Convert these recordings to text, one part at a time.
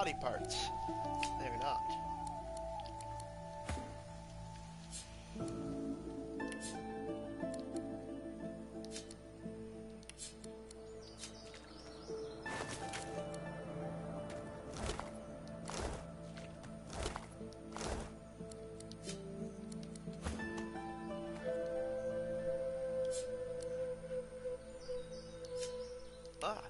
body parts. They're not. Ah.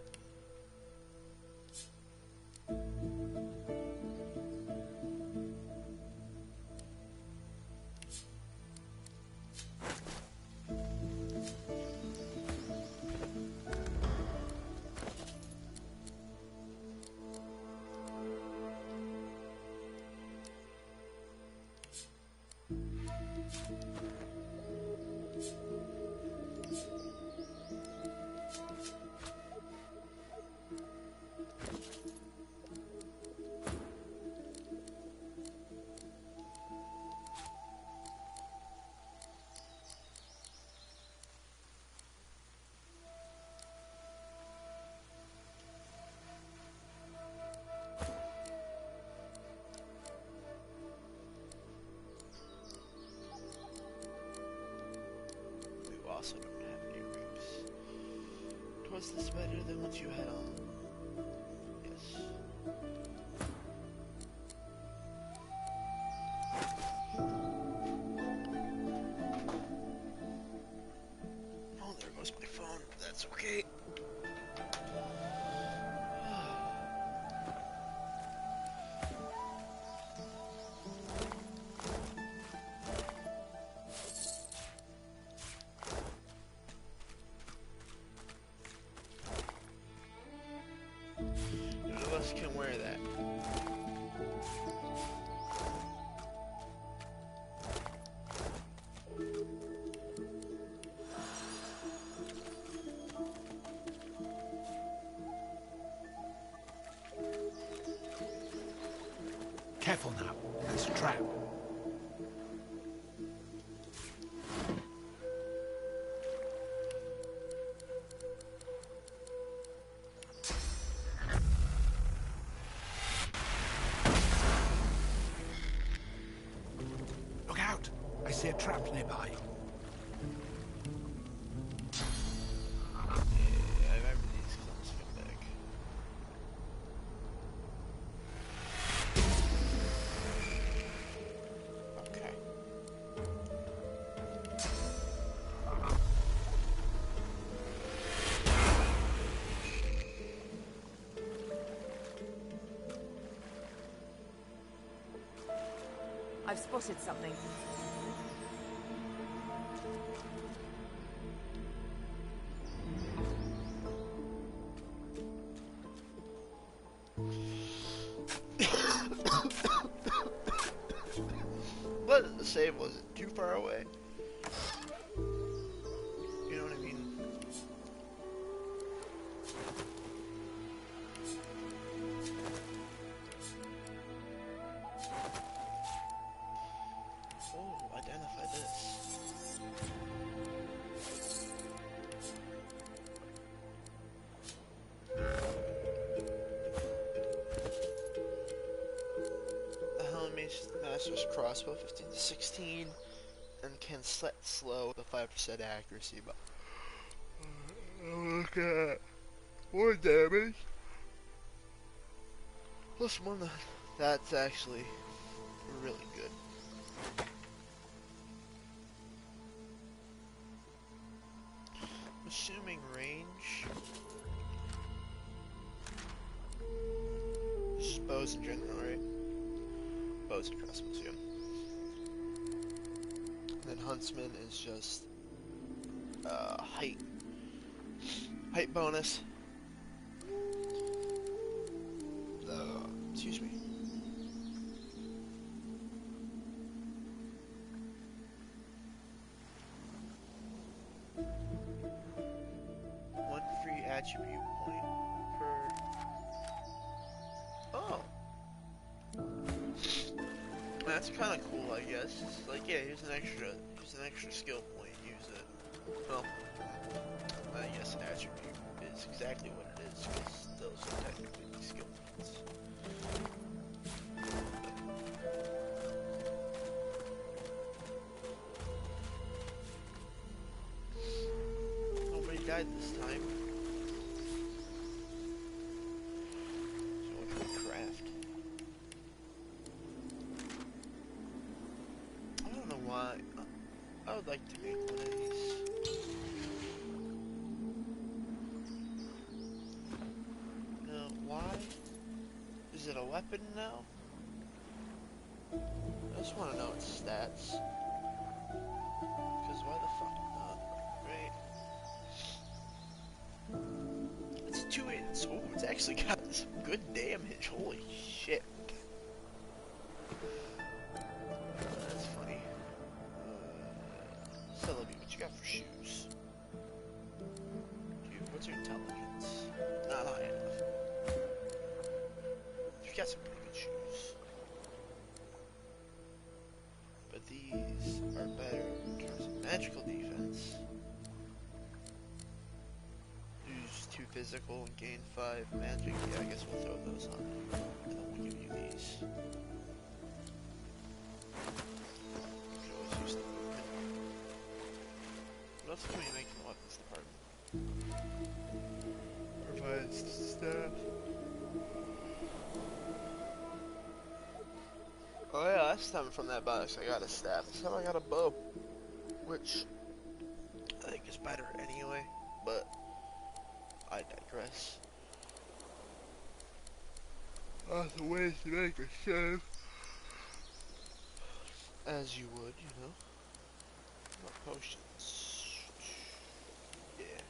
Also don't have any roofs. Was this better than what you had on? Yes. Oh, there goes my phone. That's okay. None of us can wear that. Careful now. That's a trap. Look out! I see a trap nearby. Yeah, I remember these clips from back. Okay. I've spotted something. What did the save? Was it too far away? You know what I mean? Oh, identify this. The Helmmaster's crossbow, 15 to 16, and can set slow with a 5% accuracy. But look at that. More damage. Plus one. That's actually really good. Assuming range. This is bows in general, right? Bows and crossbows, yeah. And then Huntsman is just height bonus. Excuse me. One free attribute point per. Oh. That's kind of cool, I guess. It's like, yeah, here's an extra skill point. Use it. Well, I guess an attribute is exactly what it is, because those are technically skill points. guide this time. So what can we craft? I don't know why. I would like to make one of these. Why? Is it a weapon now? I just want to know its stats. Because why the fuck not, right? It's a 2-inch. Oh, it's actually got some good damage. Holy shit. That's funny. Celebi, what you got for shoes? Dude, what's your intelligence? Not high enough. You've got some pretty good shoes. But these are better in terms of magical defense. Use 2 physical and gain 5 magic. Yeah, I guess we'll throw those on. And then we'll give you these. You can always use the movement. What else can we make in the weapons department? Provides staff. Oh yeah, last time from that box I got a staff. This time I got a bow. Which I think is better anyway, but I digress. Lots of ways to make a save. As you would, you know. More potions. Yeah,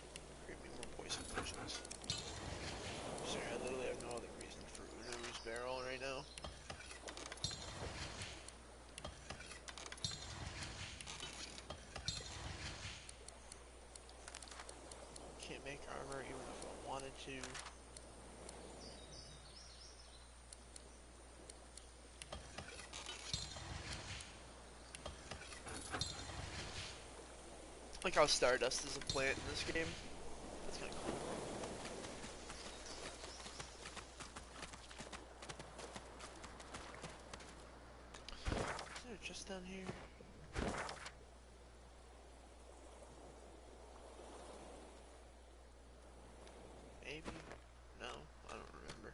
create me more poison potions. Sorry, I literally have no other reason for Unu's barrel right now. Can't make armor even if I wanted to. Like how Stardust is a plant in this game. That's kinda cool. Is there just down here? Maybe? No, I don't remember.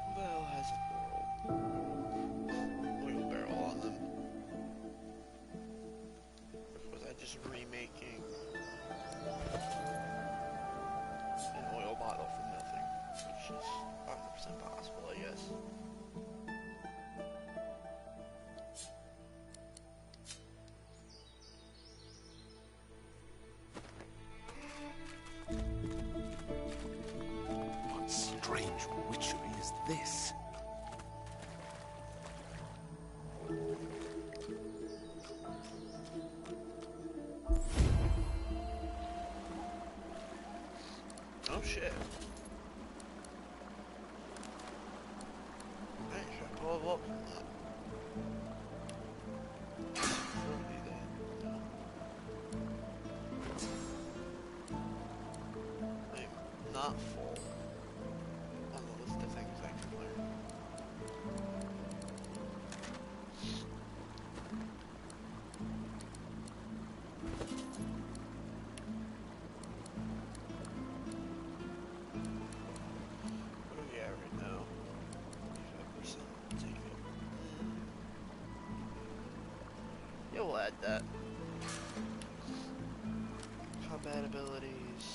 Who the hell has a oil barrel on them? Or was I just remaking an oil bottle from nothing? Which is 100% possible, I guess. What strange witchery is this? Oh shit. I should pull up from that. Probably that. No. I'm not full on the list of things I can learn. What are we at right now? 85%. Take it. Yeah, we'll add that. Combat abilities.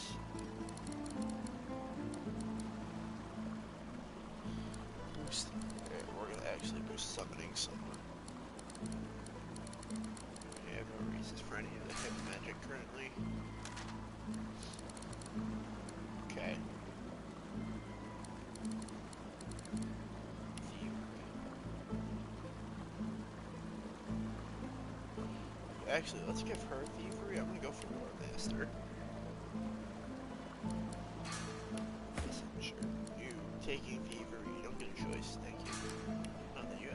Boost. Okay, we're gonna actually boost summoning somewhere. We have no reasons for any of the type of magic currently. Okay. Actually, let's give her thievery. I'm gonna go for War Master. Yes, I'm sure. You taking thievery. You don't get a choice. Thank you. Not that you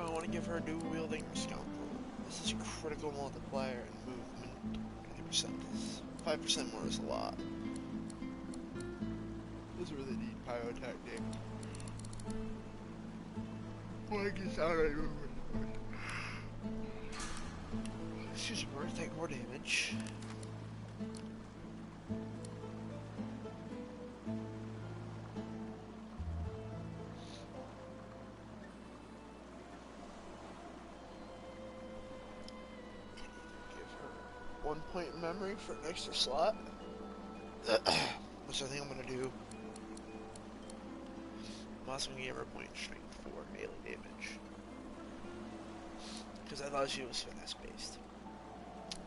I want to give her a dual wielding scoundrel. This is critical multiplier and movement. 20%. 5% more is a lot. Doesn't really need pyrotechnic. Like it's out of excuse me, we're gonna take more damage. Give her 1 point in memory for an extra slot. Which I think I'm gonna do. I'm also gonna give her a point in strength for melee damage. Because I thought she was finesse based.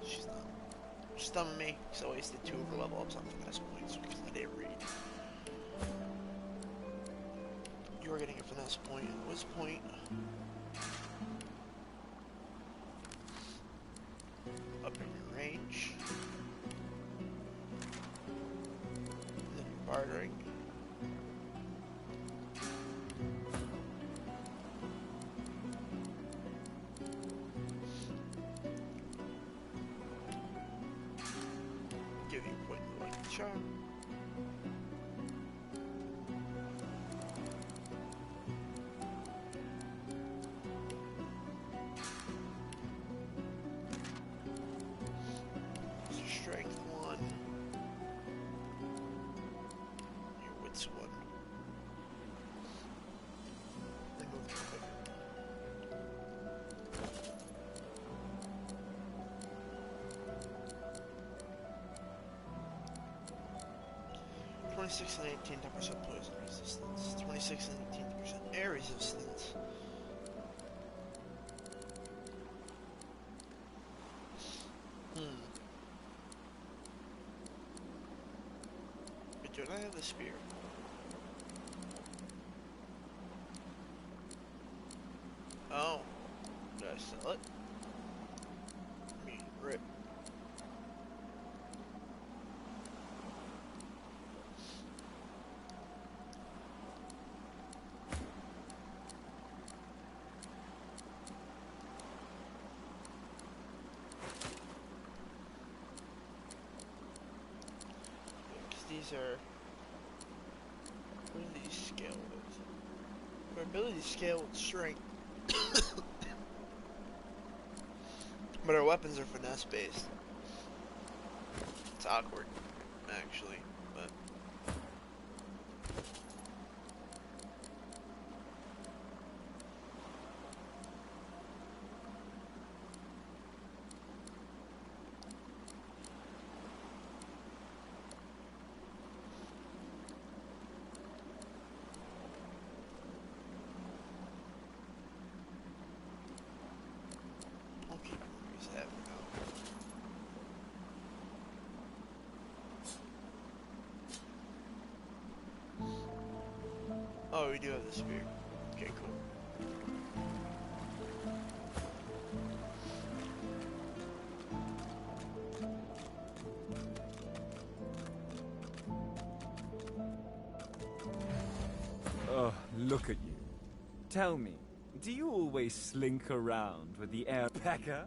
She's not. She's dumbing me, because I wasted 2 of her level ups on finesse points because I didn't read. You're getting a finesse point and a whiz point. Up in your range. And then you're bartering. Give you a point in lucky charm. Strength 1. Your wits 1. Then move to quicker. (26 and 18, 10% poison resistance. 26 and 18% air resistance. But don't I have the spear? Oh. Did I sell it? I mean, rip. These are. What do these scale with? Our ability to scale with strength. But our weapons are finesse based. It's awkward, actually, but. Oh, we do have the spear. Okay, cool. Oh, look at you. Tell me, do you always slink around with the air pecker?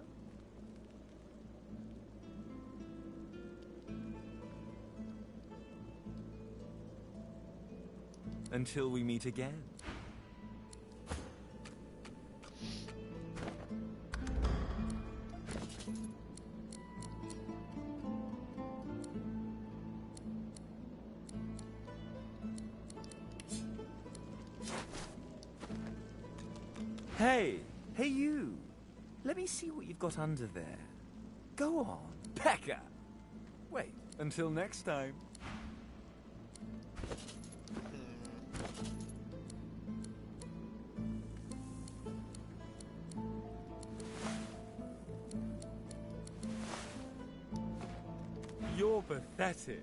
Until we meet again. Hey you! Let me see what you've got under there. Go on, pecker! Wait, until next time. You're pathetic.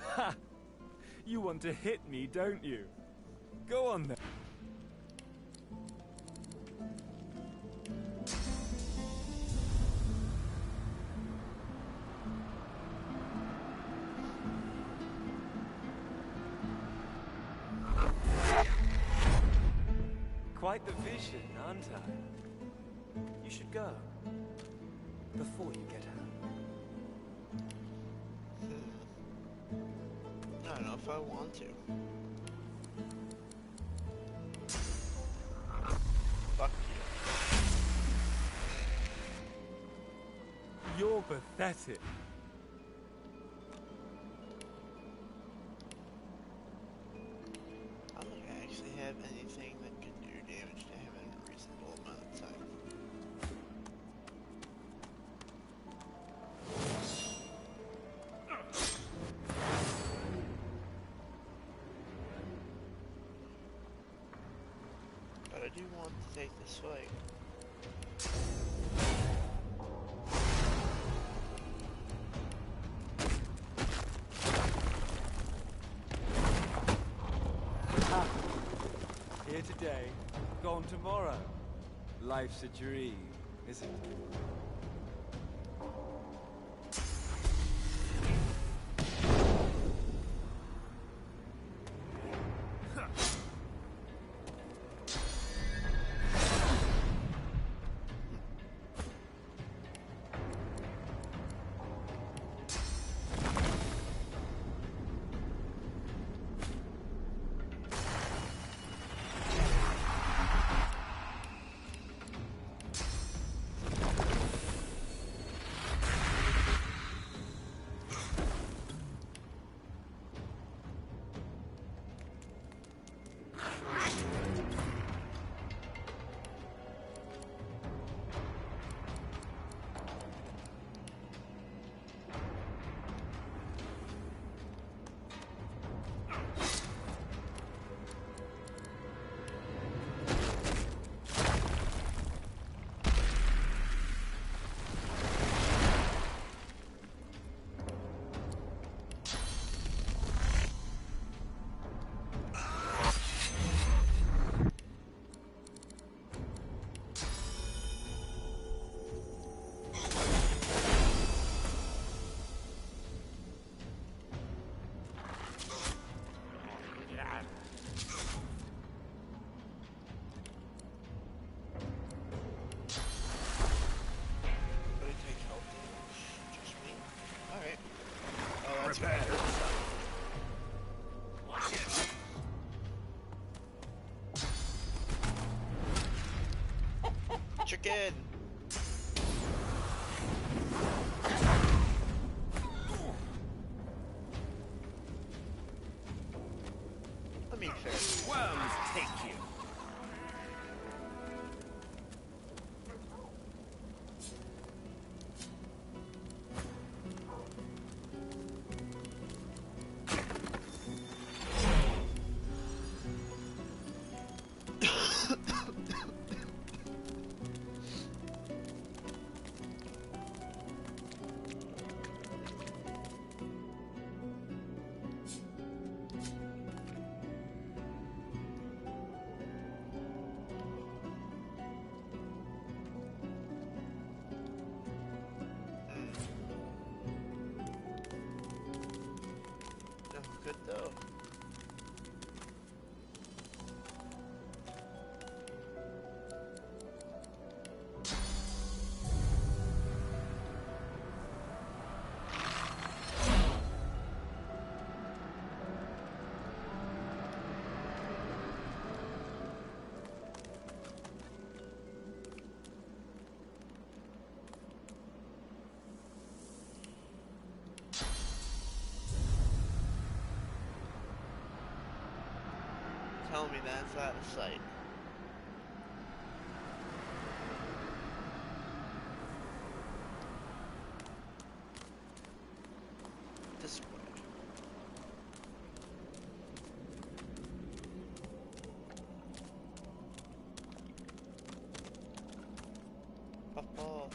Ha! You want to hit me, don't you? Go on then. Quite the vision, huh? aren't I? You should go. Before you get home. I don't know if I want to. Fuck you. You're pathetic. I don't actually have anything that could do damage to him in a reasonable amount of time. But I do want to take this fight. Here today, gone tomorrow. Life's a dream, isn't it? But it takes health damage. Just me. Alright. Oh, that's better. Chicken! I mean, fair. Worms take you. No good though. Tell me that's out of sight. This way. Puffball.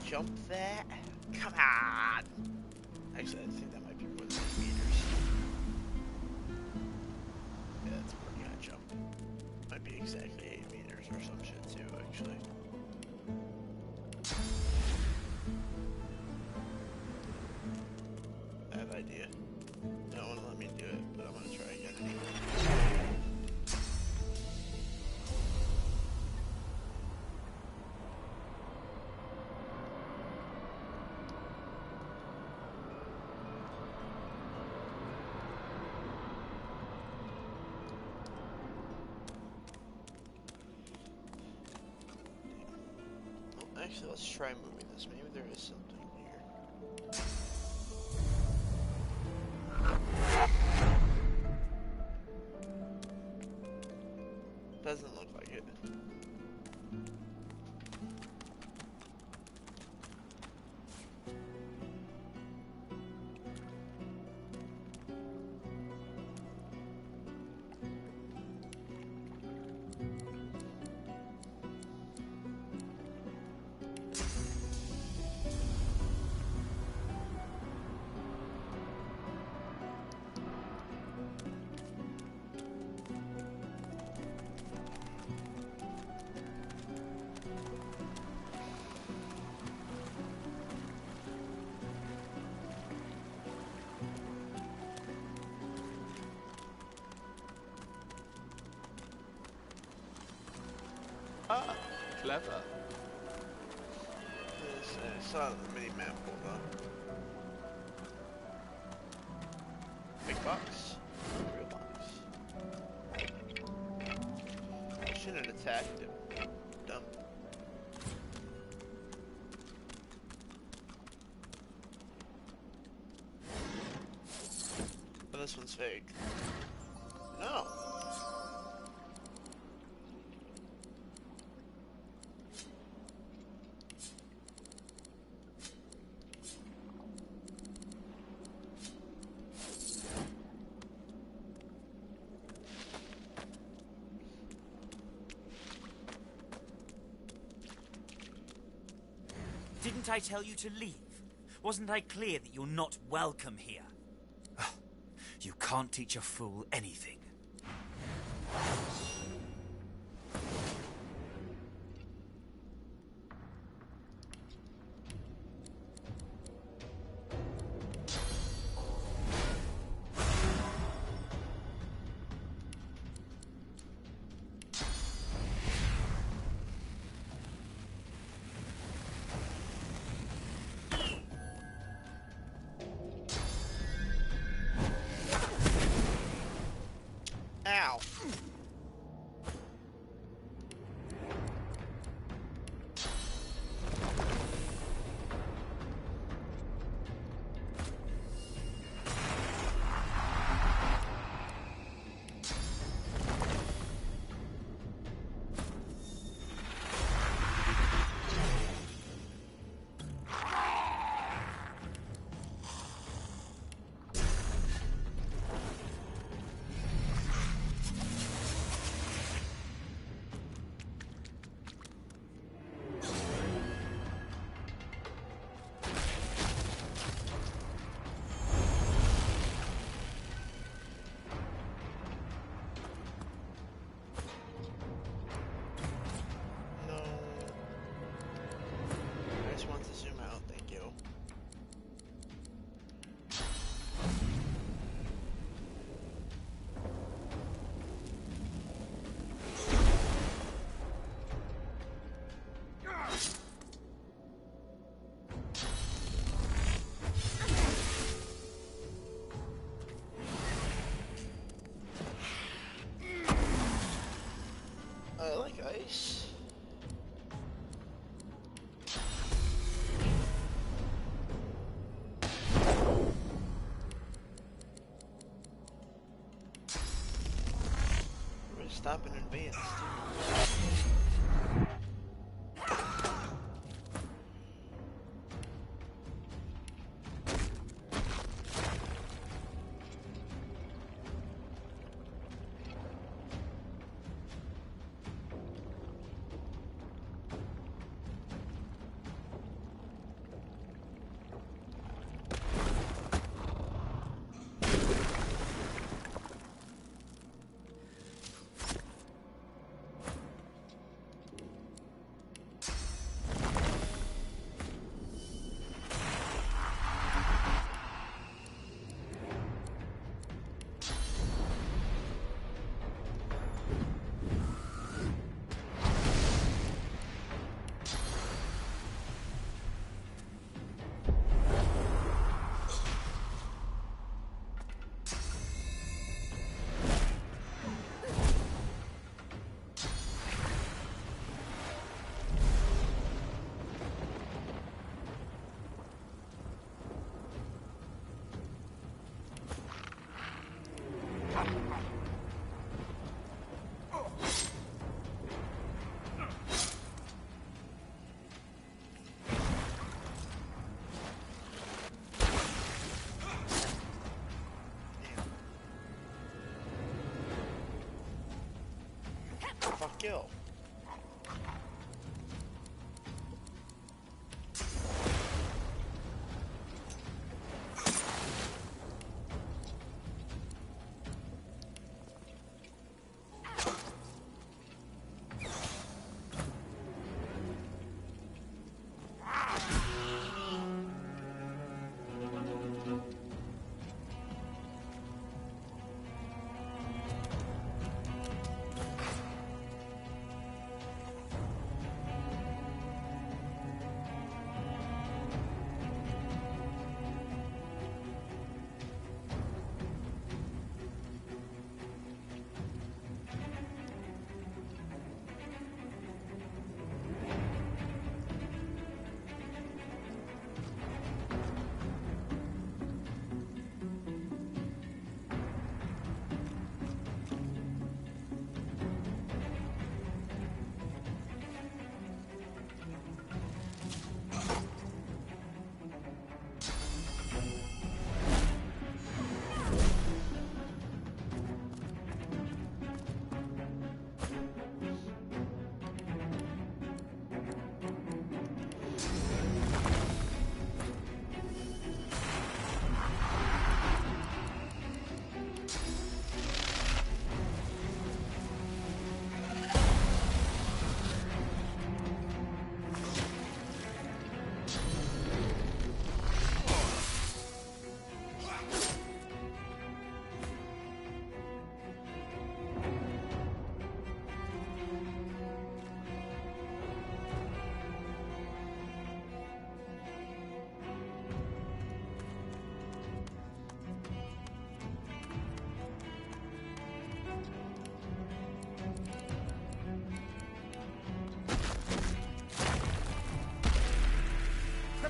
jump that? Come on! Actually, I think that might be more than 8 meters. Yeah, that's a pretty high jump. Might be exactly 8 meters or some shit too, actually. Bad idea. They don't want to let me do it, but I'm gonna try again anyway. Well, actually, let's try moving this. Maybe there is something here. Doesn't look like it. Ah, clever. I saw the mini map pulled up. Big box. Real box. I shouldn't have attacked him. Dumb. But this one's fake. No. Didn't I tell you to leave? Wasn't I clear that you're not welcome here? You can't teach a fool anything. Ow. I like ice. We're stopping in advance.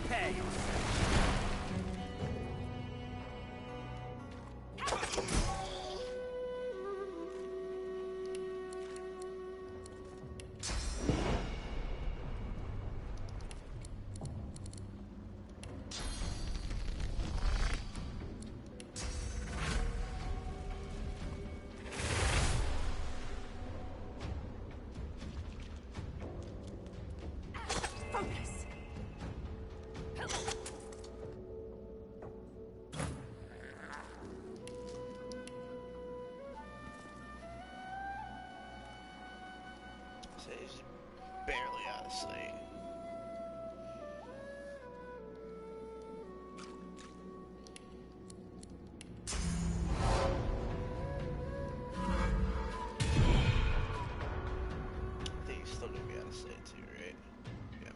Prepare yourself. Focus. So he's barely out of sight. I think he's still gonna be out of sight too, right? Yeah.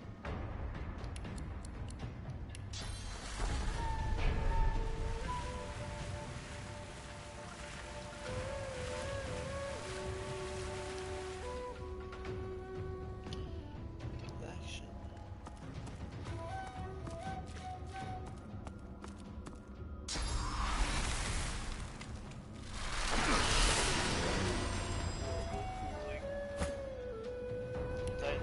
Action. Horrible cooling. Tight.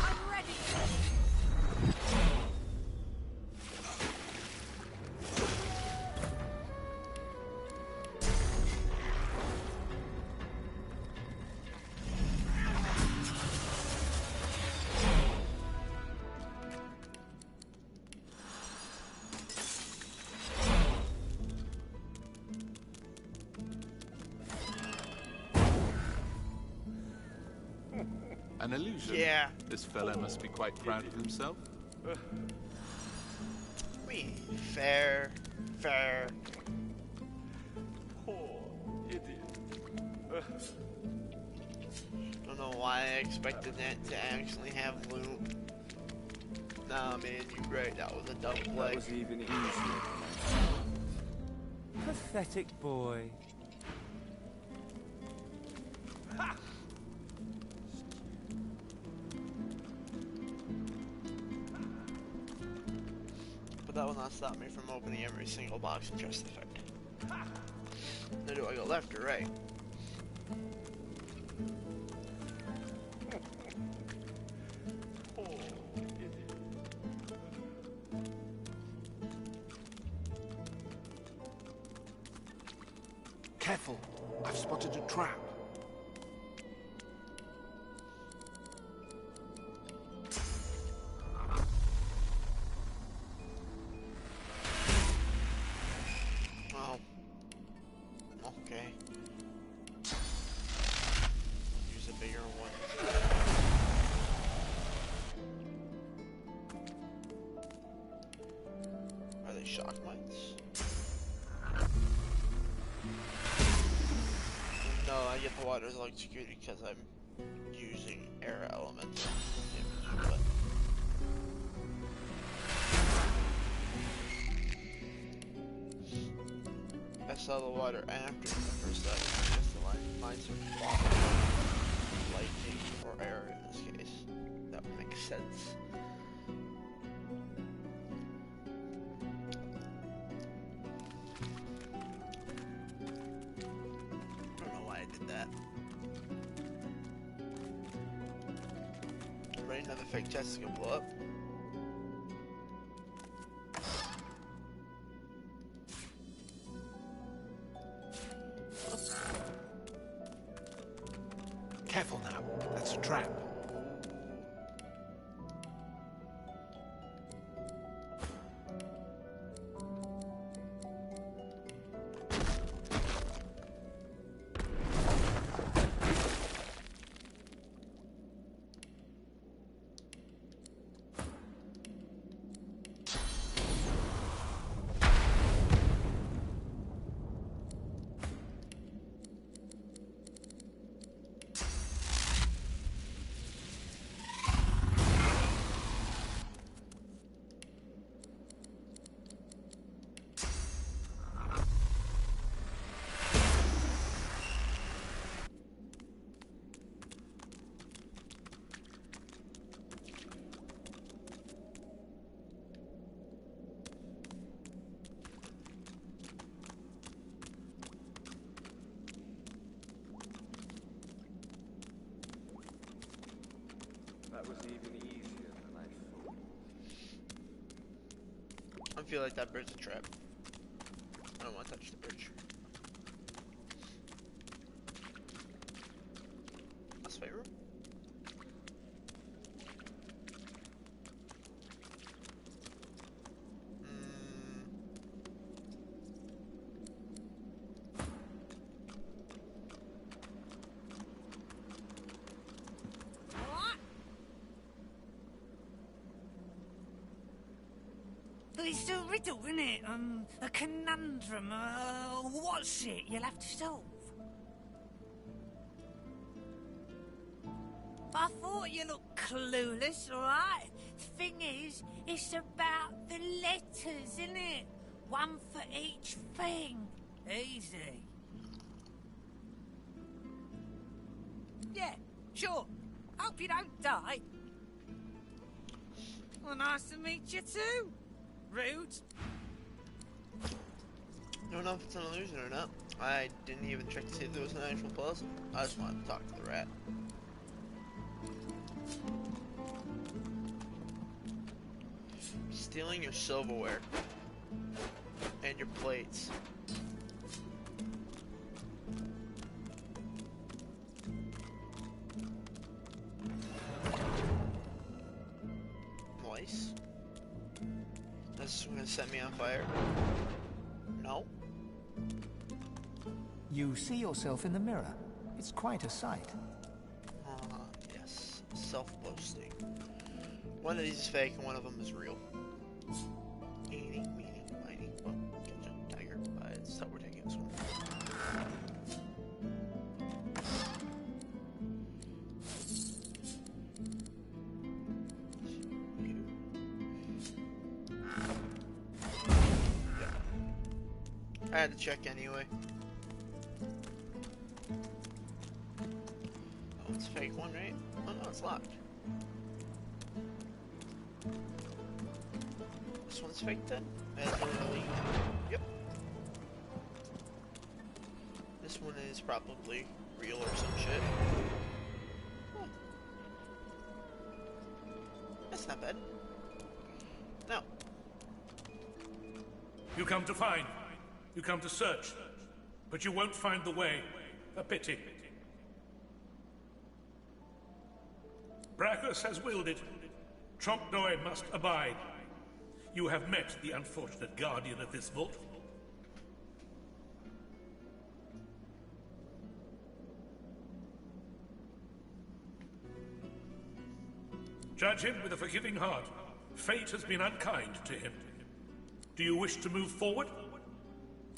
I'm ready. An illusion? Yeah. This fella must be quite proud of himself. I mean, fair. Poor idiot. Don't know why I expected that to actually have loot. Nah, man, you're right. That was a dumb That play. was even easier than I thought. Pathetic boy. But that will not stop me from opening every single box in Justified. Now, do I go left or right? Poor idiot. Careful, I've spotted a trap. Oh. Okay. Use a bigger one. Are they shock mines? No, I get the water's electrocuted because I'm using air elemental damage, but I saw the water after the first time. I guess the mines are water, lightning, or air in this case. That would make sense. I don't know why I did that. Ready, another fake chest is gonna blow up. Careful now. That's a trap. That was even easier than I thought. I feel like that bird's a trap. I don't want to touch the bridge. That's favorite. It's a riddle, isn't it? A conundrum. What's it you'll have to solve? I thought you looked clueless, alright? Thing is, it's about the letters, isn't it? One for each thing. Easy. Yeah, sure. Hope you don't die. Well, nice to meet you too. Rude. Don't know if it's an illusion or not. I didn't even check to see if there was an actual puzzle. I just wanted to talk to the rat. Stealing your silverware and your plates. Nice. This is gonna set me on fire. No. You see yourself in the mirror. It's quite a sight. Yes. Self-boasting. One of these is fake and one of them is real. Eeny, meeny, miny, well, catch a tiger. That's how we're taking this one. I had to check anyway. Oh, it's a fake one, right? Oh no, it's locked. This one's fake then? Yep. This one is probably real or some shit. Oh. That's not bad. No. You come to find. You come to search. But you won't find the way. A pity. Brachus has willed it. Trompe-l'oeil must abide. You have met the unfortunate guardian of this vault. Judge him with a forgiving heart. Fate has been unkind to him. Do you wish to move forward?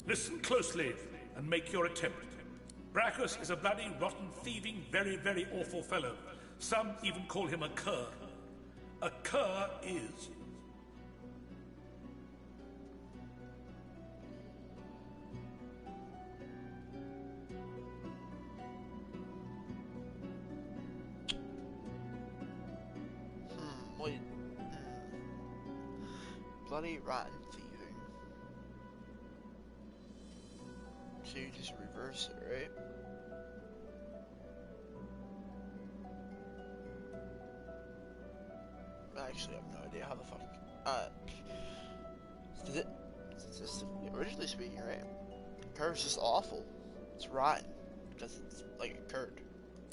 Listen closely and make your attempt. Brachus is a bloody, rotten, thieving, very, very awful fellow. Some even call him a cur. A cur is... Wait. Bloody rotten thieving. So you just reverse it, right? I actually have no idea how the fuck. Is it? Originally speaking, right? Curve's just awful. It's rotten because it's like a curd.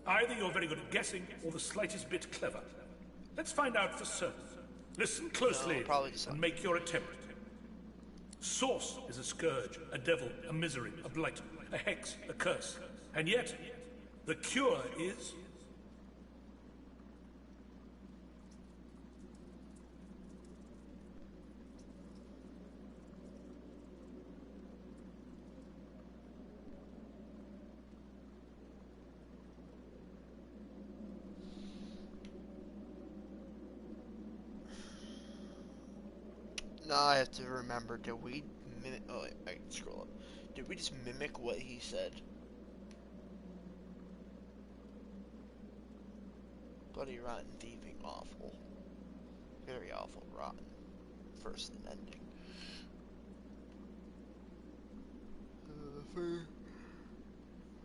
Either you're very good at guessing or the slightest bit clever. Let's find out for certain. Listen closely probably just and make your attempt. Source is a scourge, a devil, a misery, a blight, a hex, a curse. And yet, the cure is... Now I have to remember, did we mimic, oh, I can scroll up. Did we just mimic what he said? Bloody rotten thieving, awful. Very awful, rotten. First and ending.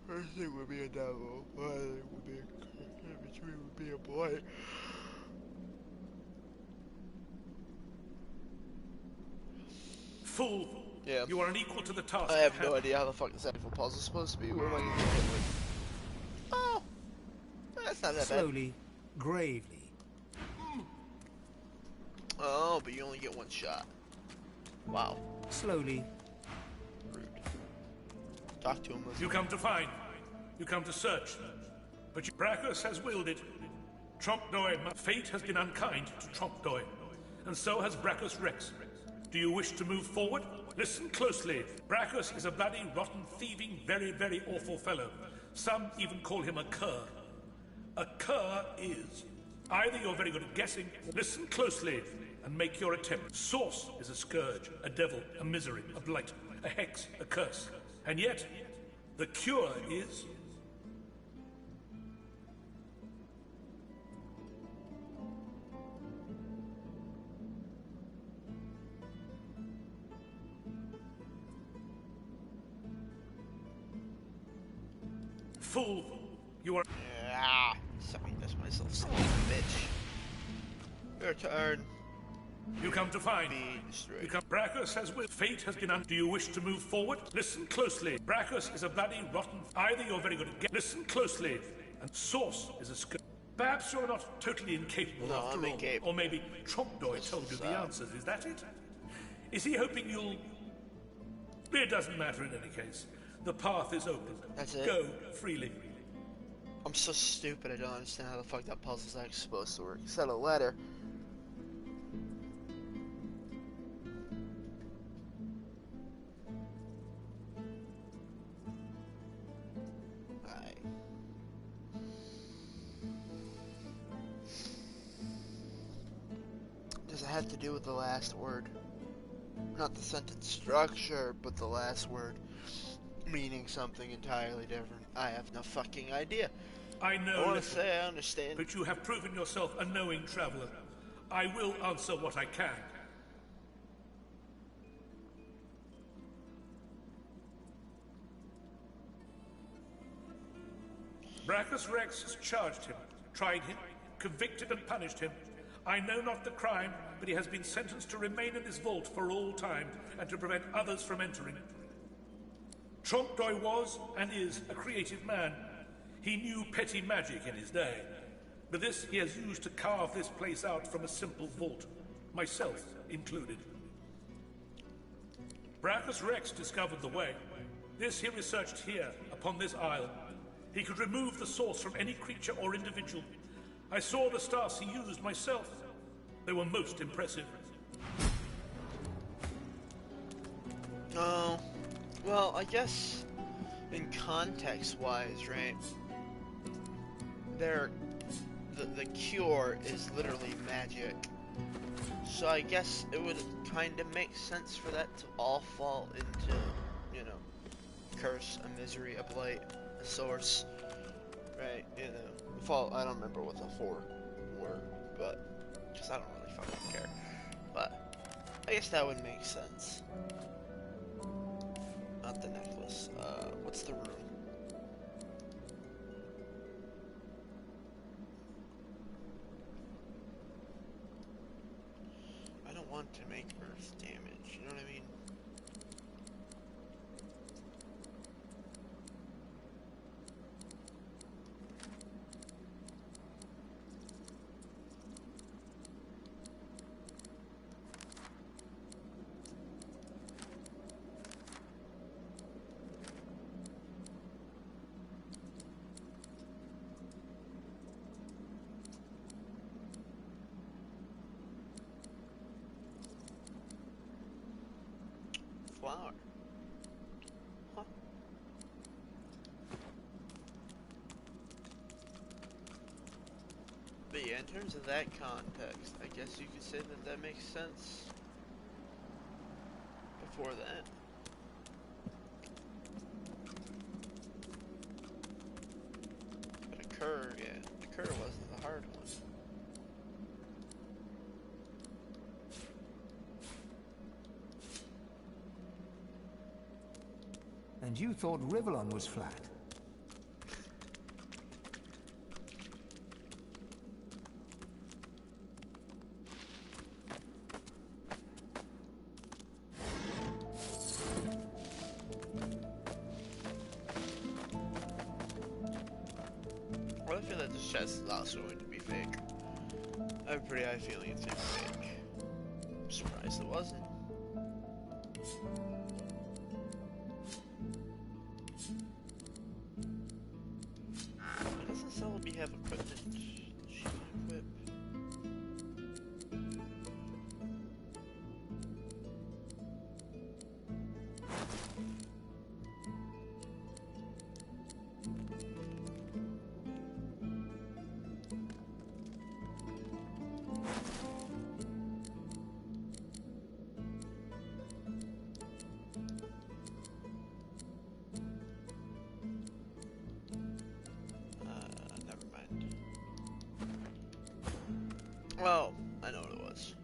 First thing would be a devil, other thing would be a between would be a boy. Fool! Yeah. You are unequal to the task. I have no idea how the fuck this actual puzzle is supposed to be. What am I gonna do? Oh! That's not that bad. Slowly, gravely. Oh, but you only get one shot. Wow. Slowly. Rude. Talk to him. You come to find. You come to search. But Brachus has willed it. Trompdoi, fate has been unkind to Trompdoi. And so has Brachus Rex. Do you wish to move forward? Listen closely. Brachus is a bloody, rotten, thieving, very, very awful fellow. Some even call him a cur. A cur is... Either you're very good at guessing, listen closely, and make your attempt. Source is a scourge, a devil, a misery, a blight, a hex, a curse. And yet, the cure is... Fool, you are... Yeah. Sorry, that's myself, son of a bitch. Your turn. You come to find. Be destroyed. You come. Brachus has will. Fate has been un. Do you wish to move forward? Listen closely. Brachus is a bloody rotten. Either you're very good at listen closely. And Source is a scourge. Perhaps you're not totally incapable No, after I'm all. incapable. Or maybe Trompdoi told you the answers. Is that it? Is he hoping you'll... It doesn't matter in any case. The path is open. That's it? Go freely. I'm so stupid, I don't understand how the fuck that puzzle's actually supposed to work. You said a letter. Alright. Does it have to do with the last word? Not the sentence structure, but the last word meaning something entirely different. I have no fucking idea. I know. I want little, to say I understand. but you have proven yourself a knowing traveler. I will answer what I can. Brachus Rex has charged him, tried him, convicted and punished him. I know not the crime, but he has been sentenced to remain in this vault for all time and to prevent others from entering. Trompdoi was, and is, a creative man. He knew petty magic in his day. But this he has used to carve this place out from a simple vault, myself included. Brachus Rex discovered the way. This he researched here, upon this isle. He could remove the source from any creature or individual. I saw the stars he used myself. They were most impressive. Oh, well, I guess in context-wise, right? The cure is literally magic. So I guess it would kind of make sense for that to all fall into, you know, curse, a misery, a blight, a source, right? You know, I don't remember what the four were, but because I don't really fucking care. But I guess that would make sense. Not the necklace. What's the room? I don't want to make earth damage, you know what I mean? flower. Huh. But yeah, in terms of that context, I guess you could say that that makes sense. Before that. But a cur, yeah, the cur wasn't the hard one. And you thought Rivellon was flat? Well, I feel that this chest is also going to be fake. I have a pretty high feeling it's going to be fake. I'm surprised it wasn't. It doesn't sell if you have equipment. Should I equip? Never mind. Well, I know what it was.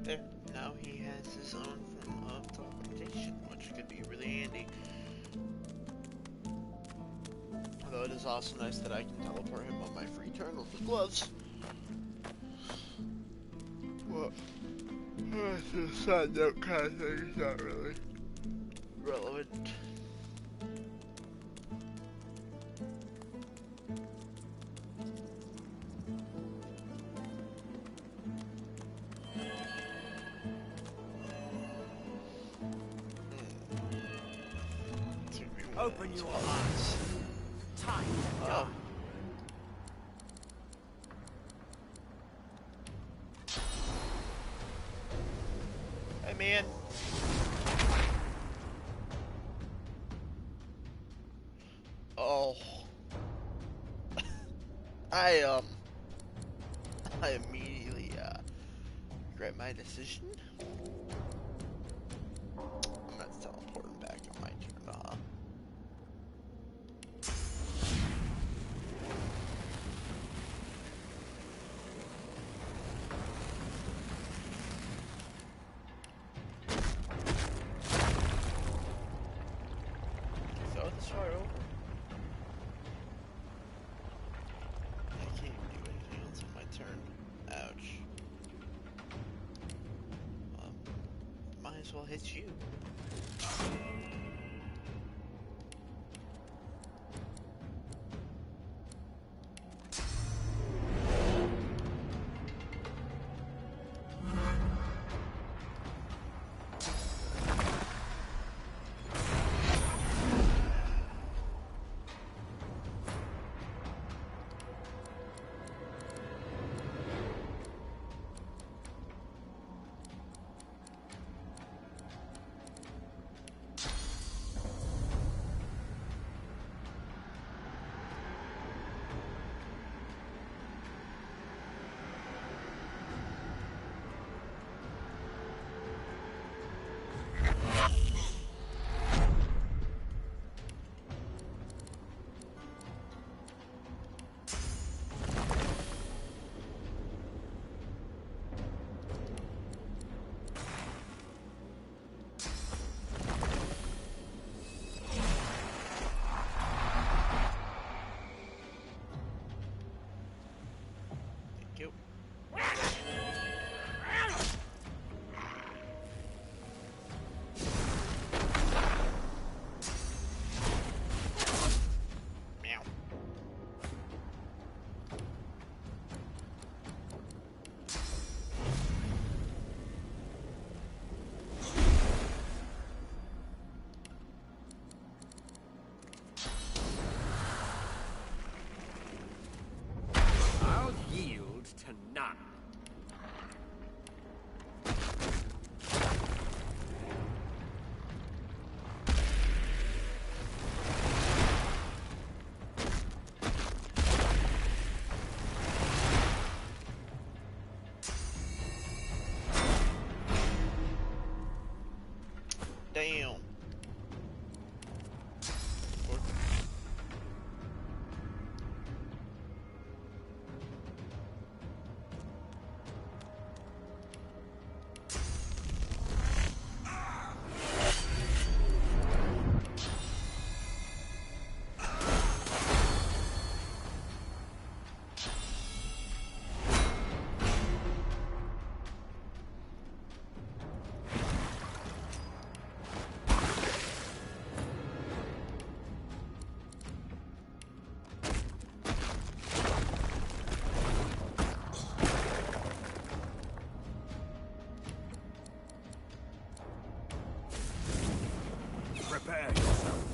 There. Now he has his own form of teleportation, which could be really handy. Although it is also nice that I can teleport him on my free turn with the gloves. Well, that's a side note kind of thing. It's not really relevant. Open your eyes. Time to die. Oh. Hey, man. Oh. I immediately, regret my decision. I'm not teleporting back on my turn, So this far over. I can't even do anything else on my turn. Ouch. Might as well hit you. none. Damn. Prepare yourself.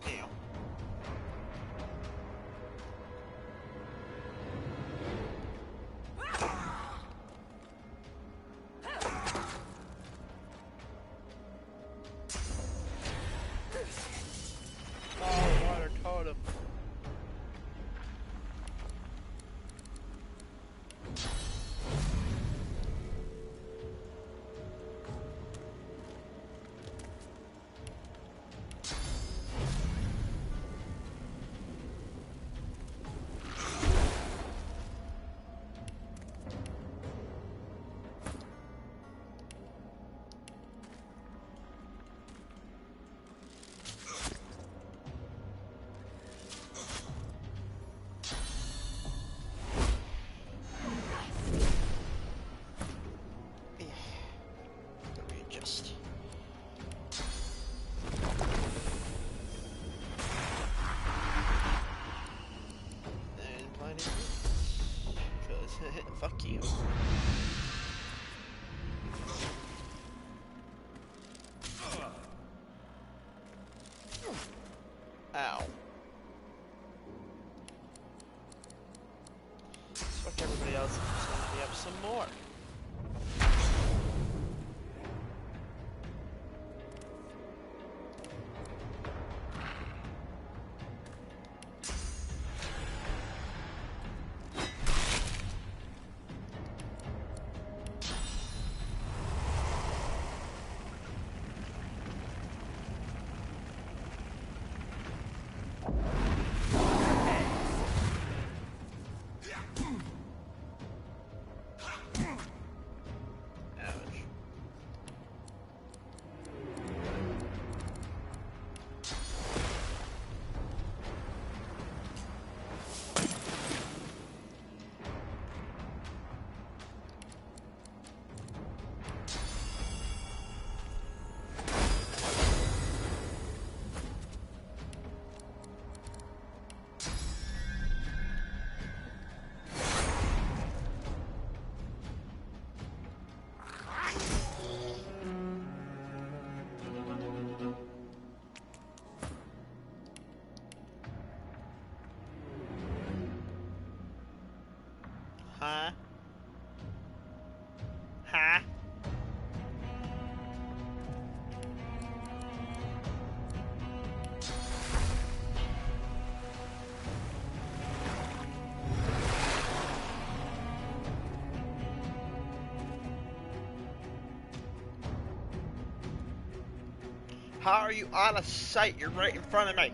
Damn. Oh, water totem. Readjust. And blinding because fuck you. Ow. Fuck everybody else. I'm just gonna be up some more. How are you out of sight? You're right in front of me.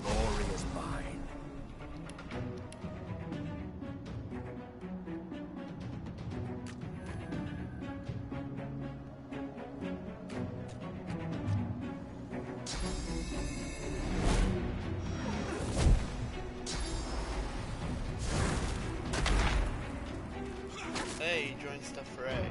Glory is mine. Hey, you joined stuff fray.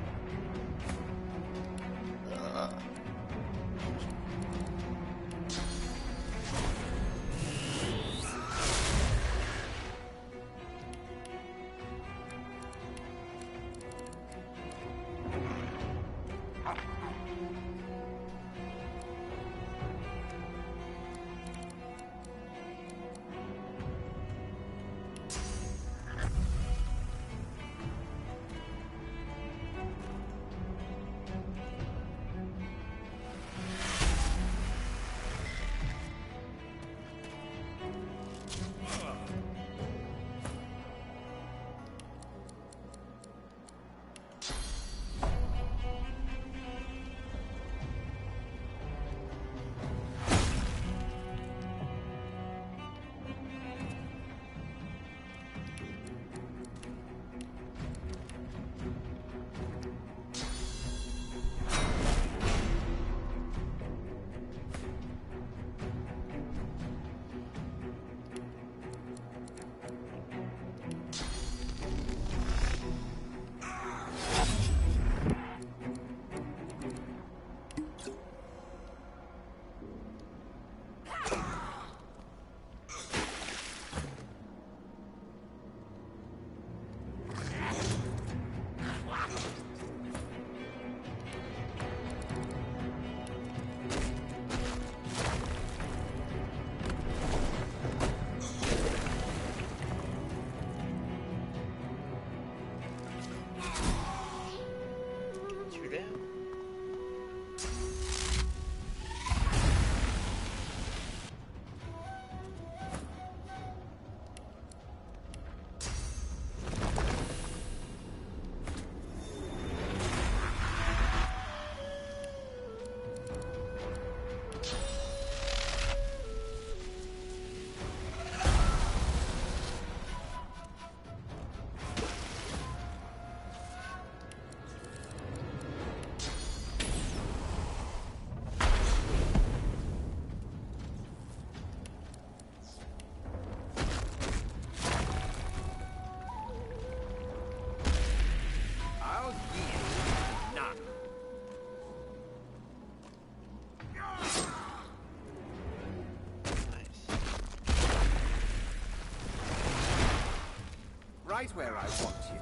Right where I want you.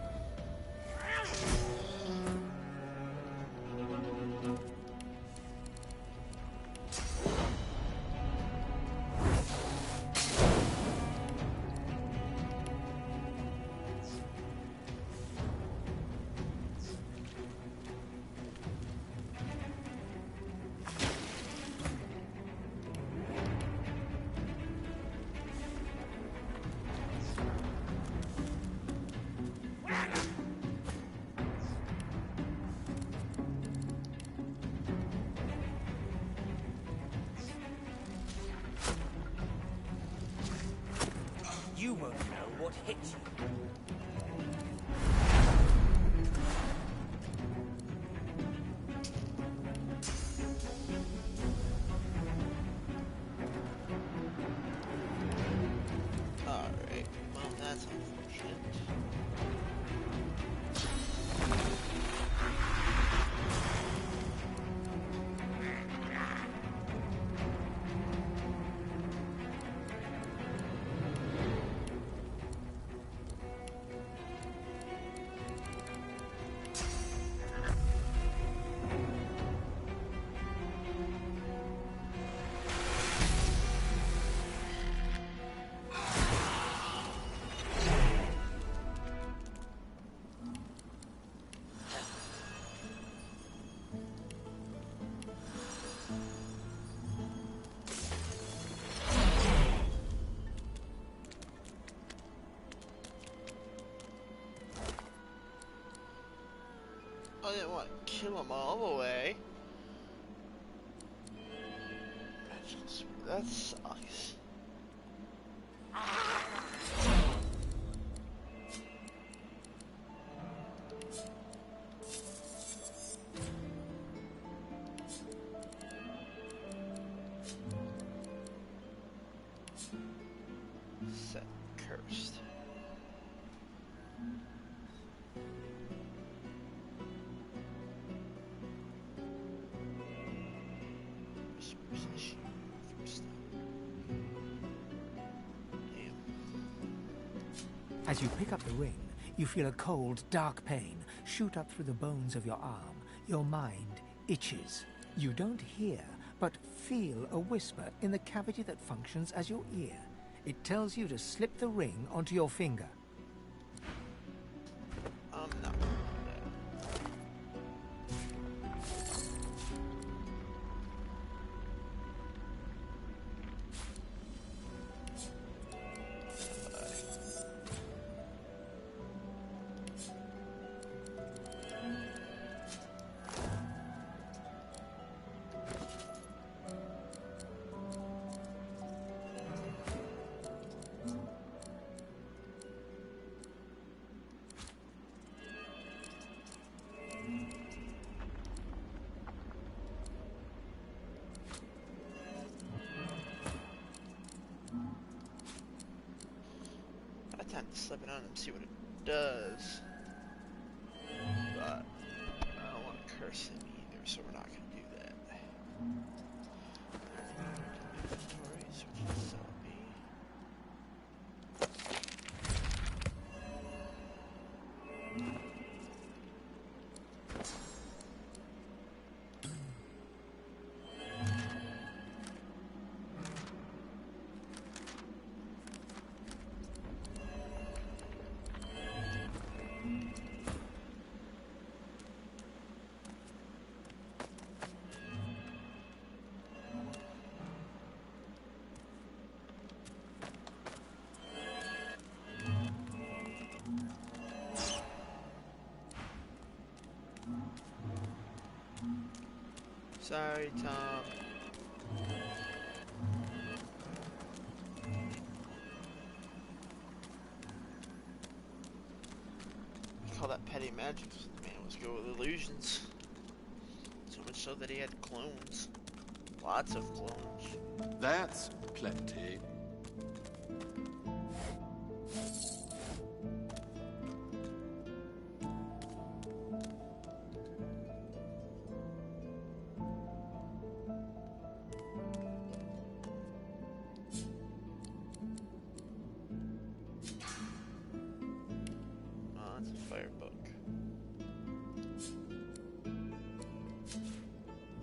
You won't know what hit you. Alright, well that's unfortunate. didn't want to kill them all the way. That sucks. Set cursed. As you pick up the ring, you feel a cold, dark pain shoot up through the bones of your arm. Your mind itches. You don't hear, but feel a whisper in the cavity that functions as your ear. It tells you to slip the ring onto your finger. I'm not gonna do that. Time to slip it on and see what it does. But I don't want to curse him either, so we're not going to do that. Inventory, switch to zombie. Sorry, Tom. We call that petty magic. The man was good with illusions. So much so that he had clones. Lots of clones. That's plenty.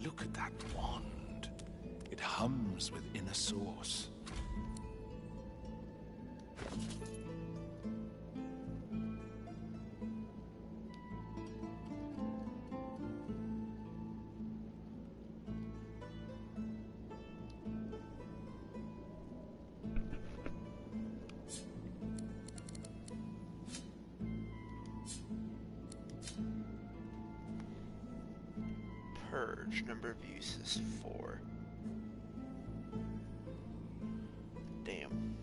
Look at that wand. It hums with inner source. Purge, number of uses 4. Damn.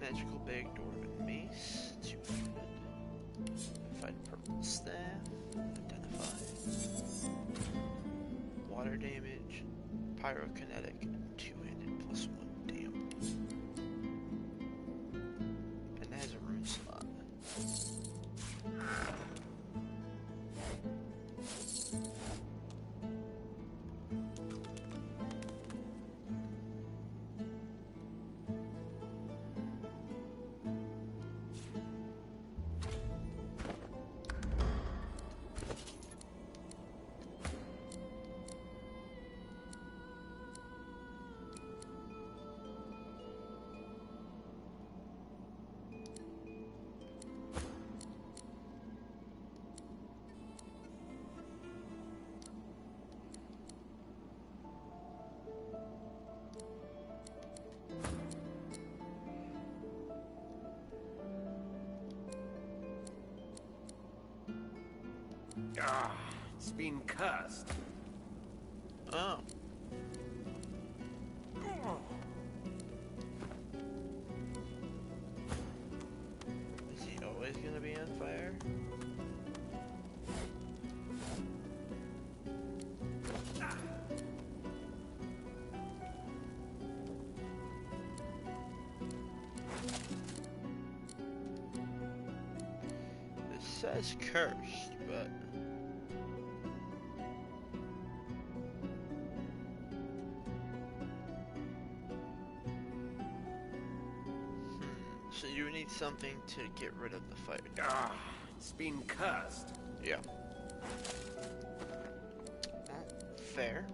Magical big dwarven mace, 200. Find purple staff, identify. Water damage, pyrokinetic, and two-handed +1. Damn. And it has a rune slot. Ah, it's been cursed. Oh. Is he always gonna be on fire? It says cursed, but so you need something to get rid of the fire. Ah, it's been cursed. Yeah. Well, fair.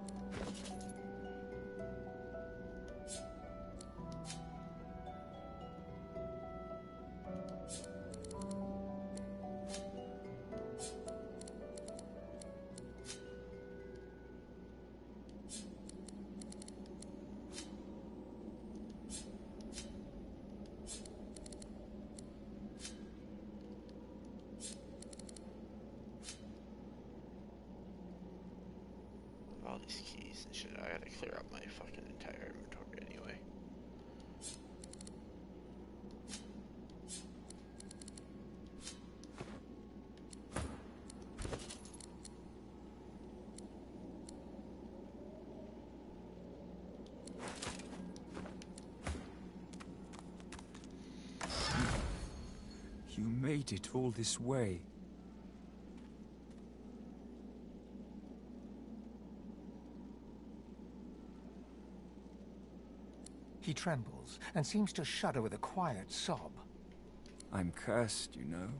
All these keys and shit, I gotta clear out my fucking entire inventory anyway. You made it all this way. He trembles and seems to shudder with a quiet sob. I'm cursed, you know.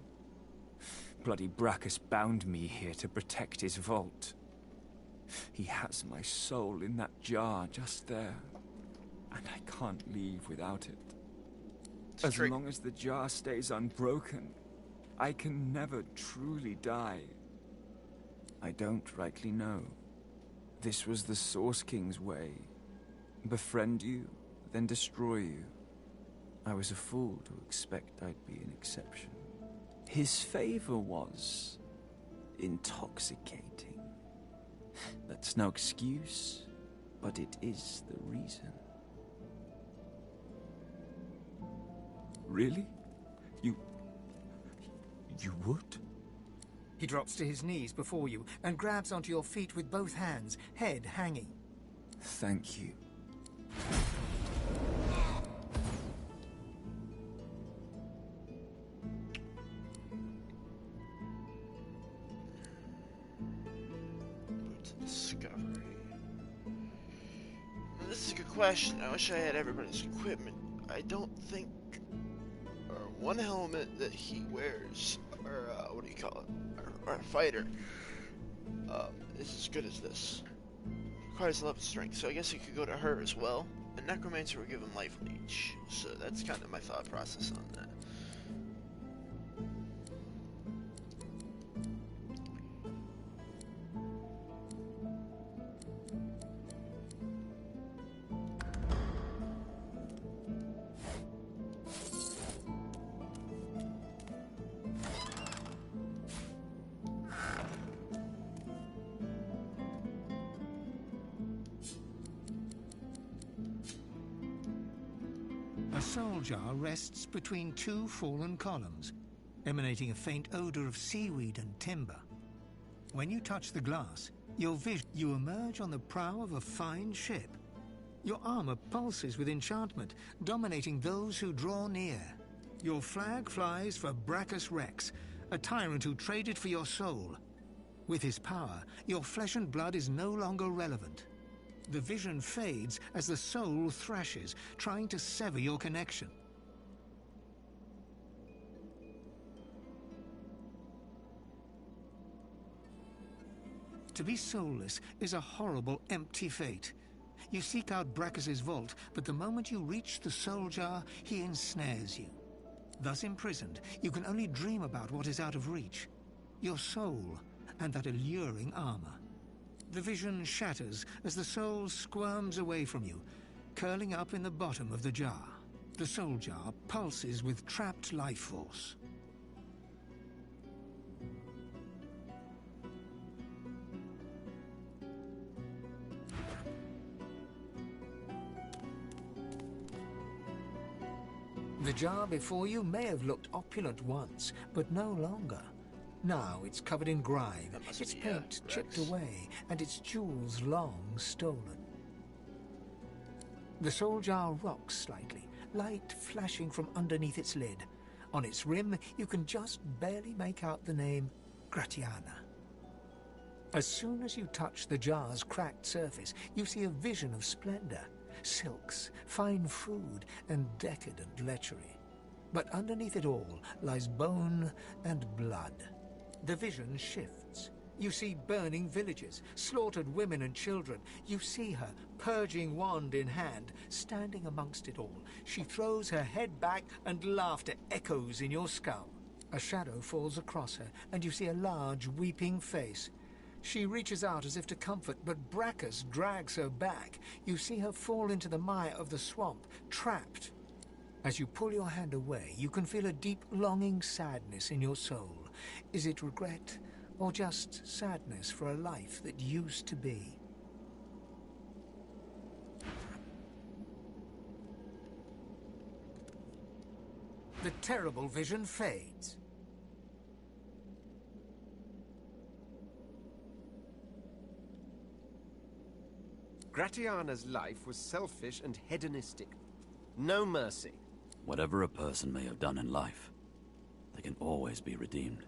Bloody Brachus bound me here to protect his vault. He has my soul in that jar just there, and I can't leave without it. As long as the jar stays unbroken, I can never truly die. I don't rightly know. This was the Source King's way. Befriend you, then destroy you. I was a fool to expect I'd be an exception. His favor was intoxicating. That's no excuse, but it is the reason. Really? You would? He drops to his knees before you and grabs onto your feet with both hands, head hanging. Thank you. Boots of Discovery. Now, this is a good question. I wish I had everybody's equipment. I don't think one helmet that he wears, or what do you call it, or a fighter, is as good as this. Requires 11 strength, so I guess he could go to her as well. And Necromancer would give him life leech, so that's kind of my thought process on that. A soul jar rests between two fallen columns, emanating a faint odor of seaweed and timber. When you touch the glass, you emerge on the prow of a fine ship. Your armor pulses with enchantment, dominating those who draw near. Your flag flies for Brachus Rex, a tyrant who traded for your soul. With his power, your flesh and blood is no longer relevant. The vision fades as the soul thrashes, trying to sever your connection. To be soulless is a horrible, empty fate. You seek out Brachus's vault, but the moment you reach the soul jar, he ensnares you. Thus imprisoned, you can only dream about what is out of reach. Your soul and that alluring armor. The vision shatters as the soul squirms away from you, curling up in the bottom of the jar. The soul jar pulses with trapped life force. The jar before you may have looked opulent once, but no longer. Now it's covered in grime, That must its be, paint chipped Rex. away, and its jewels long stolen. The soul jar rocks slightly, light flashing from underneath its lid. On its rim, you can just barely make out the name Gratiana. As soon as you touch the jar's cracked surface, you see a vision of splendor, silks, fine food, and decadent lechery. But underneath it all lies bone and blood. The vision shifts. You see burning villages, slaughtered women and children. You see her, purging wand in hand, standing amongst it all. She throws her head back and laughter echoes in your skull. A shadow falls across her, and you see a large, weeping face. She reaches out as if to comfort, but Brachus drags her back. You see her fall into the mire of the swamp, trapped. As you pull your hand away, you can feel a deep, longing sadness in your soul. Is it regret, or just sadness for a life that used to be? The terrible vision fades. Gratiana's life was selfish and hedonistic. No mercy. Whatever a person may have done in life, they can always be redeemed.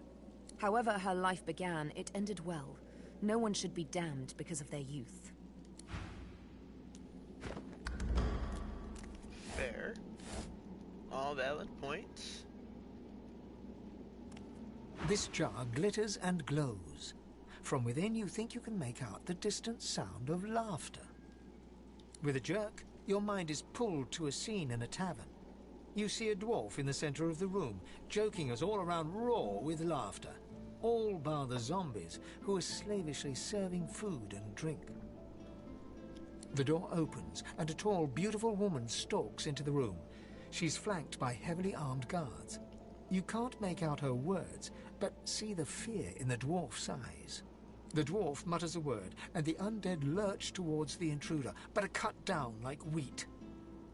However her life began, it ended well. No one should be damned because of their youth. Fair. All valid points. This jar glitters and glows. From within, you think you can make out the distant sound of laughter. With a jerk, your mind is pulled to a scene in a tavern. You see a dwarf in the center of the room, joking us all around roar with laughter. All bar the zombies, who are slavishly serving food and drink. The door opens, and a tall, beautiful woman stalks into the room. She's flanked by heavily armed guards. You can't make out her words, but see the fear in the dwarf's eyes. The dwarf mutters a word, and the undead lurch towards the intruder, but are cut down like wheat.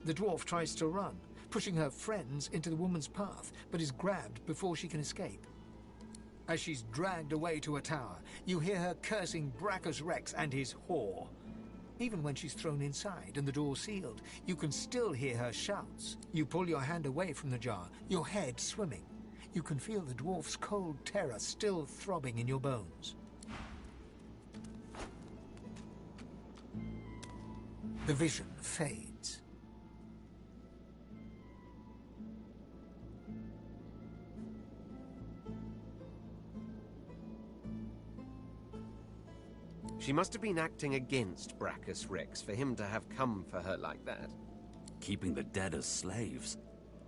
The dwarf tries to run, pushing her friends into the woman's path, but is grabbed before she can escape. As she's dragged away to a tower, you hear her cursing Brachus Rex and his whore. Even when she's thrown inside and the door sealed, you can still hear her shouts. You pull your hand away from the jar, your head swimming. You can feel the dwarf's cold terror still throbbing in your bones. The vision fades. She must have been acting against Brachus Rex for him to have come for her like that. Keeping the dead as slaves?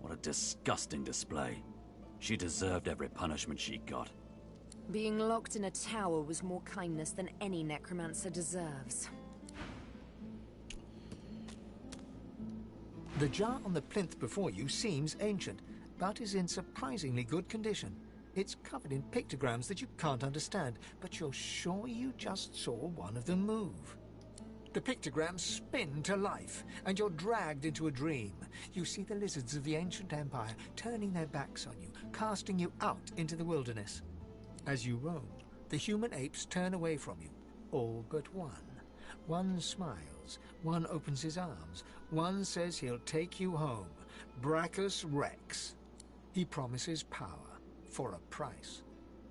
What a disgusting display. She deserved every punishment she got. Being locked in a tower was more kindness than any necromancer deserves. The jar on the plinth before you seems ancient, but is in surprisingly good condition. It's covered in pictograms that you can't understand, but you're sure you just saw one of them move. The pictograms spin to life, and you're dragged into a dream. You see the lizards of the ancient empire turning their backs on you, casting you out into the wilderness. As you roam, the human apes turn away from you, all but one. One smiles, one opens his arms, one says he'll take you home, Brachus Rex. He promises power, for a price.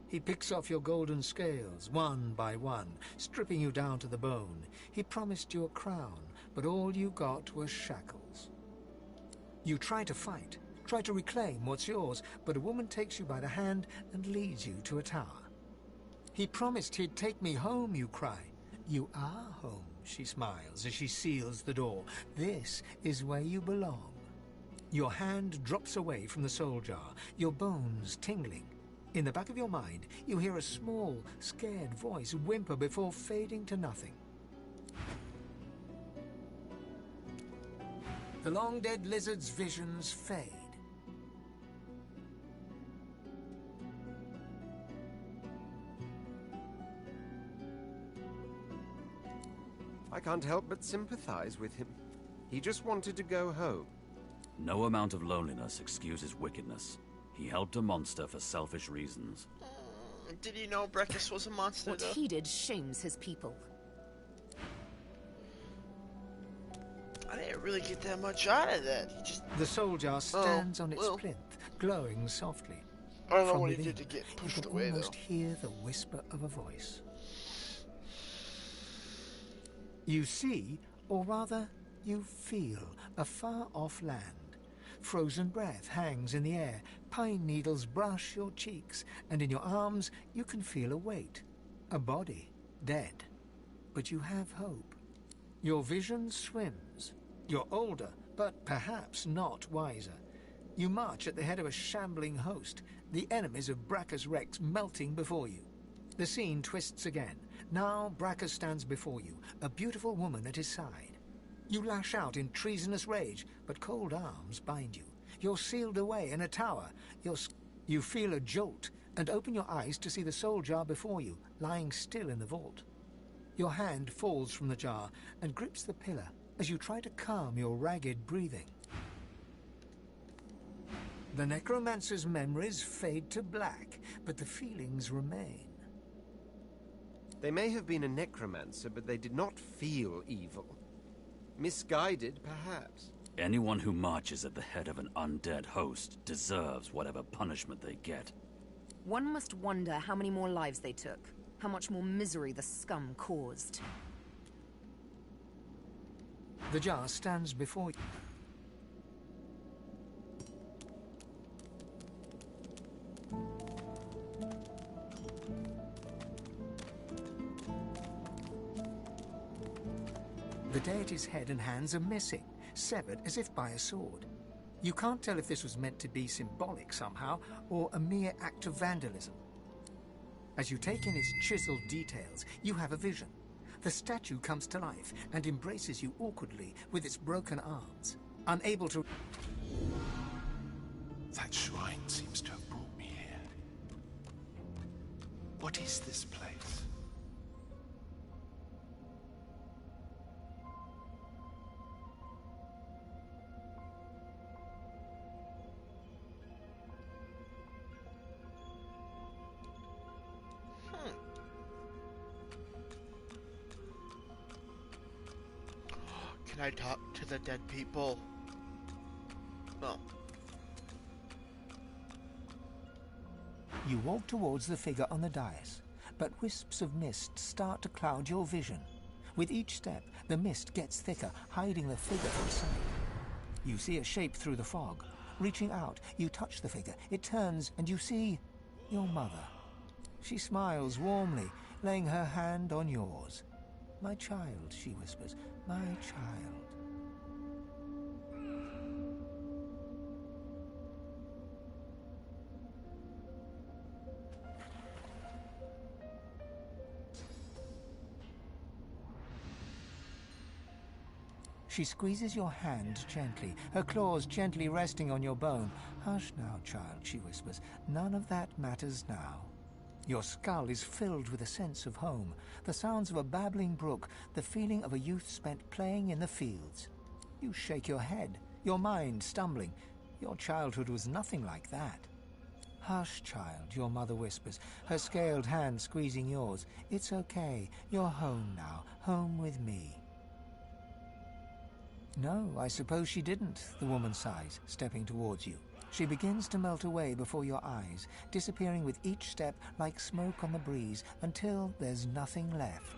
He picks off your golden scales, one by one, stripping you down to the bone. He promised you a crown, but all you got was shackles. You try to fight, try to reclaim what's yours, but a woman takes you by the hand and leads you to a tower. He promised he'd take me home, you cry. You are home, she smiles as she seals the door. This is where you belong. Your hand drops away from the soul jar, your bones tingling. In the back of your mind, you hear a small, scared voice whimper before fading to nothing. The long-dead lizard's visions fade. I can't help but sympathize with him. He just wanted to go home. No amount of loneliness excuses wickedness. He helped a monster for selfish reasons. Did he know Breckus was a monster, What though? he did shames his people. I didn't really get that much out of that. He just... The soul jar stands on its plinth, glowing softly. I don't know From what he within, did to get you pushed can away, almost though. hear the whisper of a voice. You see, or rather, you feel a far-off land. Frozen breath hangs in the air, pine needles brush your cheeks, and in your arms you can feel a weight. A body, dead. But you have hope. Your vision swims. You're older, but perhaps not wiser. You march at the head of a shambling host, the enemies of Brachus Rex melting before you. The scene twists again. Now Brachus stands before you, a beautiful woman at his side. You lash out in treasonous rage, but cold arms bind you. You're sealed away in a tower. You feel a jolt and open your eyes to see the soul jar before you, lying still in the vault. Your hand falls from the jar and grips the pillar as you try to calm your ragged breathing. The necromancer's memories fade to black, but the feelings remain. They may have been a necromancer, but they did not feel evil. Misguided, perhaps. Anyone who marches at the head of an undead host deserves whatever punishment they get. One must wonder how many more lives they took, how much more misery the scum caused. The jar stands before you. The deity's head and hands are missing, severed as if by a sword. You can't tell if this was meant to be symbolic somehow, or a mere act of vandalism. As you take in its chiseled details, you have a vision. The statue comes to life and embraces you awkwardly with its broken arms, unable to... That shrine seems to have brought me here. What is this place? Can I talk to the dead people? No. You walk towards the figure on the dais, but wisps of mist start to cloud your vision. With each step, the mist gets thicker, hiding the figure from sight. You see a shape through the fog. Reaching out, you touch the figure. It turns, and you see your mother. She smiles warmly, laying her hand on yours. "My child," she whispers, "my child." She squeezes your hand gently, her claws gently resting on your bone. "Hush now, child," she whispers. "None of that matters now." Your skull is filled with a sense of home, the sounds of a babbling brook, the feeling of a youth spent playing in the fields. You shake your head, your mind stumbling. Your childhood was nothing like that. "Hush, child," your mother whispers, her scaled hand squeezing yours. "It's okay. You're home now, home with me." "No, I suppose she didn't," the woman sighs, stepping towards you. She begins to melt away before your eyes, disappearing with each step like smoke on the breeze, until there's nothing left.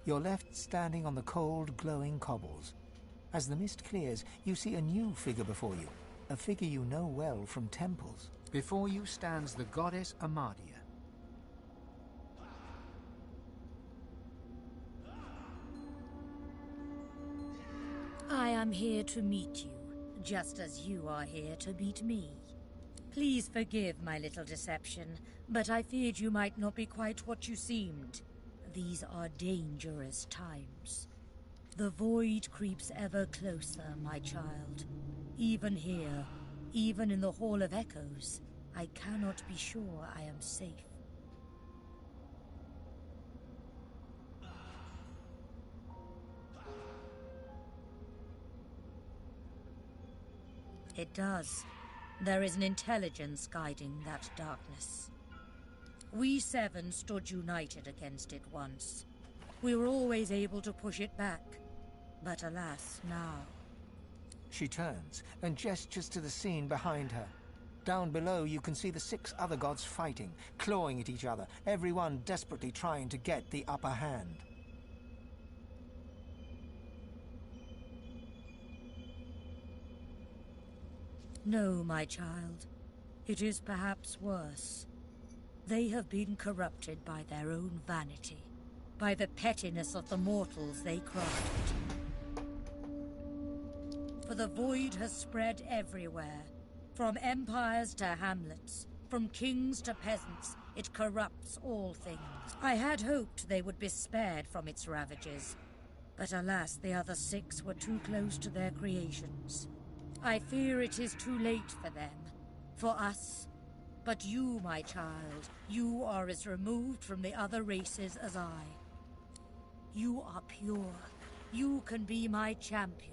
You're left standing on the cold, glowing cobbles. As the mist clears, you see a new figure before you, a figure you know well from temples. Before you stands the goddess Amadia. I am here to meet you, just as you are here to meet me. Please forgive my little deception, but I feared you might not be quite what you seemed. These are dangerous times. The void creeps ever closer, my child. Even here, even in the Hall of Echoes, I cannot be sure I am safe. It does. There is an intelligence guiding that darkness. We seven stood united against it once. We were always able to push it back. But alas, now... She turns and gestures to the scene behind her. Down below, you can see the 6 other gods fighting, clawing at each other, everyone desperately trying to get the upper hand. No, my child. It is perhaps worse. They have been corrupted by their own vanity, by the pettiness of the mortals they crafted. For the void has spread everywhere. From empires to hamlets, from kings to peasants, it corrupts all things. I had hoped they would be spared from its ravages, but alas, the other 6 were too close to their creations. I fear it is too late for them, for us. But you, my child, you are as removed from the other races as I. You are pure. You can be my champion.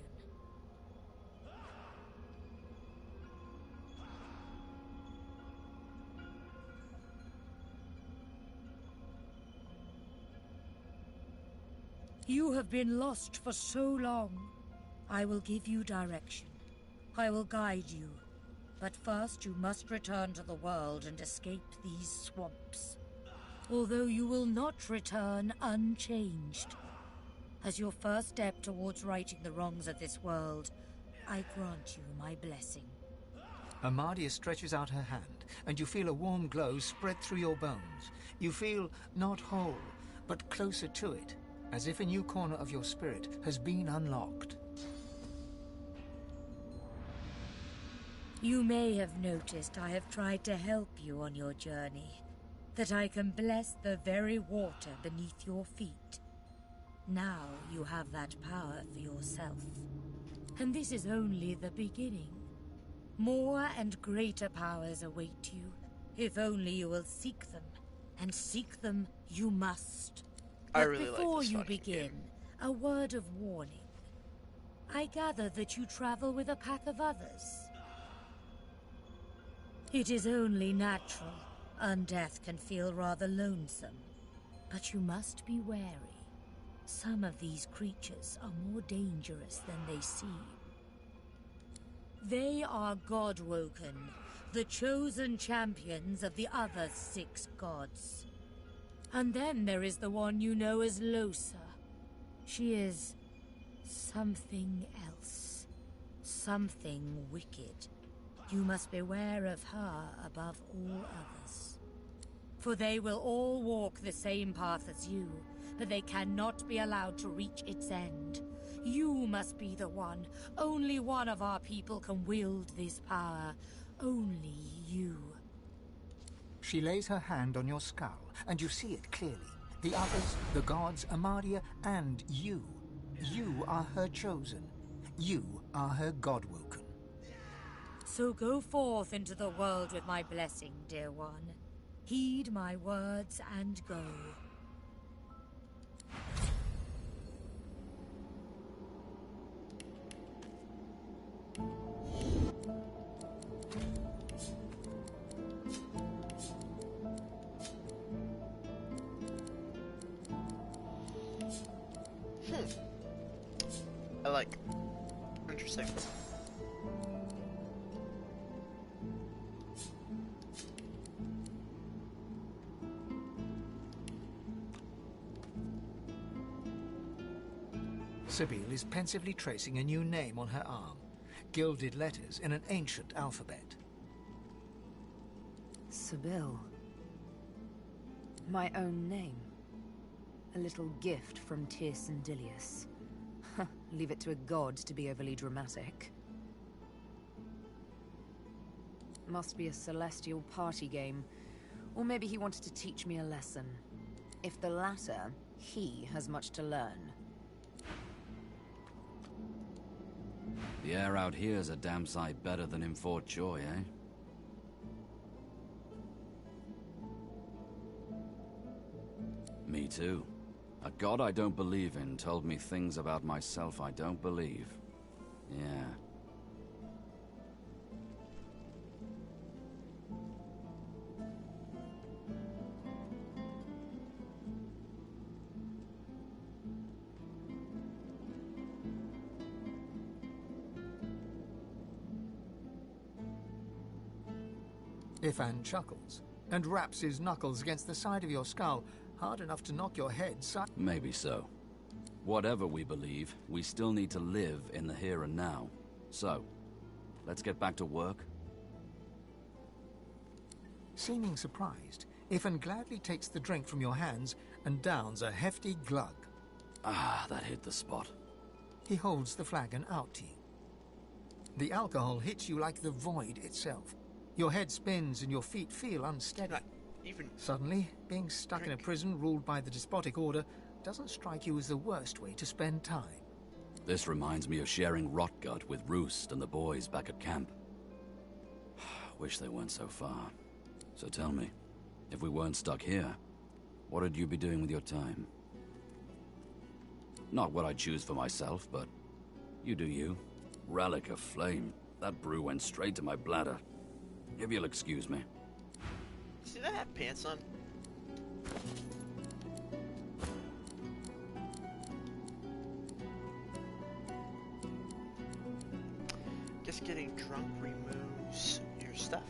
You have been lost for so long. I will give you direction. I will guide you. But first you must return to the world and escape these swamps. Although you will not return unchanged. As your first step towards righting the wrongs of this world, I grant you my blessing. Amadia stretches out her hand, and you feel a warm glow spread through your bones. You feel not whole, but closer to it, as if a new corner of your spirit has been unlocked. You may have noticed I have tried to help you on your journey, that I can bless the very water beneath your feet. Now you have that power for yourself. And this is only the beginning. More and greater powers await you, if only you will seek them. And seek them you must. I But really like before this you fucking begin, game. a word of warning. I gather that you travel with a pack of others. It is only natural. Undeath can feel rather lonesome. But you must be wary. Some of these creatures are more dangerous than they seem. They are Godwoken, the chosen champions of the other 6 gods. And then there is the one you know as Lohse. She is something else. Something wicked. You must beware of her above all others. For they will all walk the same path as you, but they cannot be allowed to reach its end. You must be the one. Only one of our people can wield this power. Only you. She lays her hand on your skull, and you see it clearly. The others, the gods, Amadia, and you. You are her chosen. You are her Godwoken. So go forth into the world with my blessing, dear one. Heed my words and go. I like. Interesting. Sabine is pensively tracing a new name on her arm. Gilded letters in an ancient alphabet. Sibyl. My own name. A little gift from Tirsen Dilius. Leave it to a god to be overly dramatic. Must be a celestial party game. Or maybe he wanted to teach me a lesson. If the latter, he has much to learn. The air out here's a damn sight better than in Fort Joy, eh? Me too. A god I don't believe in told me things about myself I don't believe. Yeah. Ifan chuckles and raps his knuckles against the side of your skull, hard enough to knock your head Maybe so. Whatever we believe, we still need to live in the here and now. So, let's get back to work. Seeming surprised, Ifan gladly takes the drink from your hands and downs a hefty glug. Ah, that hit the spot. He holds the flagon out to you. The alcohol hits you like the void itself. Your head spins and your feet feel unsteady. Suddenly, being stuck in a prison ruled by the despotic order doesn't strike you as the worst way to spend time. This reminds me of sharing Rotgut with Roost and the boys back at camp. Wish they weren't so far. So tell me, if we weren't stuck here, what would you be doing with your time? Not what I'd choose for myself, but you do you. Relic of Flame. That brew went straight to my bladder. If you'll excuse me. See that have pants on? Guess getting drunk removes your stuff.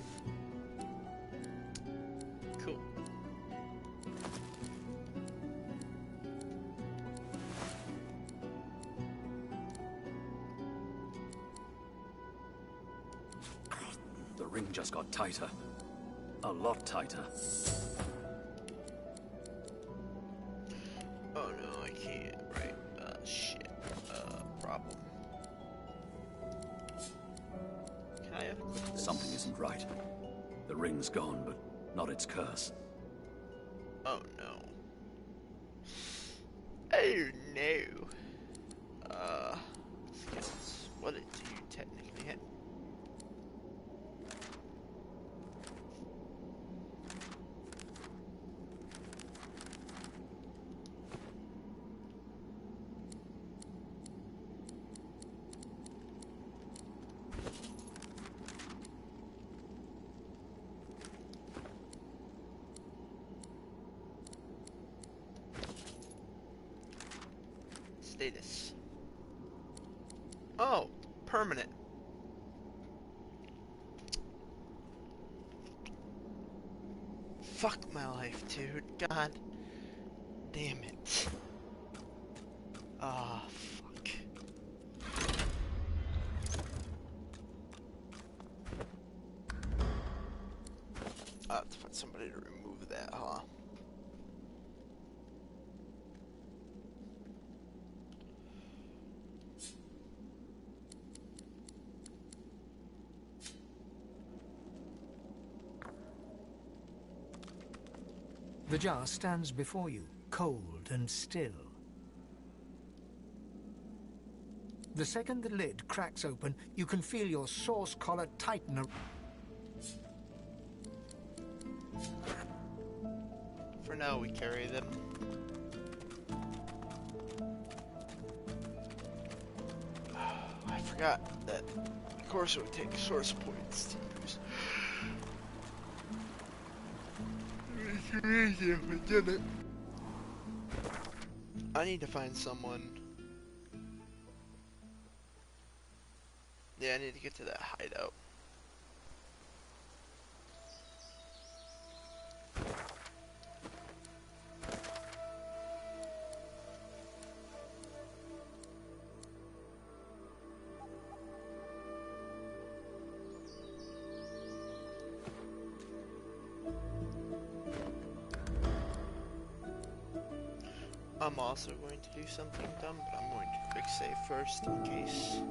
Cool. The ring just got tighter. A lot tighter. Oh no, I can't. Right. Shit. Problem. Can I equip this? Something isn't right. The ring's gone, but not its curse. Oh no. Oh no. Skills. What do you technically hit? Status. Oh, permanent. Fuck my life, dude. God damn it. Ah, fuck. I'll have to find somebody to remove that, huh? The jar stands before you, cold and still. The second the lid cracks open, you can feel your source collar tighten. For now, we carry them. I forgot that, of course, it would take source points to use. We did it. I need to find someone. Yeah, I need to get to that hideout. I'm also going to do something dumb, but I'm going to quick save first in case.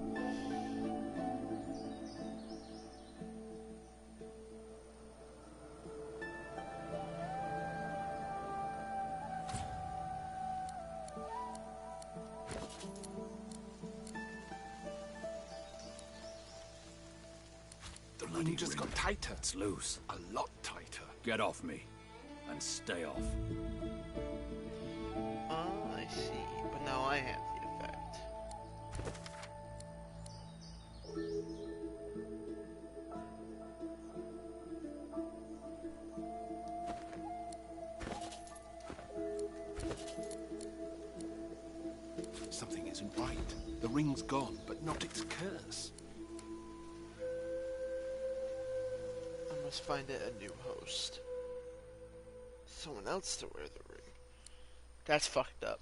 The ring just got tighter. It's loose. A lot tighter. Get off me. And stay off. Oh, I see. But now I have the effect. Something isn't right. The ring's gone, but not its curse. I'm must find a new host. Someone else to wear the ring. That's fucked up.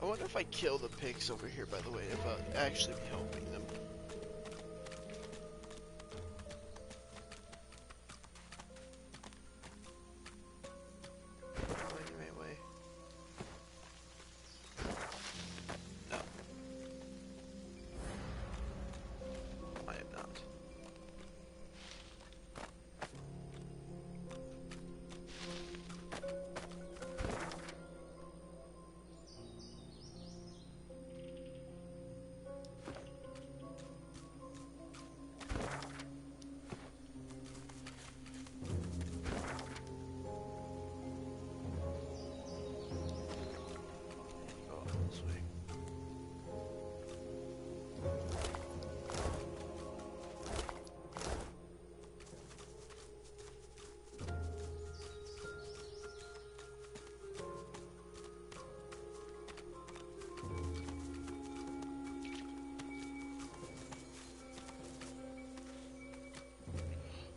I wonder if I kill the pigs over here, by the way, if I'll actually be helping them.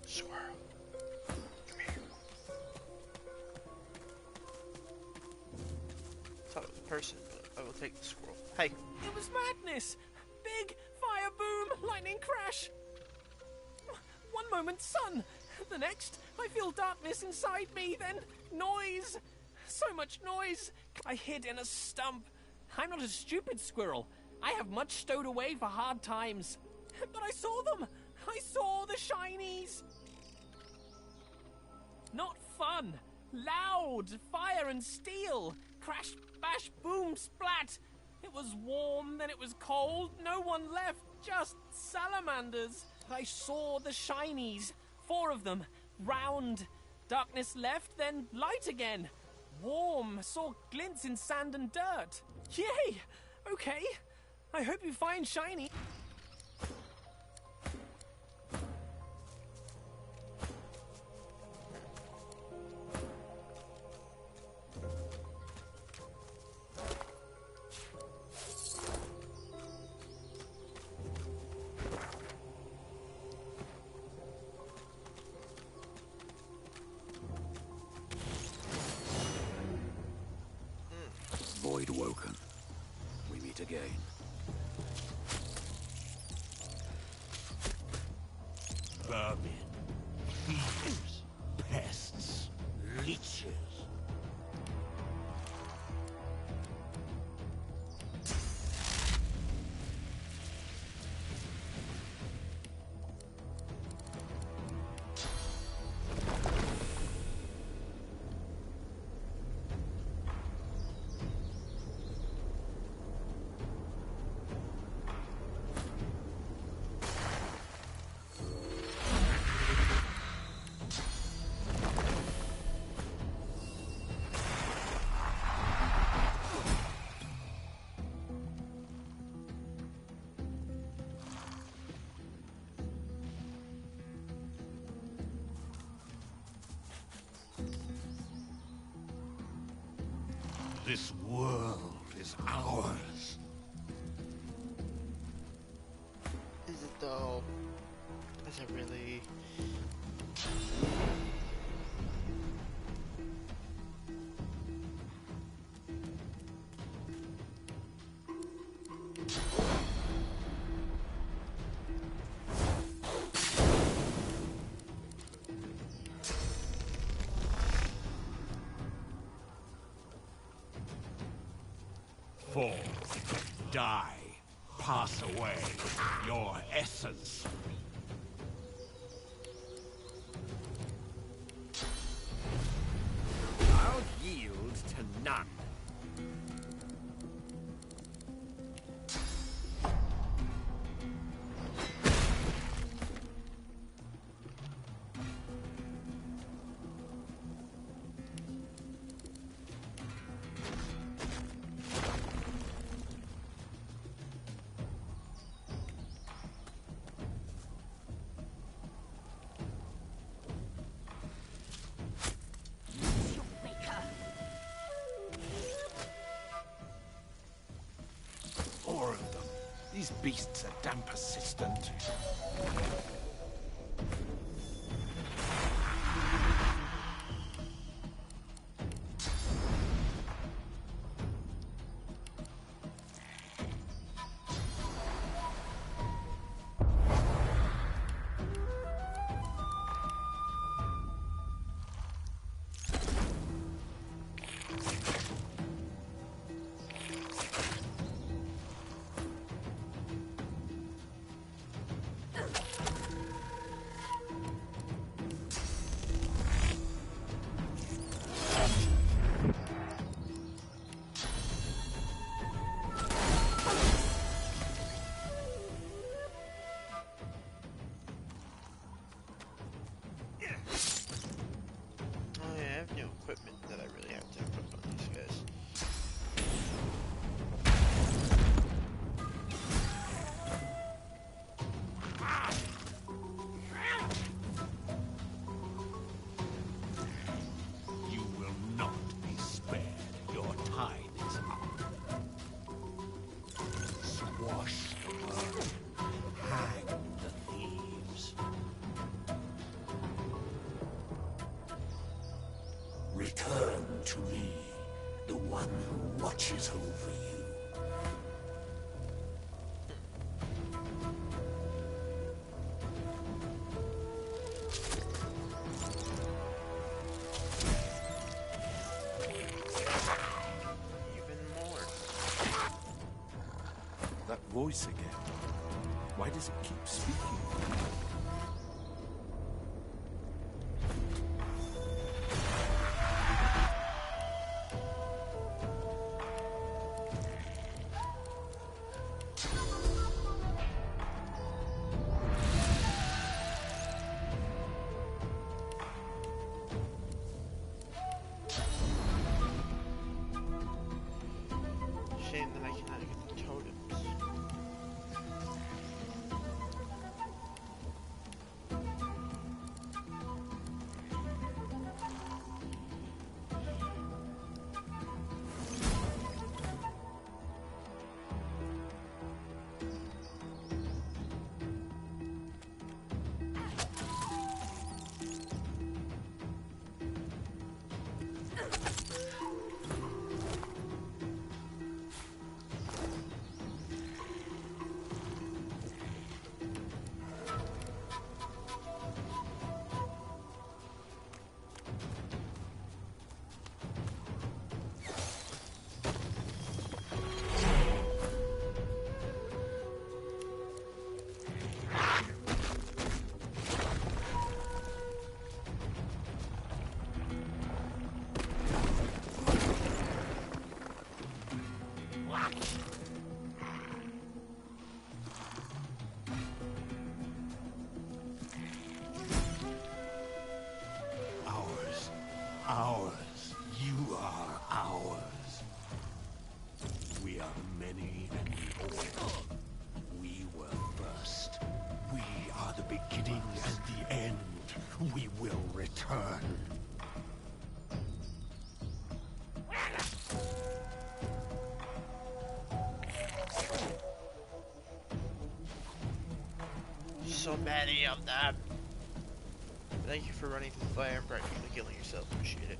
Squirrel. Come here. Thought it was a person, but I will take the squirrel. Hey. It was madness! Big fire boom, lightning crash! One moment sun, the next I feel darkness inside me, then noise! So much noise! I hid in a stump. I'm not a stupid squirrel. I have much stowed away for hard times. But I saw them! I saw the shinies! Not fun! Loud! Fire and steel! Crash, bash, boom, splat! It was warm, then it was cold, no one left, just salamanders. I saw the shinies, 4 of them, round. Darkness left, then light again. Warm, saw glints in sand and dirt. Yay! Okay, I hope you find shiny. Void woken. We meet again. Vermin, thieves, pests, leeches. This world is ours. Is it though? Is it really? Fall, die, pass away, your essence. I'll yield to none. These beasts are damn persistent. Return to me, the one who watches over you. That voice again. Why does it keep speaking? Shame that I cannot get the totems. Ours. You are ours. We are many and we all. We were first. We are the beginning and the end. We will return. So many of them. Thank you for running through the fire and practically killing yourself. Appreciate it.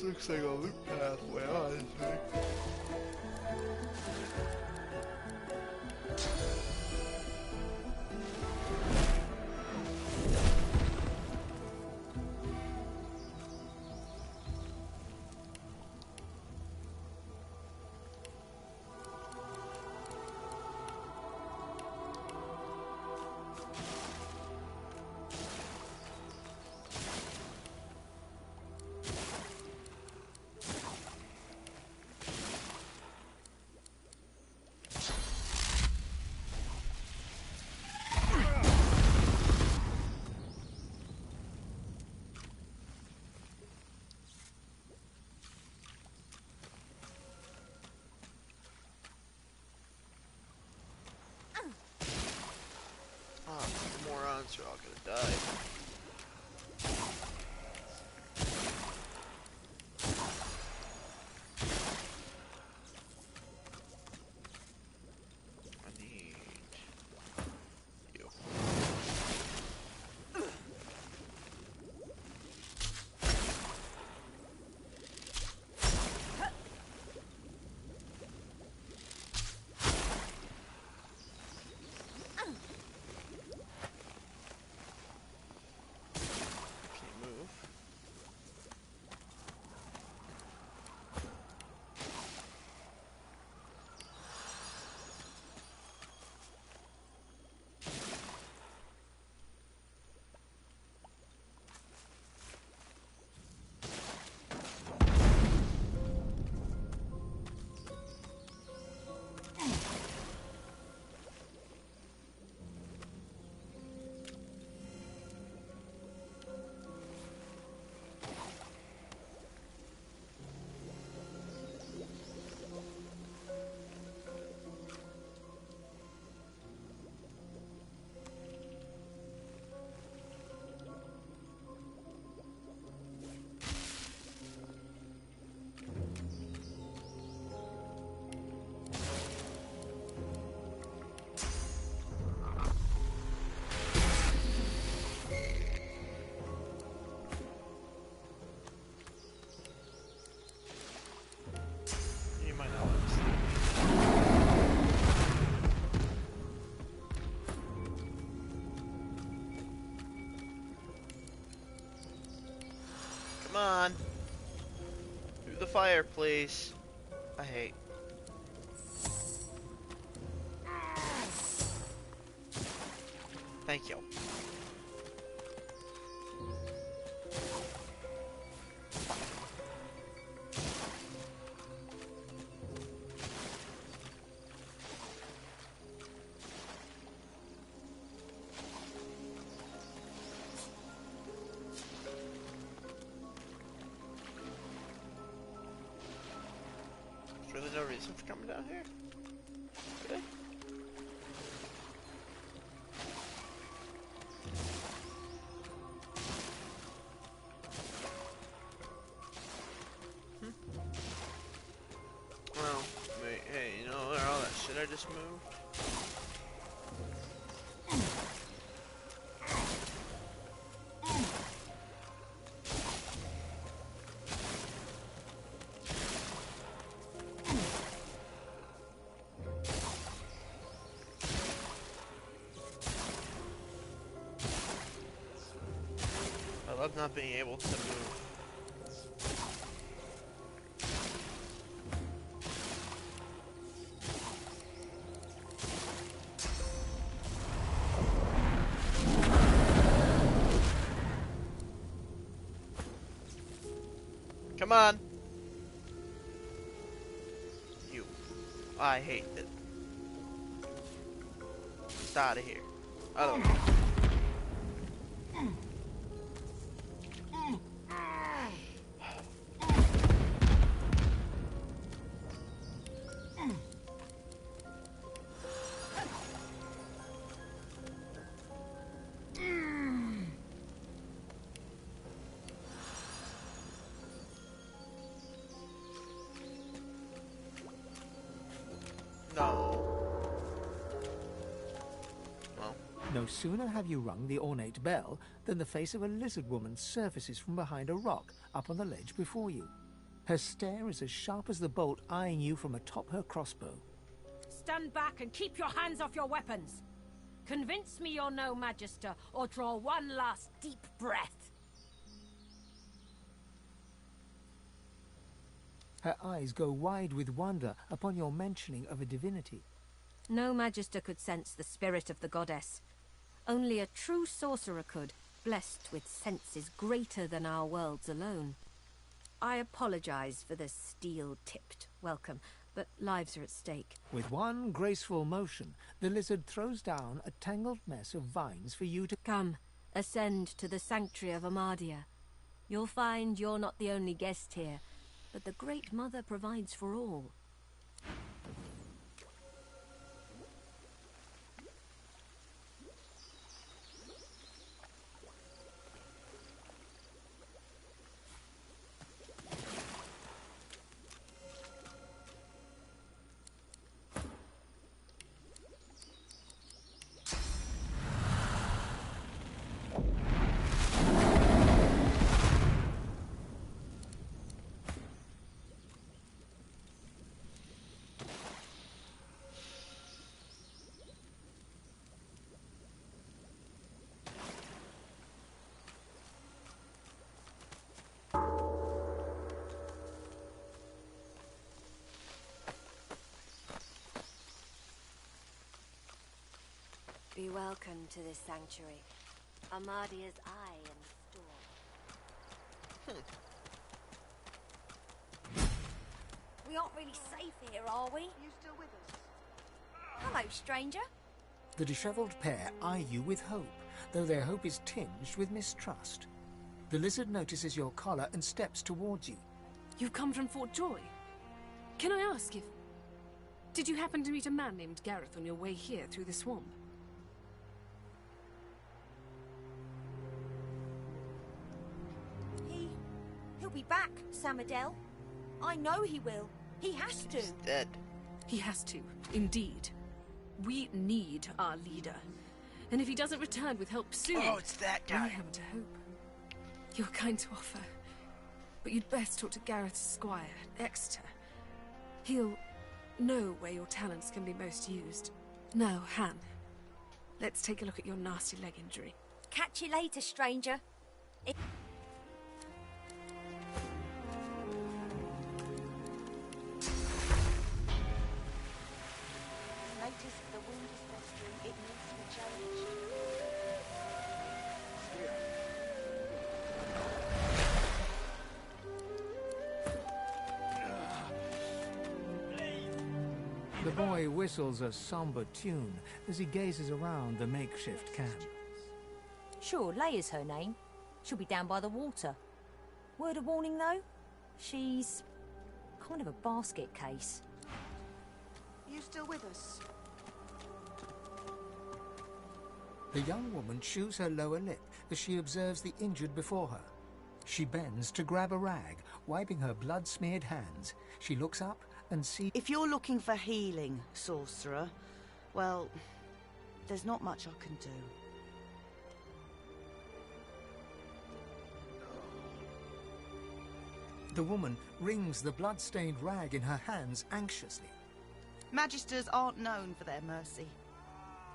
This looks like a loop pathway, honestly. Morons are all gonna die. I need you. Come on. Through the fireplace. I hate. Thank you. There's really no reason for coming down here. Really? Well, wait, hey, you know where all that shit I just moved? I love not being able to move. Come on! You. I hate it. Just out of here. I don't know. No sooner have you rung the ornate bell than the face of a lizard woman surfaces from behind a rock up on the ledge before you. Her stare is as sharp as the bolt eyeing you from atop her crossbow. Stand back and keep your hands off your weapons. Convince me you're no Magister, or draw one last deep breath. Her eyes go wide with wonder upon your mentioning of a divinity. No Magister could sense the spirit of the goddess. Only a true sorcerer could, blessed with senses greater than our worlds alone. I apologize for the steel-tipped welcome, but lives are at stake. With one graceful motion, the lizard throws down a tangled mess of vines for you to... Come, ascend to the sanctuary of Amadia. You'll find you're not the only guest here, but the Great Mother provides for all. Be welcome to this sanctuary. Amadia's eye in store. We aren't really safe here, are we? You still with us? Hello, stranger. The disheveled pair eye you with hope, though their hope is tinged with mistrust. The lizard notices your collar and steps towards you. You've come from Fort Joy. Can I ask if... Did you happen to meet a man named Gareth on your way here through the swamp? He'll be back, Samadel. I know he will. He has to. He's dead. He has to, indeed. We need our leader. And if he doesn't return with help soon... Oh, it's that guy. We haven't a hope. You're kind to offer. But you'd best talk to Gareth's squire, Exeter. He'll know where your talents can be most used. Now, Han, let's take a look at your nasty leg injury. Catch you later, stranger. Notice the wound is festering. It needs to be changed. The boy whistles a somber tune as he gazes around the makeshift camp. Sure, Leia's her name. She'll be down by the water. Word of warning, though? She's kind of a basket case. You still with us? The young woman chews her lower lip as she observes the injured before her. She bends to grab a rag, wiping her blood-smeared hands. She looks up and sees... If you're looking for healing, sorcerer, well, there's not much I can do. The woman wrings the blood-stained rag in her hands anxiously. Magisters aren't known for their mercy.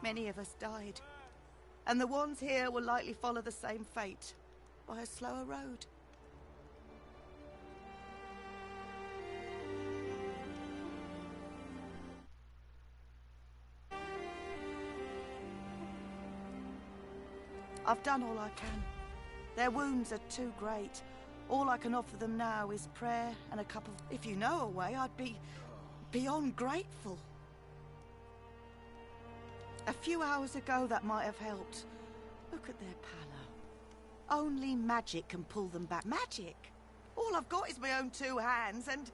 Many of us died. And the ones here will likely follow the same fate, by a slower road. I've done all I can. Their wounds are too great. All I can offer them now is prayer and a cup of... If you know a way, I'd be beyond grateful. A few hours ago, that might have helped. Look at their pallor. Only magic can pull them back. Magic? All I've got is my own two hands, and...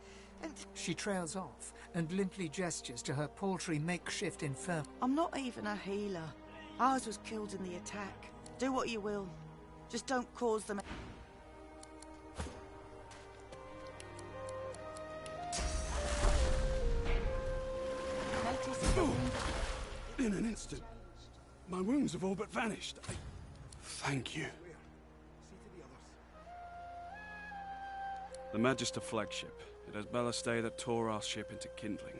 She trails off and limply gestures to her paltry makeshift infirm. I'm not even a healer. Ours was killed in the attack. Do what you will. Just don't cause them... In an instant, my wounds have all but vanished. Thank you. The Magister flagship. It has ballast that tore our ship into kindling.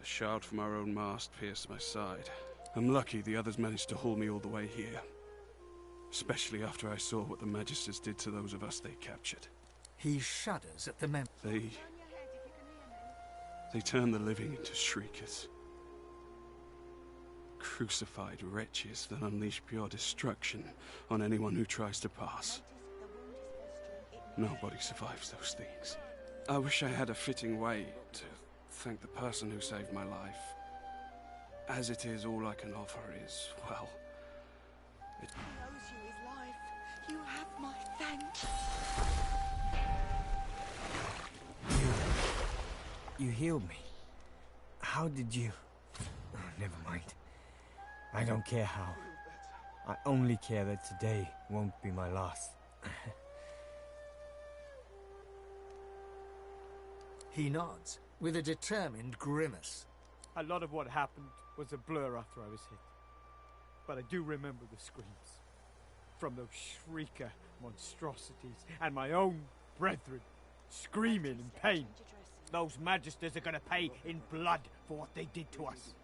A shard from our own mast pierced my side. I'm lucky the others managed to haul me all the way here. Especially after I saw what the Magisters did to those of us they captured. He shudders at the They turned the living into shriekers. Crucified wretches that unleash pure destruction on anyone who tries to pass. Nobody survives those things. I wish I had a fitting way to thank the person who saved my life. As it is, all I can offer is, well... He owes you his life. You have my thanks. You healed me. How did you... Oh, never mind. I don't care how. I only care that today won't be my last. He nods, with a determined grimace. A lot of what happened was a blur after I was hit. But I do remember the screams. From those shrieker monstrosities, and my own brethren screaming in pain. Those Magisters are gonna pay in blood for what they did to us.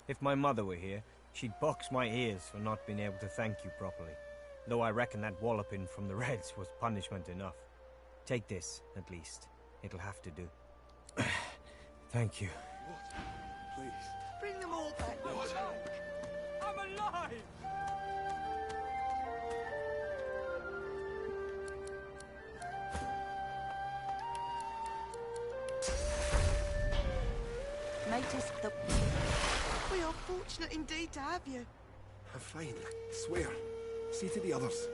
If my mother were here, she'd box my ears for not being able to thank you properly. Though I reckon that walloping from the Reds was punishment enough. Take this, at least. It'll have to do. Thank you. Please. Bring them all back. What? I'm alive! Matus, we are fortunate indeed to have you. I'm fine, I swear. See to the others.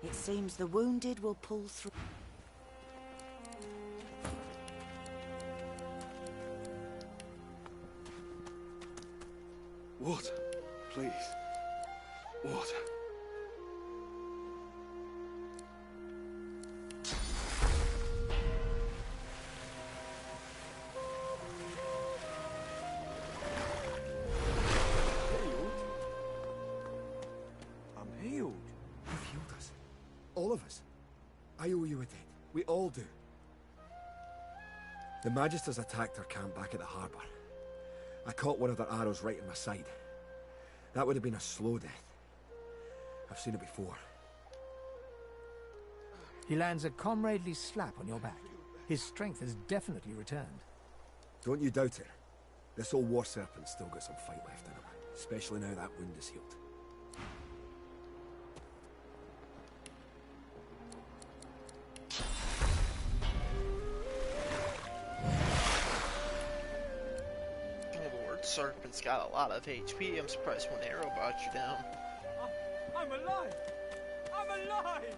It seems the wounded will pull through. Water, please. Water. I'm healed. You've healed us. All of us. I owe you a debt. We all do. The Magisters attacked our camp back at the harbour. I caught one of their arrows right in my side. That would have been a slow death. I've seen it before. He lands a comradely slap on your back. His strength has definitely returned. Don't you doubt it. This old war serpent's still got some fight left in him. Especially now that wound is healed. Serpent's got a lot of HP. I'm surprised one arrow brought you down. I'm alive! I'm alive!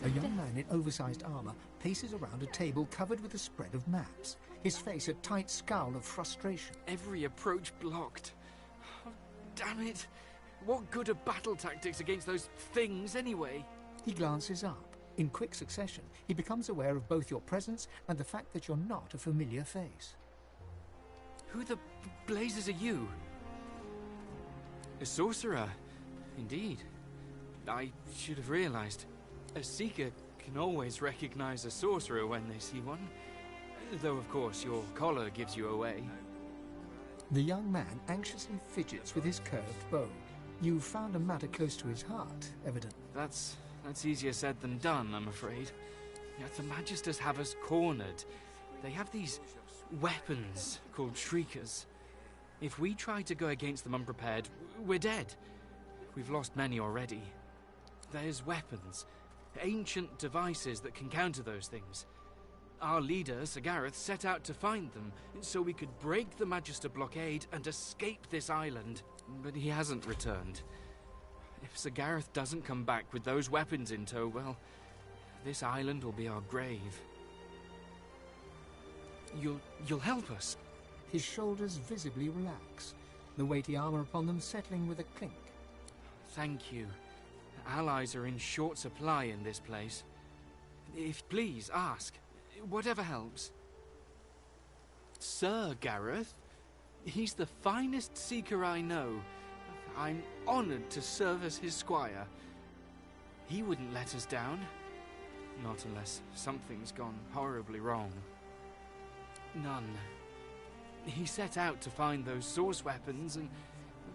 A young man in oversized armor paces around a table covered with a spread of maps, his face a tight scowl of frustration. Every approach blocked. Oh, damn it! What good are battle tactics against those things, anyway? He glances up. In quick succession, he becomes aware of both your presence and the fact that you're not a familiar face. Who the blazes are you? A sorcerer, indeed. I should have realized. A seeker can always recognize a sorcerer when they see one. Though, of course, your collar gives you away. The young man anxiously fidgets with his curved bow. You've found a matter close to his heart, evidently. That's easier said than done, I'm afraid. Yet the Magisters have us cornered. They have these weapons called Shriekers. If we try to go against them unprepared, we're dead. We've lost many already. There's weapons, ancient devices that can counter those things. Our leader, Sir Gareth, set out to find them, so we could break the Magister blockade and escape this island. But he hasn't returned. If Sir Gareth doesn't come back with those weapons in tow, well, this island will be our grave. You'll help us? His shoulders visibly relax, the weighty armor upon them settling with a clink. Thank you. Allies are in short supply in this place. If please, ask. Whatever helps. Sir Gareth? He's the finest seeker I know. I'm honored to serve as his squire. He wouldn't let us down. Not unless something's gone horribly wrong. None. He set out to find those source weapons, and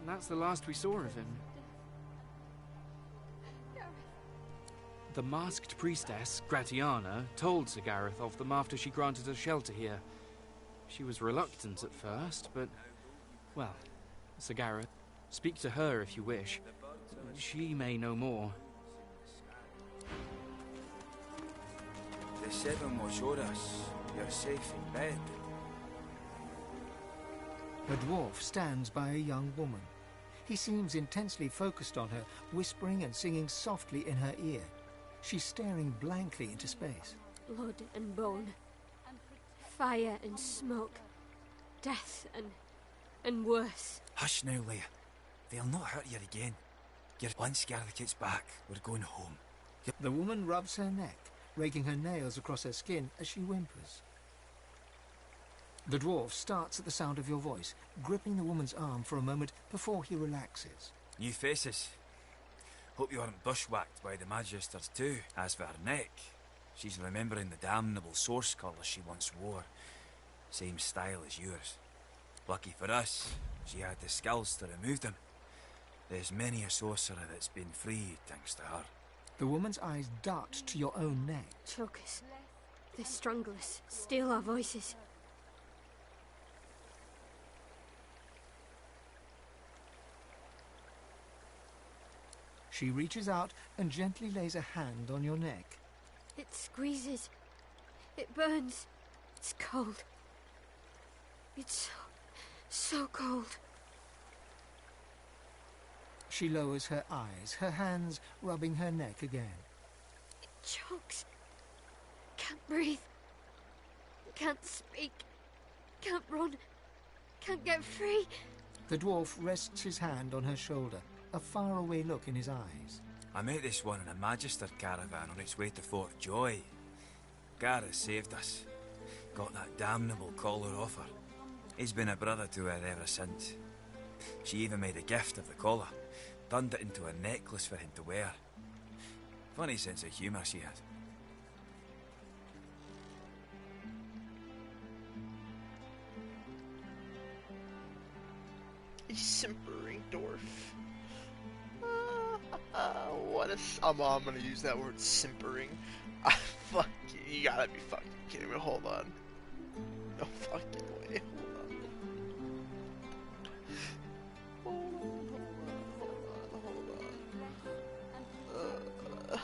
that's the last we saw of him. The masked priestess, Gratiana, told Sir Gareth of them after she granted us shelter here. She was reluctant at first, but... well, Sir Gareth, speak to her if you wish. She may know more. The seven will show us you're safe in bed. A dwarf stands by a young woman. He seems intensely focused on her, whispering and singing softly in her ear. She's staring blankly into space. Blood and bone, fire and smoke, death and worse. Hush now, Leia. They'll not hurt you again. Once Gareth gets back, we're going home. The woman rubs her neck, raking her nails across her skin as she whimpers. The dwarf starts at the sound of your voice, gripping the woman's arm for a moment before he relaxes. New faces. Hope you weren't bushwhacked by the Magisters too. As for her neck, she's remembering the damnable source colours she once wore. Same style as yours. Lucky for us, she had the skills to remove them. There's many a sorcerer that's been freed thanks to her. The woman's eyes dart to your own neck. Choke us. They strangle us, steal our voices. She reaches out and gently lays a hand on your neck. It squeezes. It burns. It's cold. It's so cold. She lowers her eyes, her hands rubbing her neck again. It chokes. Can't breathe. Can't speak. Can't run. Can't get free. The dwarf rests his hand on her shoulder, a faraway look in his eyes. I met this one in a Magister caravan on its way to Fort Joy. Gareth saved us. Got that damnable collar off her. He's been a brother to her ever since. She even made a gift of the collar. Turned it into a necklace for him to wear. Funny sense of humour she had. A simpering dwarf. What a... I'm gonna use that word, simpering. Fuck you, you gotta be fucking kidding me. Hold on. No fucking way. Hold on.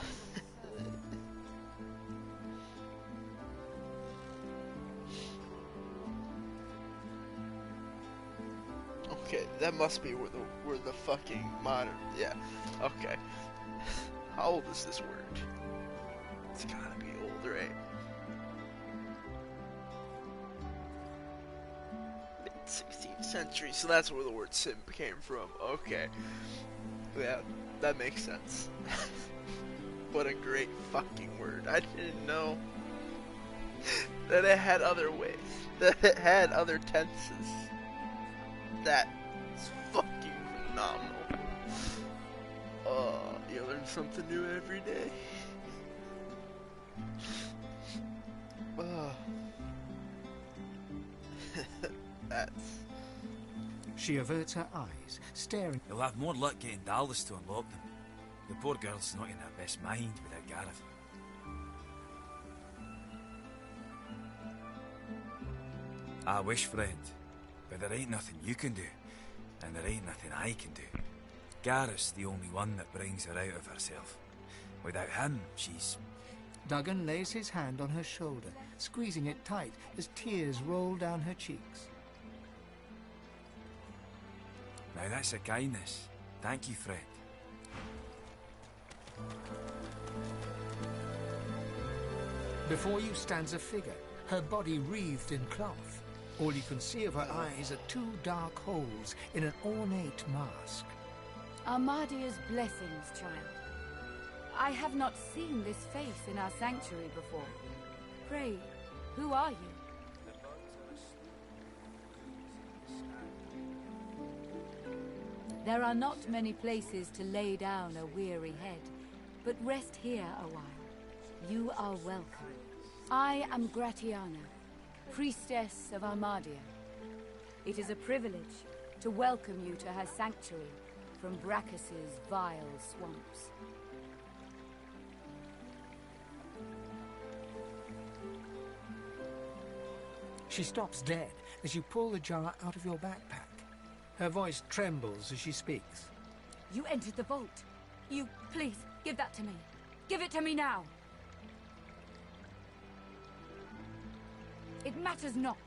Okay, that must be where the fucking modern... yeah, okay. How old is this word? It's gotta be old, right? Mid-16th century, so that's where the word simp came from. Okay. Yeah, that makes sense. What a great fucking word. I didn't know that it had other ways. That it had other tenses. That's fucking phenomenal. You learn something new every day. That's... She averts her eyes, staring. You'll have more luck getting Dallas to unlock them. The poor girl's not in her best mind without Gareth. I wish, friend, but there ain't nothing you can do, and there ain't nothing I can do. Gareth's the only one that brings her out of herself. Without him, she's... Duggan lays his hand on her shoulder, squeezing it tight as tears roll down her cheeks. Now that's a kindness. Thank you, friend. Before you stands a figure, her body wreathed in cloth. All you can see of her eyes are two dark holes in an ornate mask. Armadia's blessings, child. I have not seen this face in our sanctuary before. Pray, who are you? There are not many places to lay down a weary head, but rest here a while. You are welcome. I am Gratiana, priestess of Armadia. It is a privilege to welcome you to her sanctuary from Brachus's vile swamps. She stops dead as you pull the jar out of your backpack. Her voice trembles as she speaks. You entered the vault. Please, give that to me. Give it to me now. It matters not.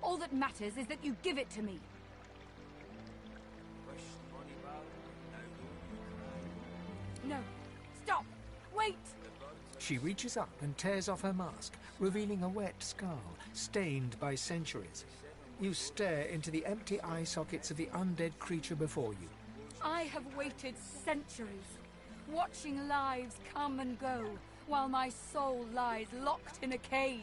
All that matters is that you give it to me. No. Stop! Wait! She reaches up and tears off her mask, revealing a wet skull, stained by centuries. You stare into the empty eye sockets of the undead creature before you. I have waited centuries, watching lives come and go, while my soul lies locked in a cage.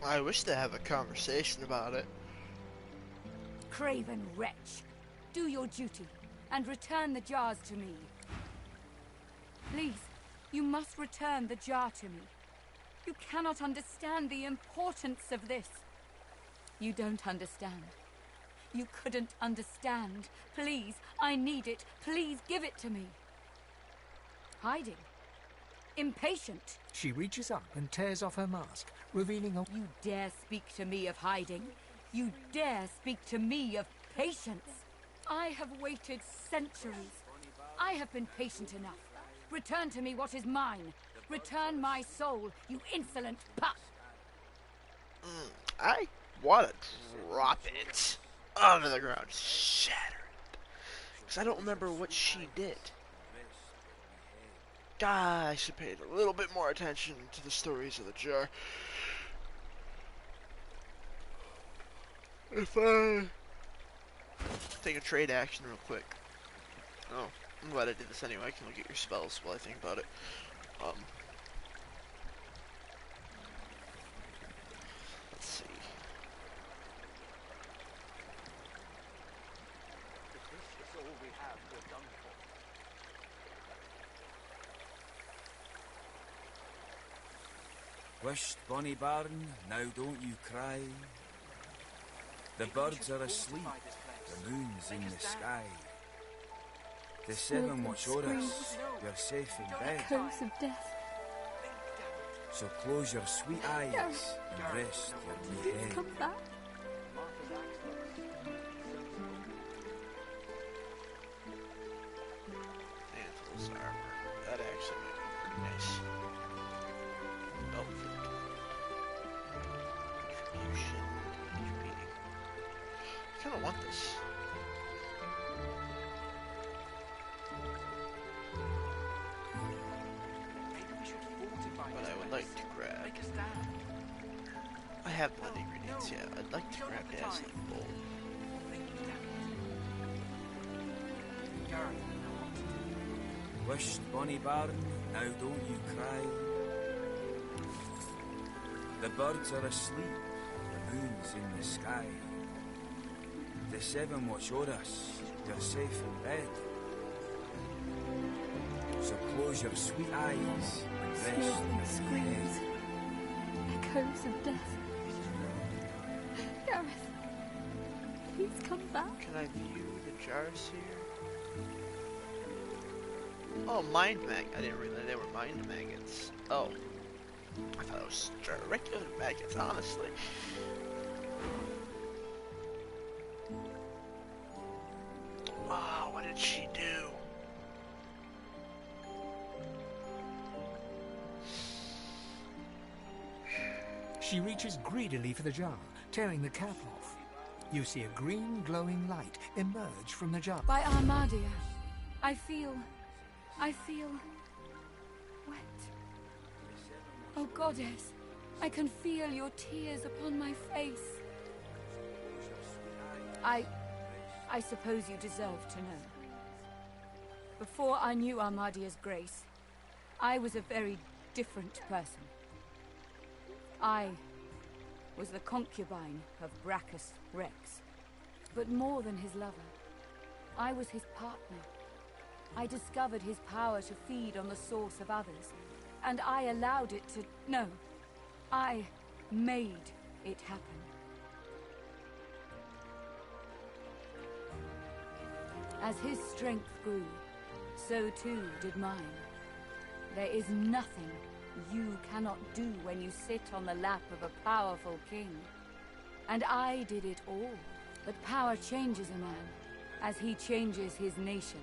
I wish they have a conversation about it. Craven wretch, do your duty and return the jars to me. Please, you must return the jar to me. You cannot understand the importance of this. You don't understand. You couldn't understand. Please, I need it. Please give it to me. Hiding. Impatient. She reaches up and tears off her mask, revealing a... You dare speak to me of hiding? You dare speak to me of patience? I have waited centuries. I have been patient enough. Return to me what is mine. Return my soul, you insolent pup. I want to drop it onto the ground, shatter it. Because I don't remember what she did. I should pay a little bit more attention to the stories of the jar. If I take a trade action real quick. Oh, I'm glad I did this anyway. I can look at your spells while I think about it. Let's see. This is all we have, we're done for. Wisht, bonny barn, now don't you cry. The birds are asleep, the moon's in the sky. The seven watch o'er us, you're safe in bed. Echoes of death. So close your sweet eyes and rest your wee head. Come back. Mantle's armor. That actually might be pretty nice. Belford. Contribution. Repeating. I kinda want this. But I would like to grab... I have blood ingredients, yeah. I'd like to grab Dazzling Bolt. Wisht, bonny barn, now don't you cry. The birds are asleep, the moon's in the sky. The seven watch o'er us, you're safe in bed. So close your sweet eyes and rest your Screams. head. Echoes of death. Gareth, please come back. Can I view the jars here? Oh, mind mag. I didn't realize they were mind maggots. Oh. I thought it was regular maggots, honestly. Wow, what did she do? She reaches greedily for the jar, tearing the cap off. You see a green glowing light emerge from the jar. By Armadia, I feel wet. Oh, Goddess, I can feel your tears upon my face. I suppose you deserve to know. Before I knew Armadia's grace, I was a very different person. I was the concubine of Brachus Rex. But more than his lover, I was his partner. I discovered his power to feed on the source of others, and I allowed it to... No, I made it happen. As his strength grew, so too did mine. There is nothing you cannot do when you sit on the lap of a powerful king. And I did it all. But power changes a man, as he changes his nation.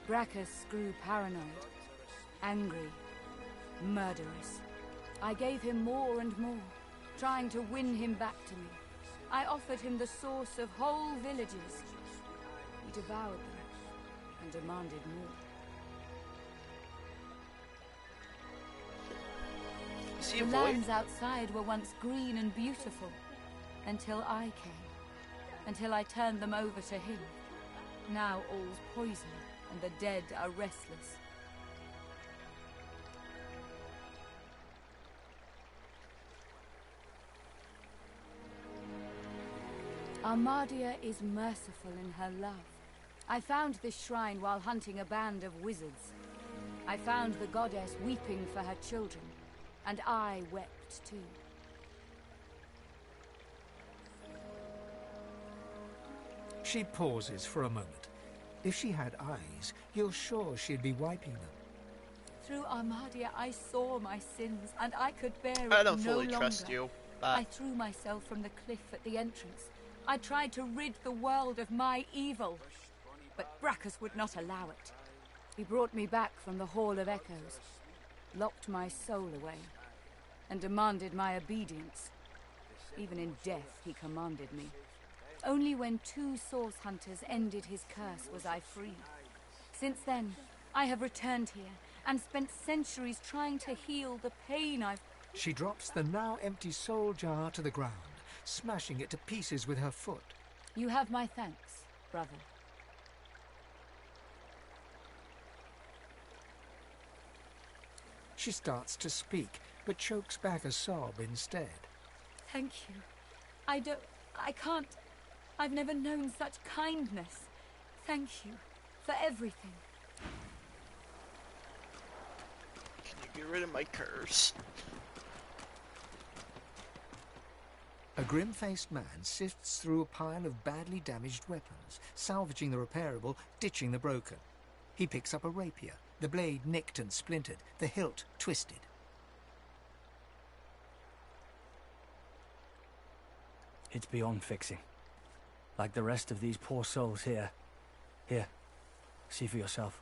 Brachus grew paranoid, angry, murderous. I gave him more and more, trying to win him back to me. I offered him the source of whole villages. He devoured them and demanded more. The lands outside were once green and beautiful, until I came. Until I turned them over to him. Now all's poison, and the dead are restless. Armadia is merciful in her love. I found this shrine while hunting a band of wizards. I found the goddess weeping for her children, and I wept too. She pauses for a moment. If she had eyes, you're sure she'd be wiping them. Through Armadia, I saw my sins, and I could bear it I don't no fully longer. trust you. I threw myself from the cliff at the entrance. I tried to rid the world of my evil, but Brachus would not allow it. He brought me back from the Hall of Echoes, locked my soul away, and demanded my obedience. Even in death, he commanded me. Only when 2 source hunters ended his curse was I freed. Since then, I have returned here and spent centuries trying to heal the pain I've... She drops the now empty soul jar to the ground, smashing it to pieces with her foot. You have my thanks, brother. She starts to speak, but chokes back a sob instead. Thank you. I can't... I've never known such kindness. Thank you for everything. Can you get rid of my curse? A grim-faced man sifts through a pile of badly damaged weapons, salvaging the repairable, ditching the broken. He picks up a rapier, the blade nicked and splintered, the hilt twisted. It's beyond fixing. Like the rest of these poor souls here. Here, see for yourself.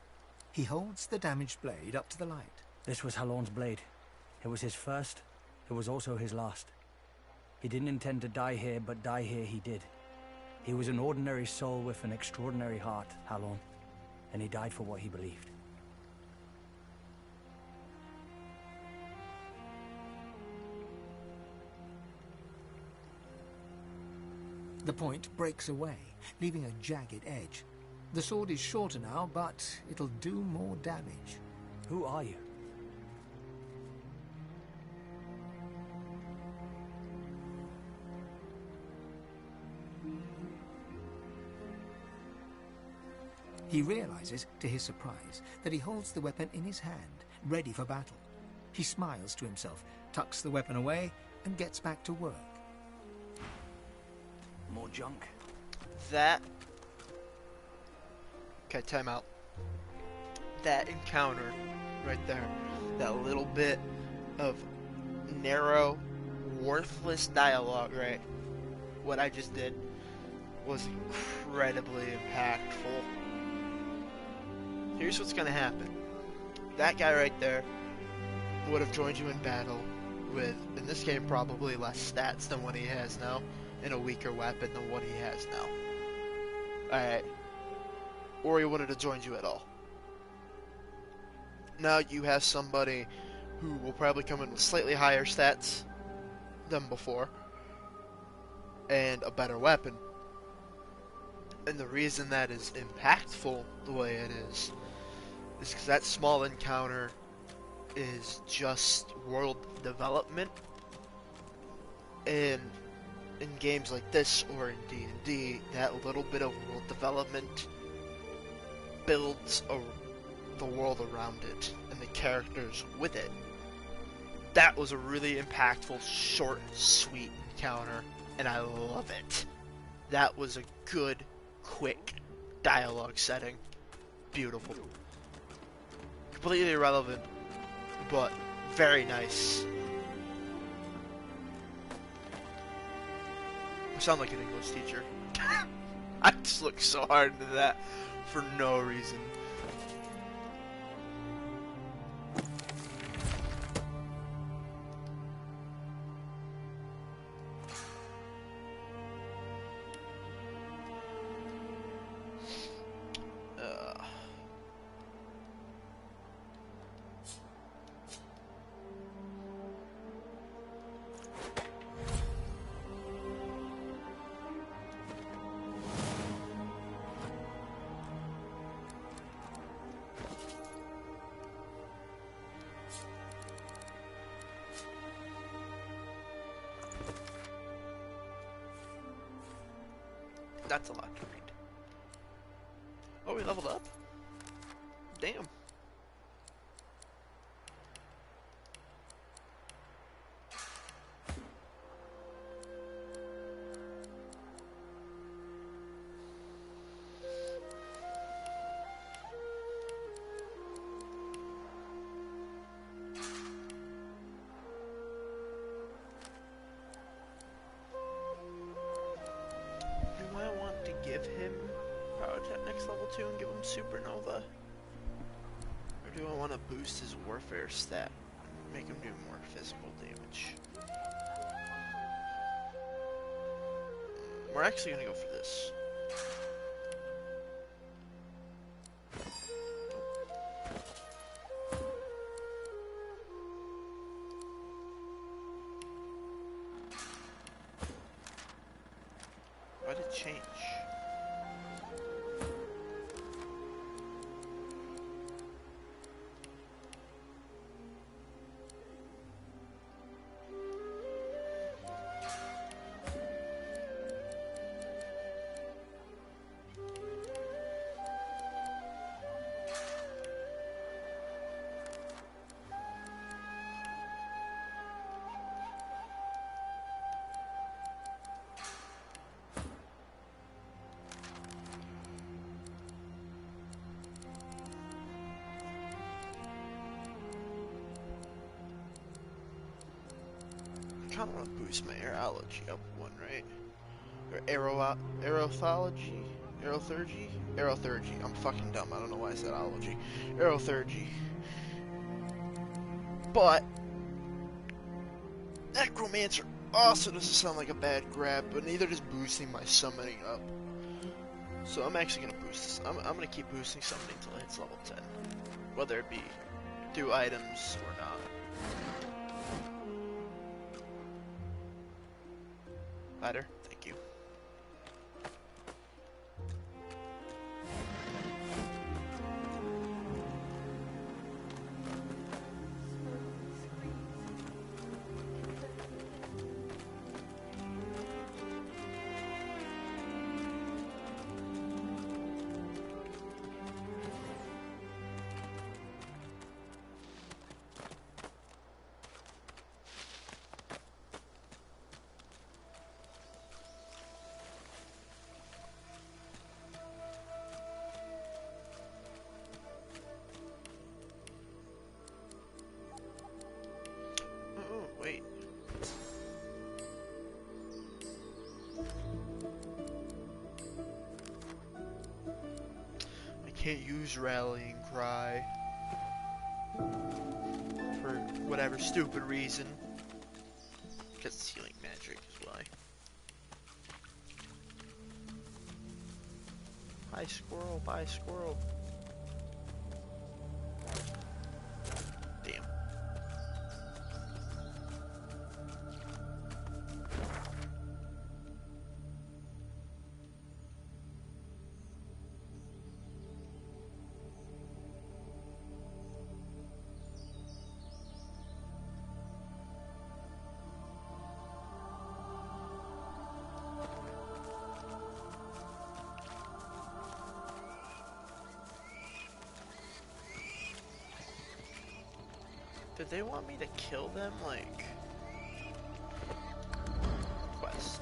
He holds the damaged blade up to the light. This was Halorn's blade. It was his first, it was also his last. He didn't intend to die here, but die here he did. He was an ordinary soul with an extraordinary heart, Halorn, and he died for what he believed. The point breaks away, leaving a jagged edge. The sword is shorter now, but it'll do more damage. Who are you? He realizes, to his surprise, that he holds the weapon in his hand, ready for battle. He smiles to himself, tucks the weapon away, and gets back to work. More junk. That... Okay, time out. That encounter right there, that little bit of narrow, worthless dialogue, right? What I just did was incredibly impactful. Here's what's gonna happen. That guy right there would have joined you in battle, with, in this game, probably less stats than what he has now, and a weaker weapon than what he has now. Alright. Or he wouldn't have joined you at all. Now you have somebody who will probably come in with slightly higher stats than before, and a better weapon. And the reason that is impactful the way it is because that small encounter is just world development. And in games like this or in D&D, that little bit of world development builds the world around it and the characters with it. That was a really impactful, short, sweet encounter, and I love it. That was a good, quick dialogue setting. Beautiful. Completely irrelevant, but very nice. I sound like an English teacher. I just look so hard into that for no reason. That's a lot to read. Oh, we leveled up? Damn. Give him Power Attack next level 2 and give him Supernova? Or do I want to boost his Warfare stat and make him do more physical damage? We're actually going to go for this. Why did it change? I kind of want to boost my aerology up one, right? Or aerothology? Aerothergy? Aerothergy. I'm fucking dumb. I don't know why I said ology. Aerothergy. But Necromancer also doesn't sound like a bad grab, but neither does boosting my summoning up. So I'm actually going to boost this. I'm going to keep boosting summoning until it hits level 10. Whether it be through items or not. Ladder, thank you. Wait. I can't use Rallying Cry for whatever stupid reason. Because it's healing magic is why. Bye squirrel, bye squirrel. Damn. Did they want me to kill them, like... Quest.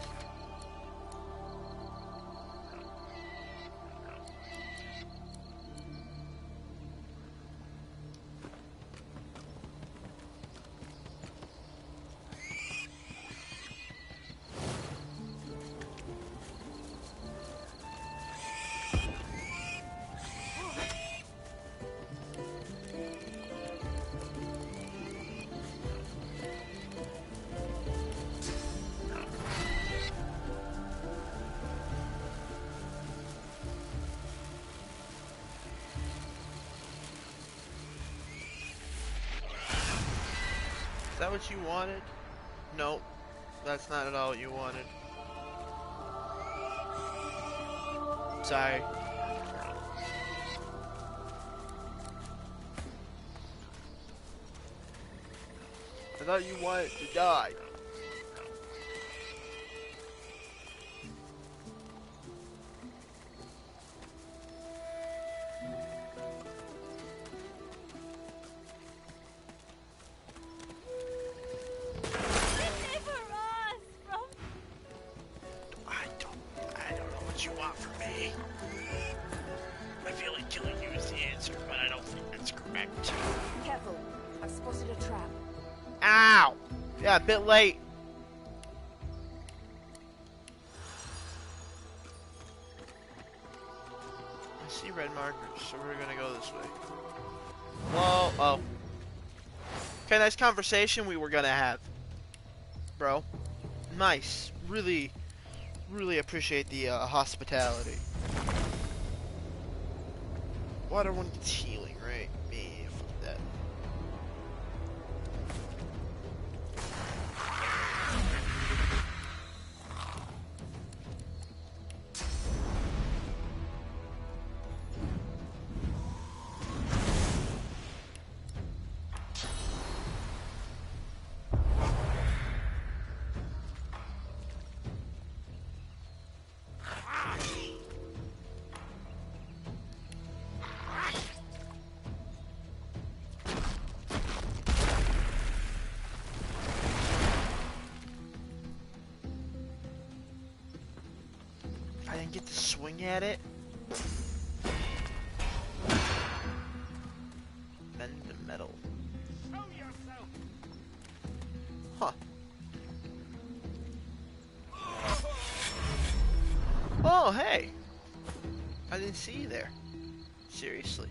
Is that what you wanted? Nope. That's not at all what you wanted. Sorry. I thought you wanted to die. A bit late. I see red markers, so we're gonna go this way. Whoa, oh. Okay, nice conversation we were gonna have, bro. Nice. Really, really appreciate the hospitality. Water one gets healing, right? Me, fuck that. I didn't get to swing at it. Bend the metal. Huh. Oh, hey. I didn't see you there. Seriously.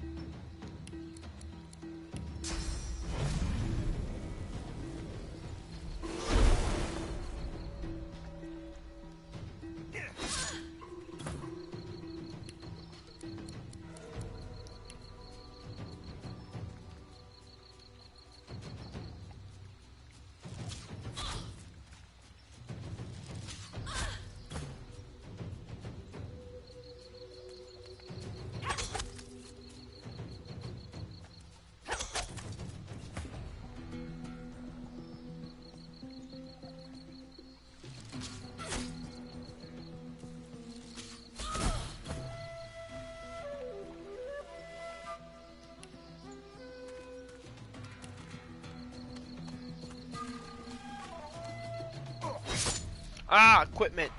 Ah, equipment.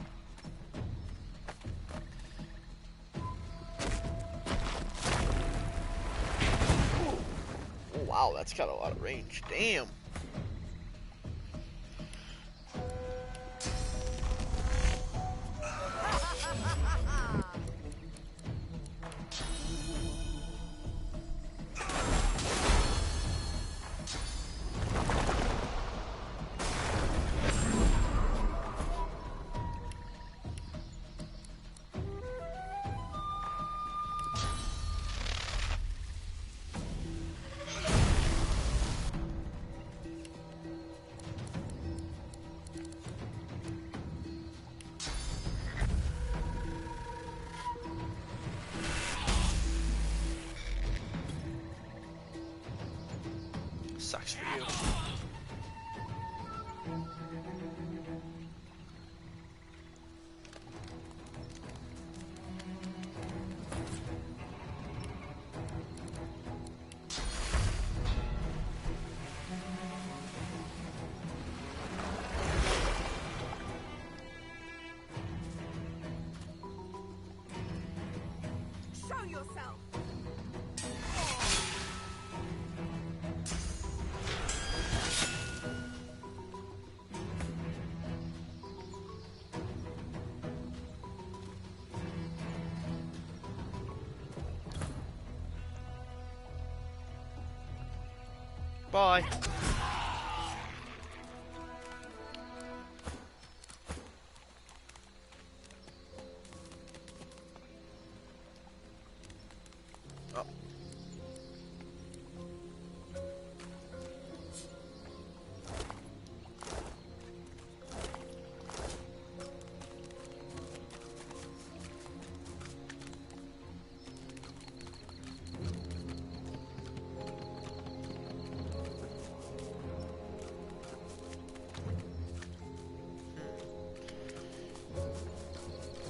Oh, wow, that's got a lot of range. Damn. sucks for you. Show yourself! Bye. Oh.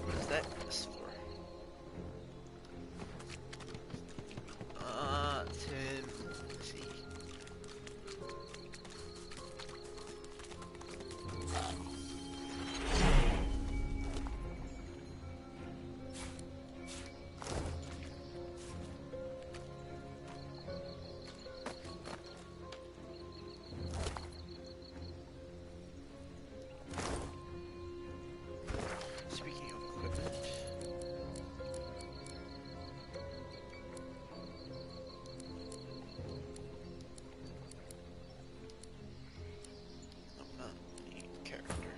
What is that this for? 10. Let's see. Speaking of equipment, any character.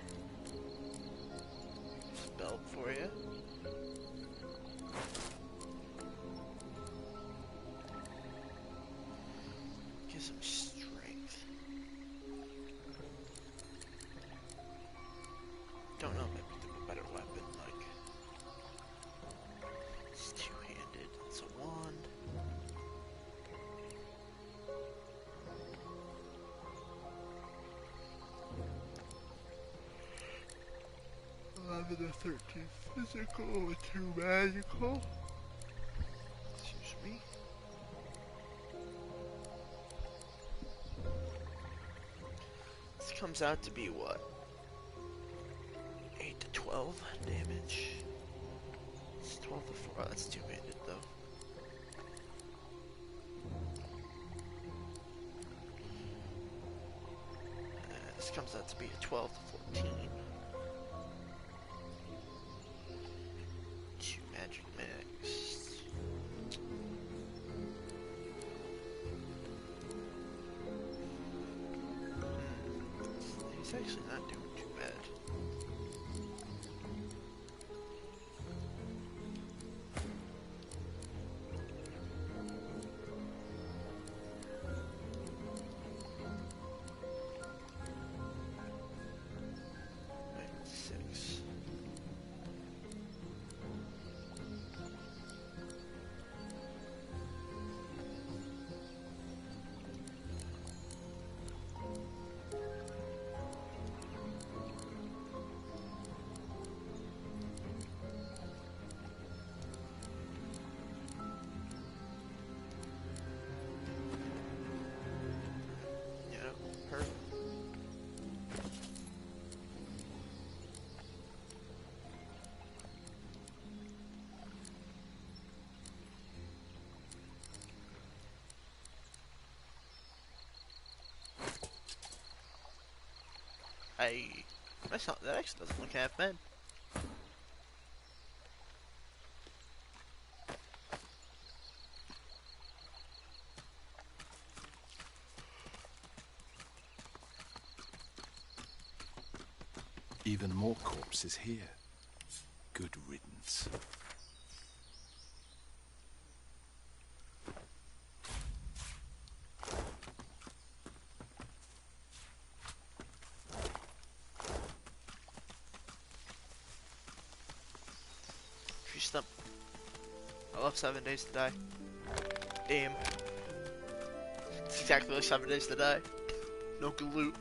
Here's a belt for you. Get some strength. Don't know, maybe pick up a better weapon, like it's two-handed, it's a wand. The 13 physical with 2 magical. Excuse me. This comes out to be what? 8 to 12 damage. It's 12 to 4. Oh, that's two-handed though. This comes out to be a 12 to 14. 2 magic mix. He's actually not doing too bad. That's not, that actually doesn't look half bad. Even more corpses here. Good riddance. Tree stump. I love 7 days to die. Damn. It's exactly like 7 days today. No galoot.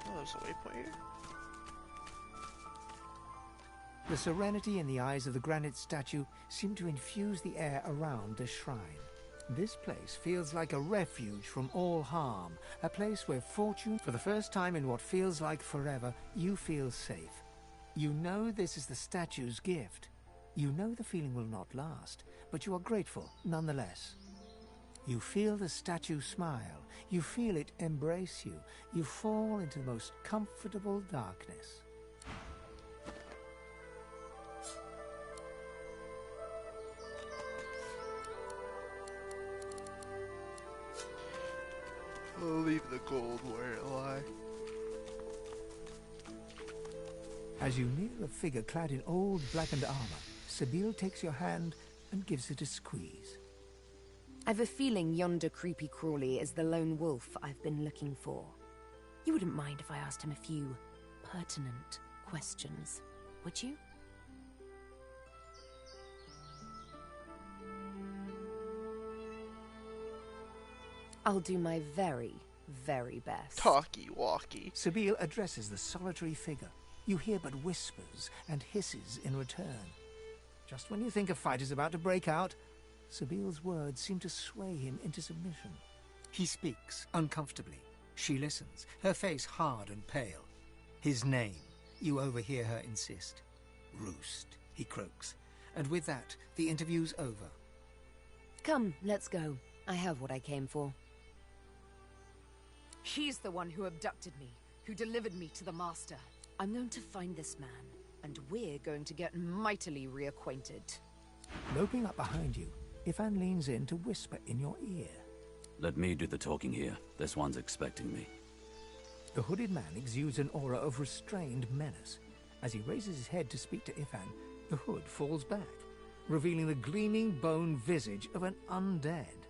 Oh, there's a waypoint here. The serenity in the eyes of the granite statue seem to infuse the air around the shrine. This place feels like a refuge from all harm, a place where fortune, for the first time in what feels like forever, you feel safe. You know this is the statue's gift. You know the feeling will not last, but you are grateful nonetheless. You feel the statue smile. You feel it embrace you. You fall into the most comfortable darkness. I'll leave the gold where it lie. As you near a figure clad in old blackened armor, Sabine takes your hand and gives it a squeeze. I've a feeling yonder creepy crawly is the lone wolf I've been looking for. You wouldn't mind if I asked him a few pertinent questions, would you? I'll do my very, very best. Talkie-walkie. Sabine addresses the solitary figure. You hear but whispers and hisses in return. Just when you think a fight is about to break out, Sabile's words seem to sway him into submission. He speaks uncomfortably. She listens, her face hard and pale. His name, you overhear her insist. Roost, he croaks. And with that, the interview's over. Come, let's go. I have what I came for. He's the one who abducted me, who delivered me to the Master. I'm going to find this man, and we're going to get mightily reacquainted. Loping up behind you, Ifan leans in to whisper in your ear. Let me do the talking here. This one's expecting me. The hooded man exudes an aura of restrained menace. As he raises his head to speak to Ifan, the hood falls back, revealing the gleaming bone visage of an undead.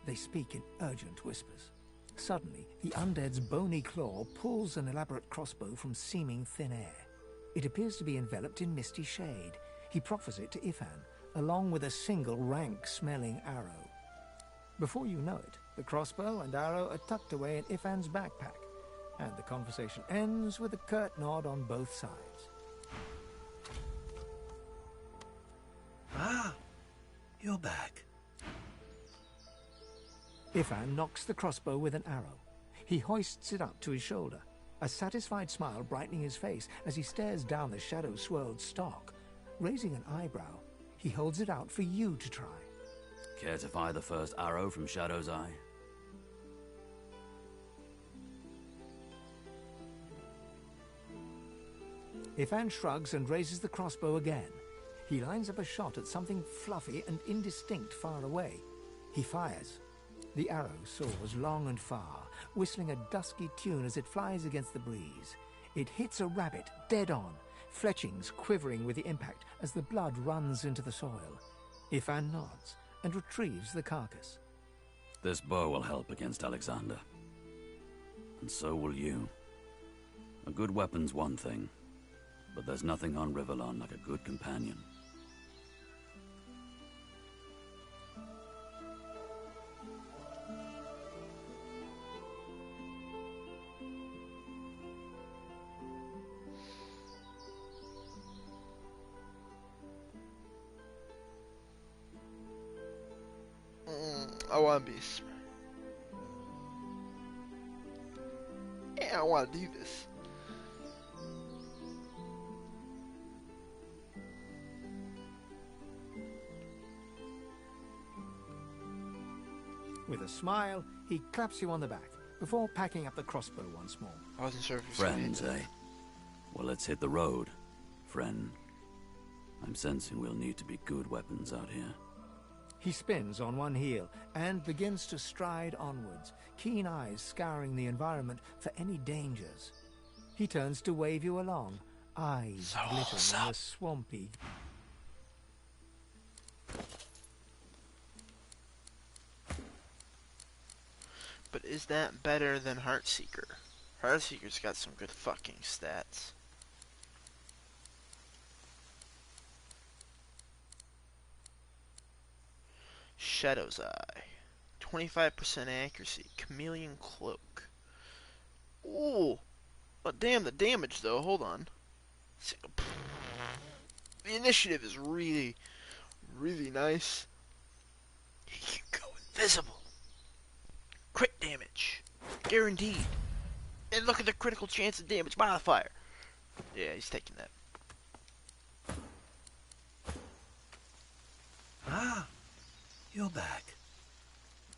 They speak in urgent whispers. Suddenly, the undead's bony claw pulls an elaborate crossbow from seeming thin air. It appears to be enveloped in misty shade. He proffers it to Ifan, along with a single rank-smelling arrow. Before you know it, the crossbow and arrow are tucked away in Ifan's backpack, and the conversation ends with a curt nod on both sides. Ah, you're back. Ifan knocks the crossbow with an arrow. He hoists it up to his shoulder, a satisfied smile brightening his face as he stares down the shadow-swirled stock. Raising an eyebrow, he holds it out for you to try. Care to fire the first arrow from Shadow's Eye? Ifan shrugs and raises the crossbow again. He lines up a shot at something fluffy and indistinct far away. He fires. The arrow soars long and far, whistling a dusky tune as it flies against the breeze. It hits a rabbit dead on, fletchings quivering with the impact as the blood runs into the soil. Ifan nods and retrieves the carcass. This bow will help against Alexander. And so will you. A good weapon's one thing, but there's nothing on Rivellon like a good companion. I want to be. Yeah, I want to do this. With a smile, he claps you on the back, before packing up the crossbow once more. I wasn't sure if you Friends, eh? Well, let's hit the road, friend. I'm sensing we'll need to be good weapons out here. He spins on one heel and begins to stride onwards, keen eyes scouring the environment for any dangers. He turns to wave you along, eyes glittering in the swampy. But is that better than Heartseeker? Heartseeker's got some good fucking stats. Shadow's Eye. 25% accuracy. Chameleon Cloak. Ooh. But damn the damage, though. Hold on. The initiative is really, really nice. He can go invisible. Crit damage. Guaranteed. And look at the critical chance of damage modifier. Yeah, he's taking that. Ah, you're back.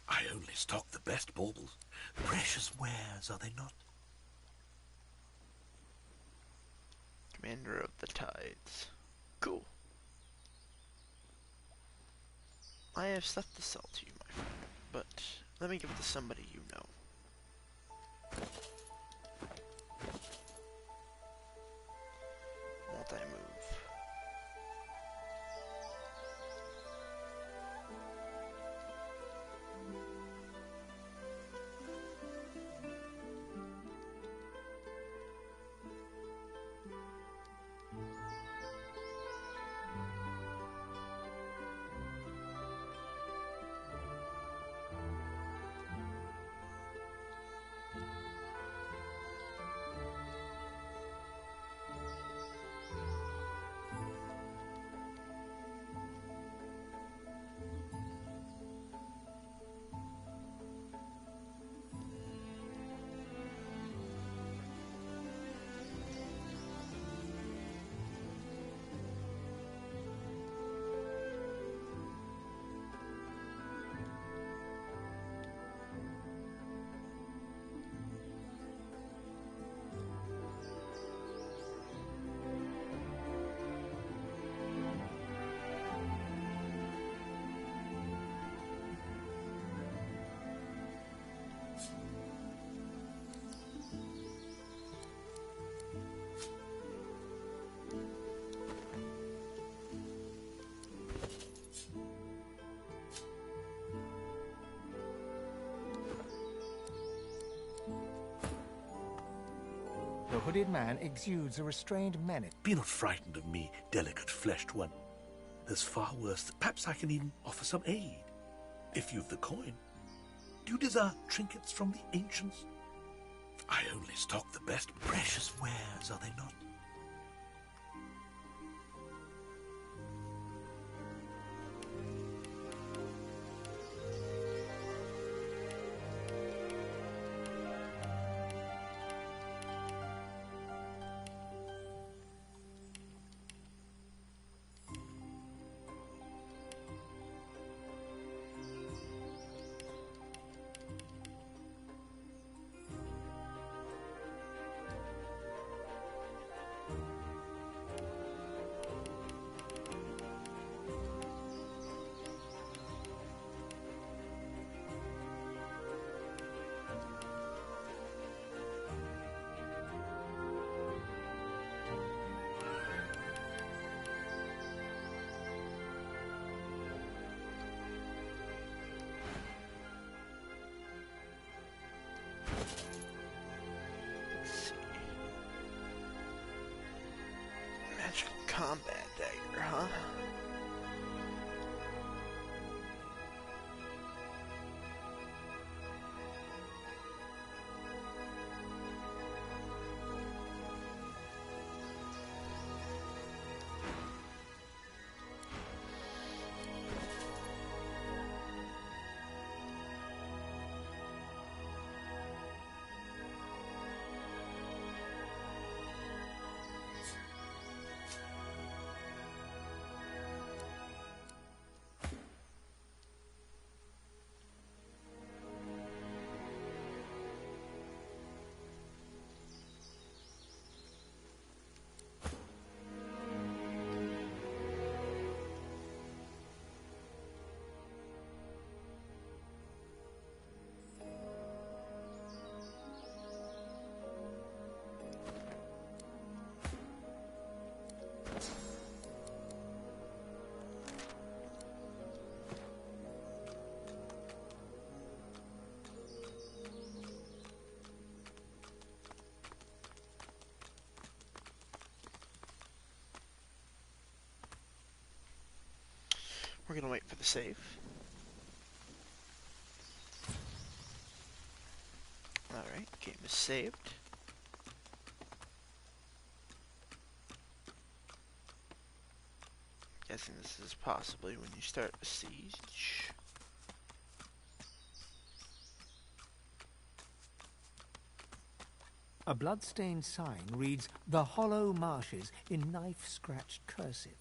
I only stock the best baubles. Precious wares, are they not? Commander of the Tides. Cool. I have stuff to sell to you, my friend, but let me give it to somebody you know. Multi-move. The hooded man exudes a restrained menace. Be not frightened of me, delicate-fleshed one. There's far worse. Perhaps I can even offer some aid, if you've the coin. Do you desire trinkets from the ancients? I only stock the best precious wares, are they not? Magical combat dagger, huh? We're gonna wait for the save. Alright, game is saved. Guessing this is possibly when you start a siege. A blood-stained sign reads, "The Hollow Marshes," in knife-scratched cursive.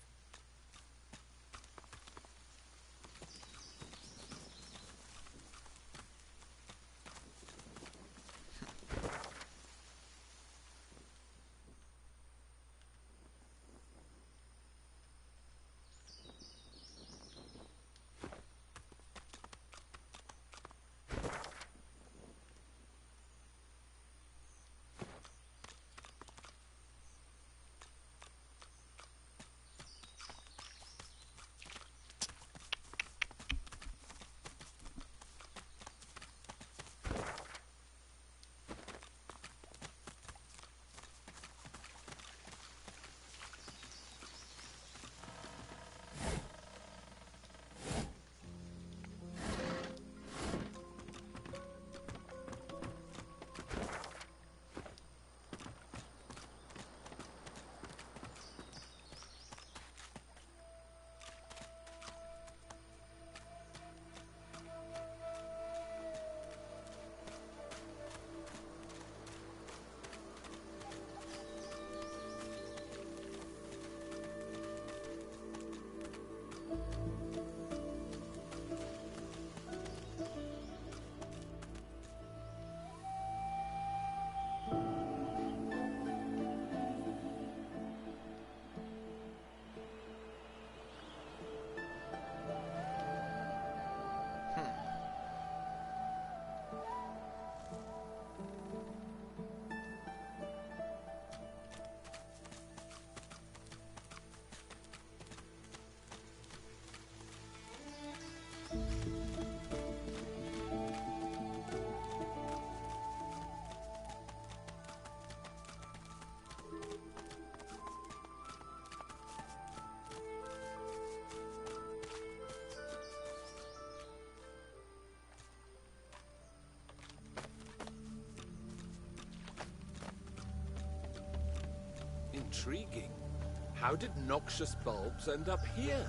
Intriguing. How did noxious bulbs end up here?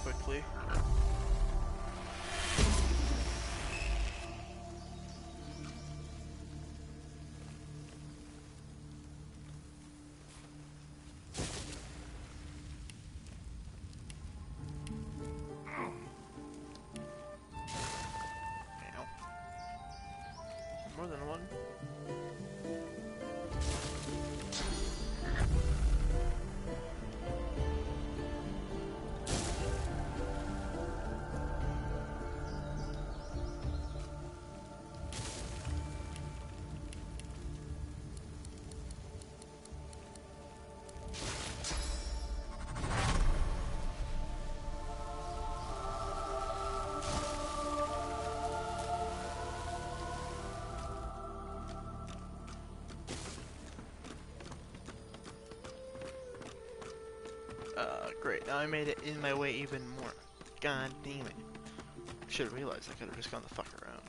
Quickly. More than one. Great, now I made it in my way even more. God damn it. Should have realized I could have just gone the fuck around.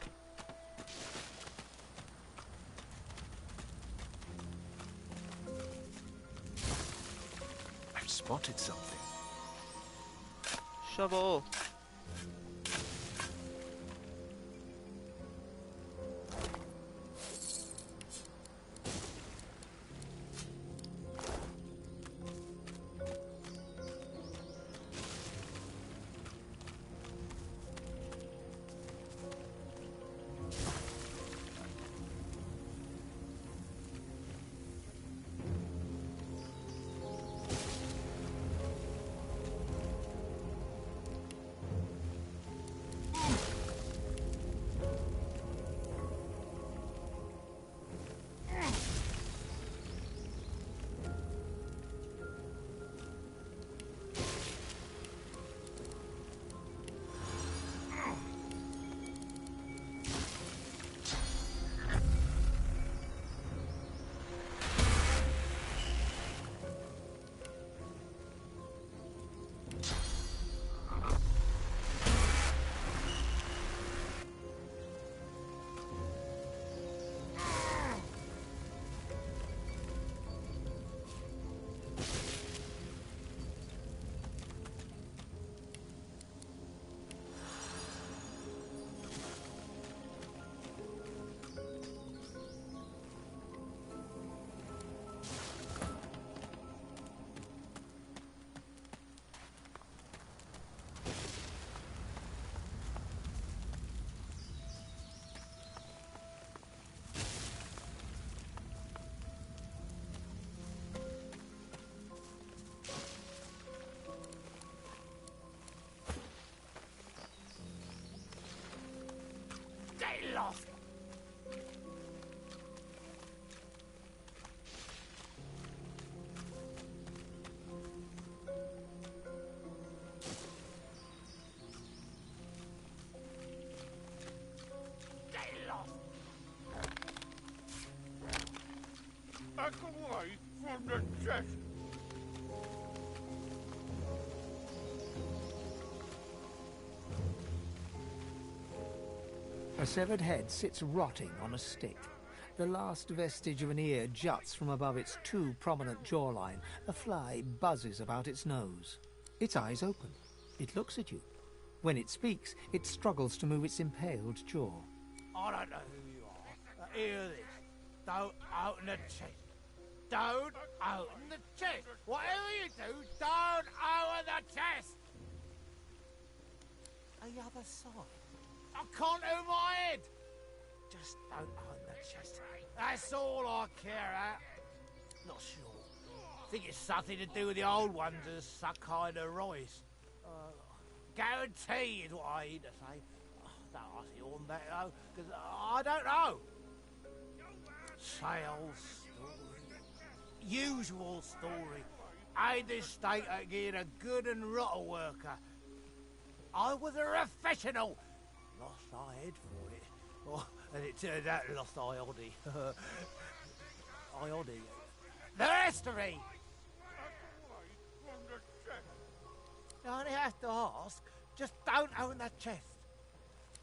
I've spotted something. Shovel! Back away from the chest. A severed head sits rotting on a stick. The last vestige of an ear juts from above its too prominent jawline. A fly buzzes about its nose. Its eyes open. It looks at you. When it speaks, it struggles to move its impaled jaw. I don't know who you are, but hear this. Don't open the chest. Don't open the chest. Whatever you do, don't open the chest. The other side. I can't over my head. Just don't open the chest. That's all I care about. Not sure. Think it's something to do with the old ones as some kind of rice. Guarantee is what I need to say. Don't ask you on that though, because I don't know. Sales story. Usual story. Aid this state at getting a good and rotten worker. I was a professional. Lost my head for it. Oh, and it turned out lost Iodi. Iodi. The history! You only have to ask. Just don't open that chest.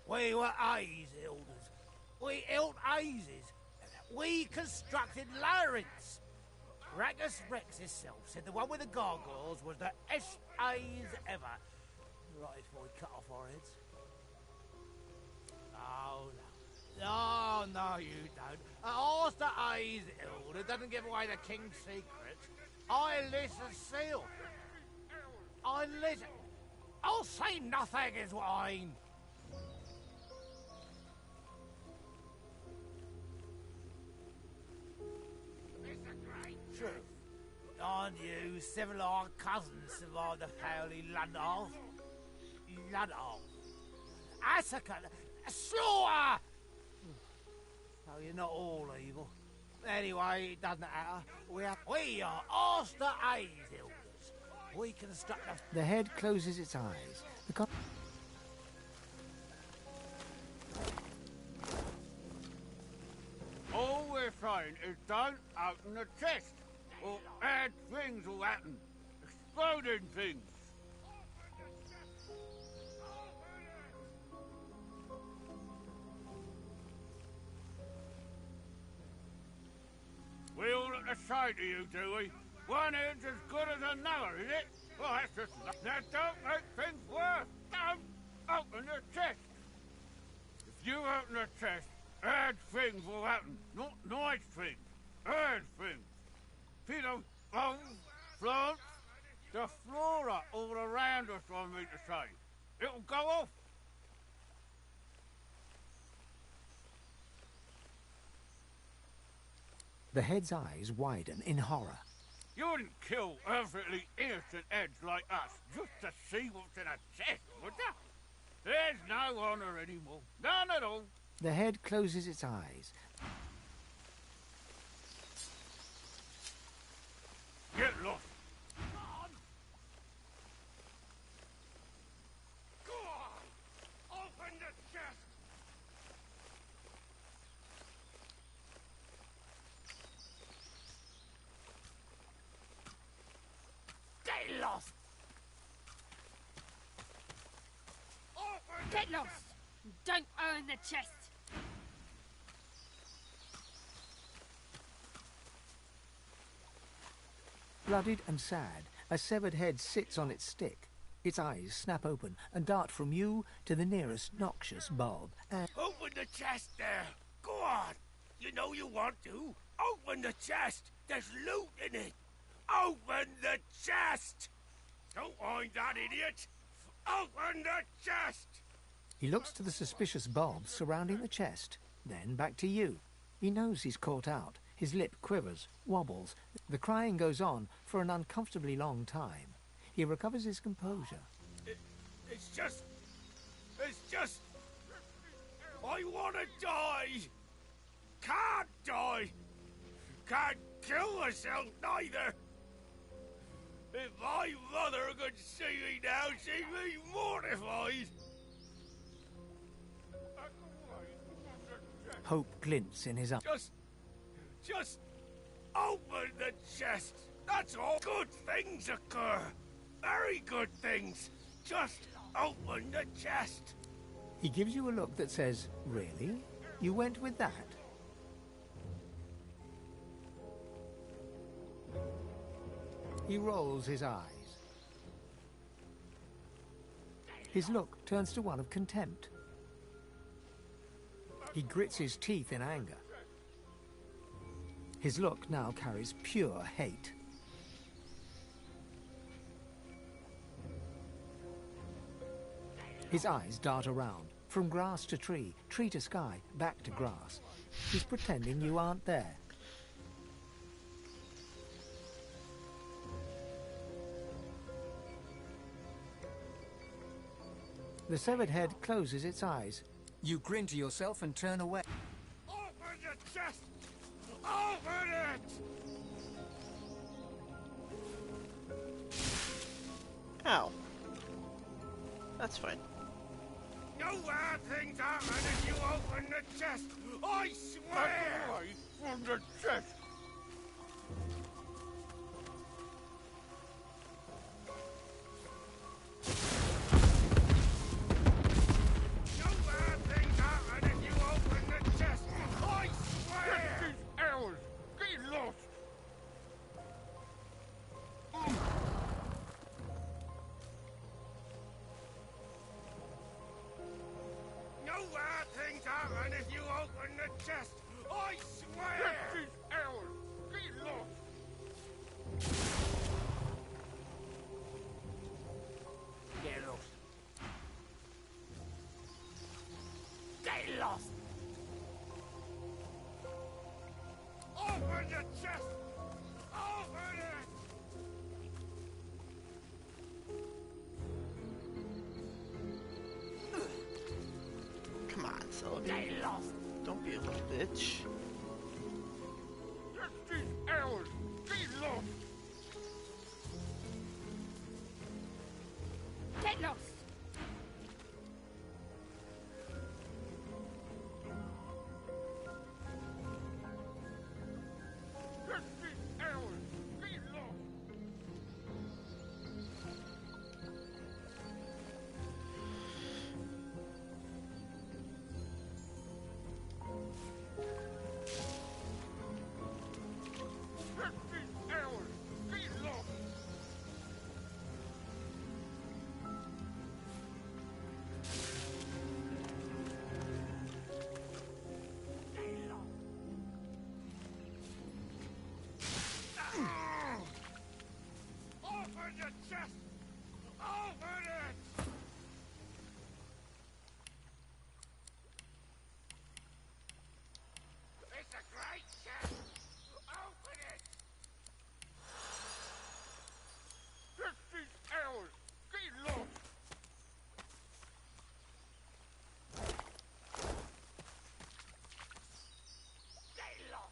We were Aes elders. We built Aeses. We constructed labyrinths. Ragus Rex himself said the one with the gargoyles was the best Aes ever. Right before we cut off our heads. Oh, no. Oh, no, you don't. Ask the Aes elder doesn't give away the king's secrets. I lit a seal. I lit it. I'll say nothing is what I mean. True. Aren't you civilized cousins survived the Fowley Ludolf? Ludolf. Massacre. Slaughter! Oh, you're not all evil. Anyway, it doesn't matter. We are Ulster Aes elders. We construct a... The head closes its eyes. All we're saying is don't open the chest, or bad things will happen. Exploding things. We all at the side of you, do we? One head's as good as another, is it? Well, that's just... Now, don't make things worse. Don't open the chest. If you open the chest, bad things will happen. Not nice things. Bad things. Peter, bones, plants, the flora all around us, I mean to say. It'll go off. The head's eyes widen in horror. You wouldn't kill perfectly innocent heads like us just to see what's in a chest, would you? There's no honor anymore. None at all. The head closes its eyes. Get lost. Go on! Open the chest! Get lost! Get lost! Don't own the chest! Bloodied and sad, a severed head sits on its stick. Its eyes snap open and dart from you to the nearest noxious bulb. And Open the chest there! Go on! You know you want to. Open the chest! There's loot in it! Open the chest! Don't mind that idiot! Open the chest! he looks to the suspicious bulbs surrounding the chest, then back to you. He knows he's caught out. His lip quivers, wobbles. The crying goes on for an uncomfortably long time. He recovers his composure. It's just... I want to die! Can't die! Can't kill myself neither! If my mother could see me now, she'd be mortified! Hope glints in his eyes. Just Open the chest! That's all. Good things occur. Very good things. Just open the chest. He gives you a look that says, really? You went with that? He rolls his eyes. His look turns to one of contempt. He grits his teeth in anger. His look now carries pure hate. His eyes dart around, from grass to tree, tree to sky, back to grass. He's pretending you aren't there. The severed head closes its eyes. You grin to yourself and turn away. Open the chest! Open it! Ow. That's fine. No bad things happen if you open the chest! I swear! From the chest! No bad things happen if you open the chest! I swear! This is ours! Get lost! No bad things happen if you open the chest! I swear! This is ours! Get lost! Get lost! Get lost! Open the chest! Open it! Come on, Celebi. Get lost! Don't be a little bitch. This is ours! Get lost! Get lost! This is ours! Get lost! This is ours! Get lost! Open the chest! Open it! It's a great chest! Open it! This is ours! Get lost! Get lost!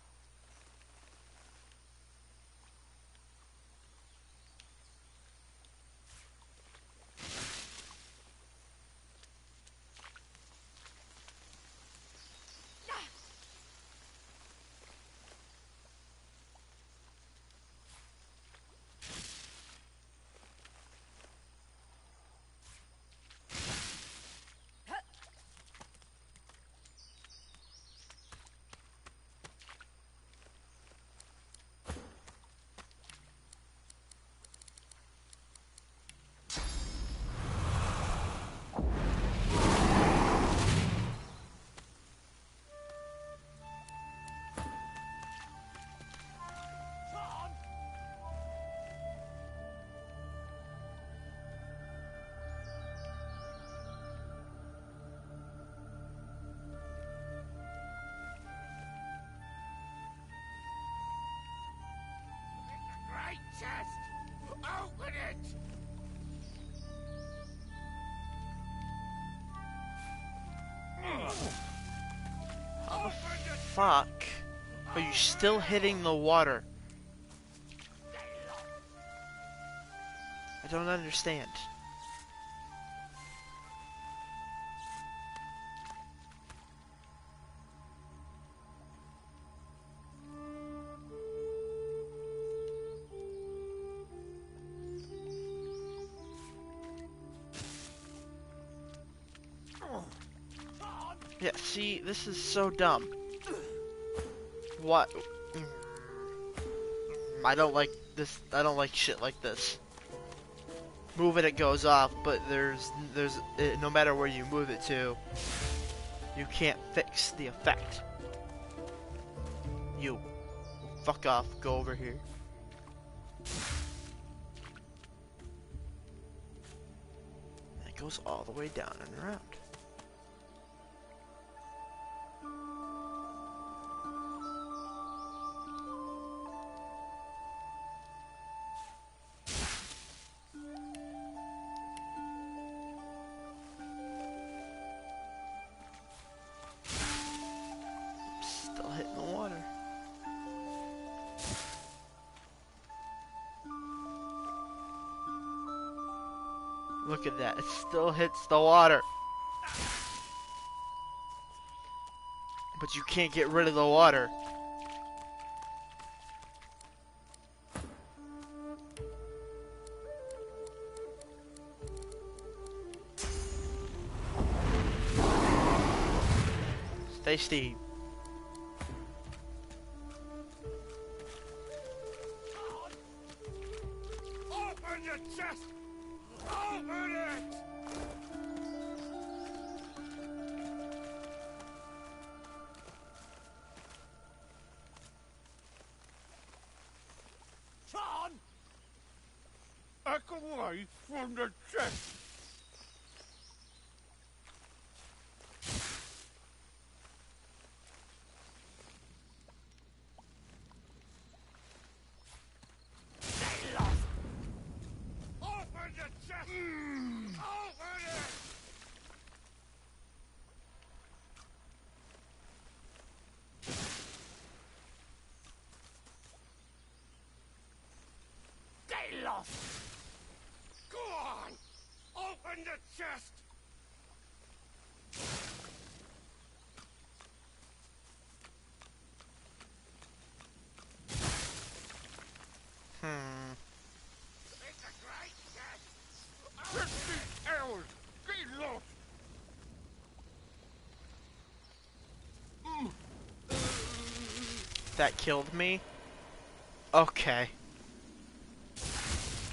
Great chest! Open it! How the fuck are you still hitting the water? I don't understand. Yeah, see, this is so dumb. What? I don't like this. I don't like shit like this. Move it goes off, but there's no matter where you move it to, you can't fix the effect. You fuck off. Go over here. It goes all the way down and around. Still hitting the water. Look at that, it still hits the water. But you can't get rid of the water. Stay steep. Open your chest! Open it! John! Back away from the chest! Open the chest! Open it! They lost! Go on! Open the chest! It's a great chest! 50 hours! Get lost! That killed me? Okay.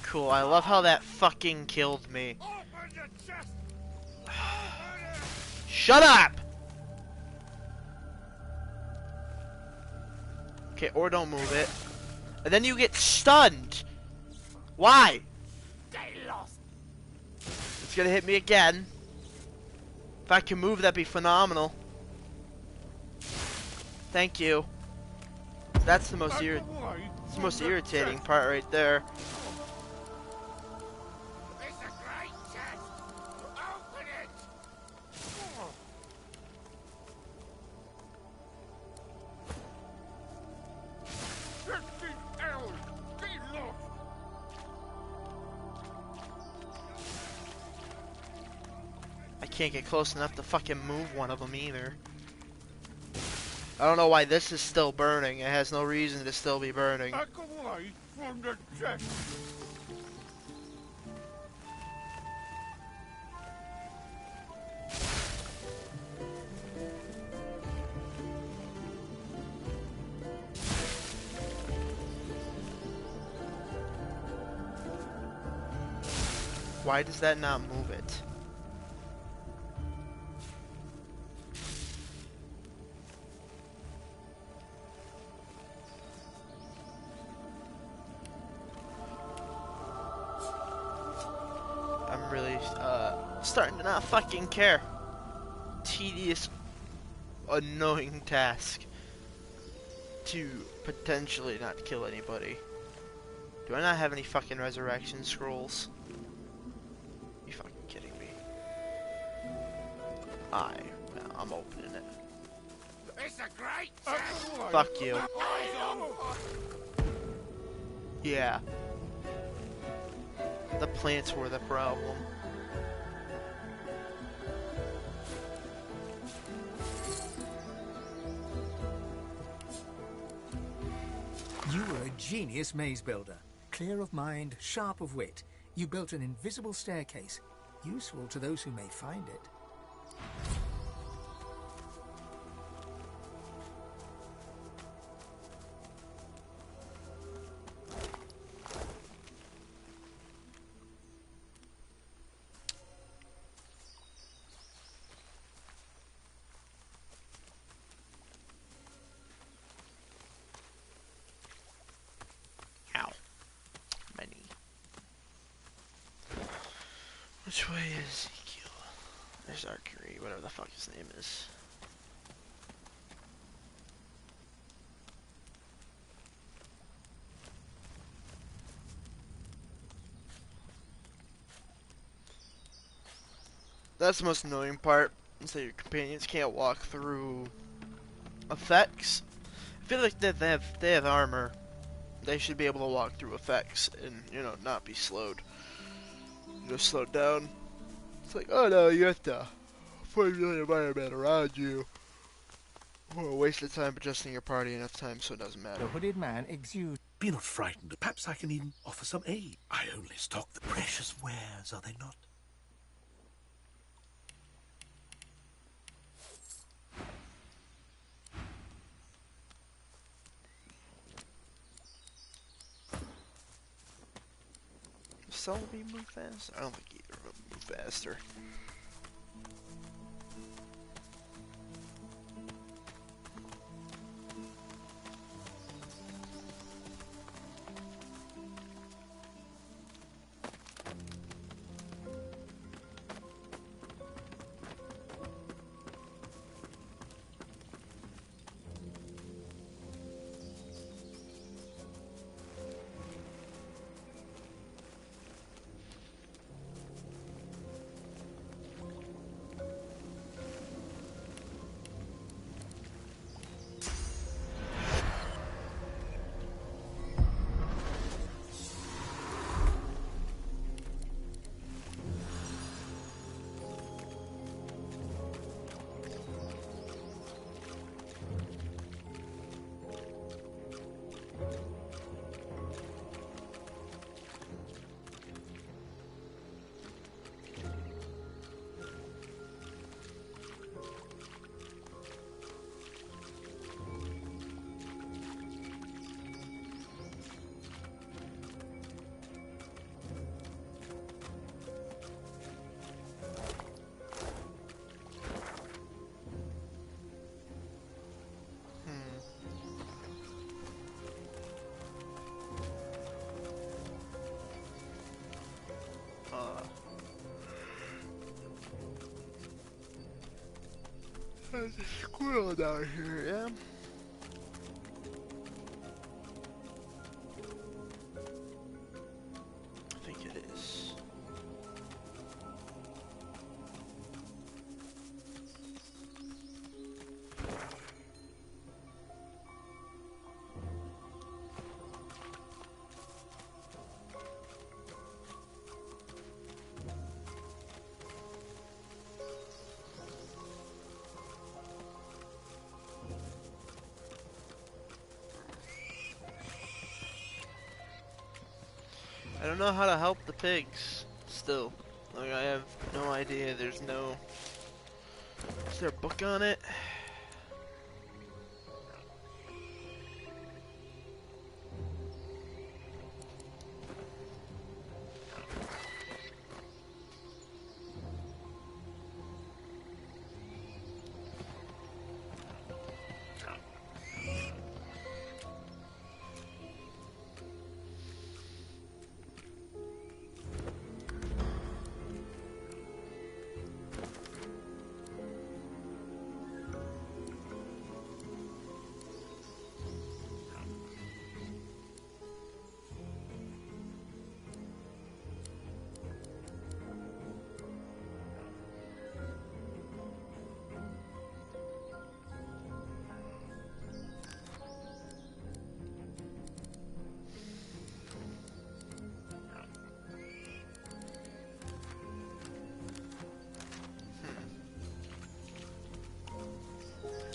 Cool, I love how that fucking killed me. Open the chest! Shut up! Okay, or don't move it. And then you get stunned. Why? They lost! It's gonna hit me again. If I can move, that'd be phenomenal. Thank you. That's the most irritating part right there. It's a great chest! Open it! I can't get close enough to fucking move one of them either. I don't know why this is still burning. It has no reason to still be burning. Back away from the chest! Why does that not move it? I'm really starting to not fucking care. Tedious, annoying task to potentially not kill anybody. Do I not have any fucking resurrection scrolls? You fucking kidding me? I'm opening it. It's a great chest! Fuck you. Yeah. The plants were the problem. You were a genius maze builder. Clear of mind, sharp of wit. You built an invisible staircase, useful to those who may find it. Which way is Ezekiel? There's Archery, whatever the fuck his name is. That's the most annoying part, is that your companions can't walk through effects. I feel like that they have armor. They should be able to walk through effects and, you know, not be slowed. Just slowed down. It's like, oh no, you have to find the environment around you. Or a waste of time adjusting your party enough time so it doesn't matter. The hooded man exudes. Be not frightened. Perhaps I can even offer some aid. I only stock the precious wares, are they not? Celebi move fast? I don't think either of them move faster. There's a squirrel down here, yeah? I think it is. I don't know how to help the pigs, still. Like, I have no idea, there's no... Is there a book on it?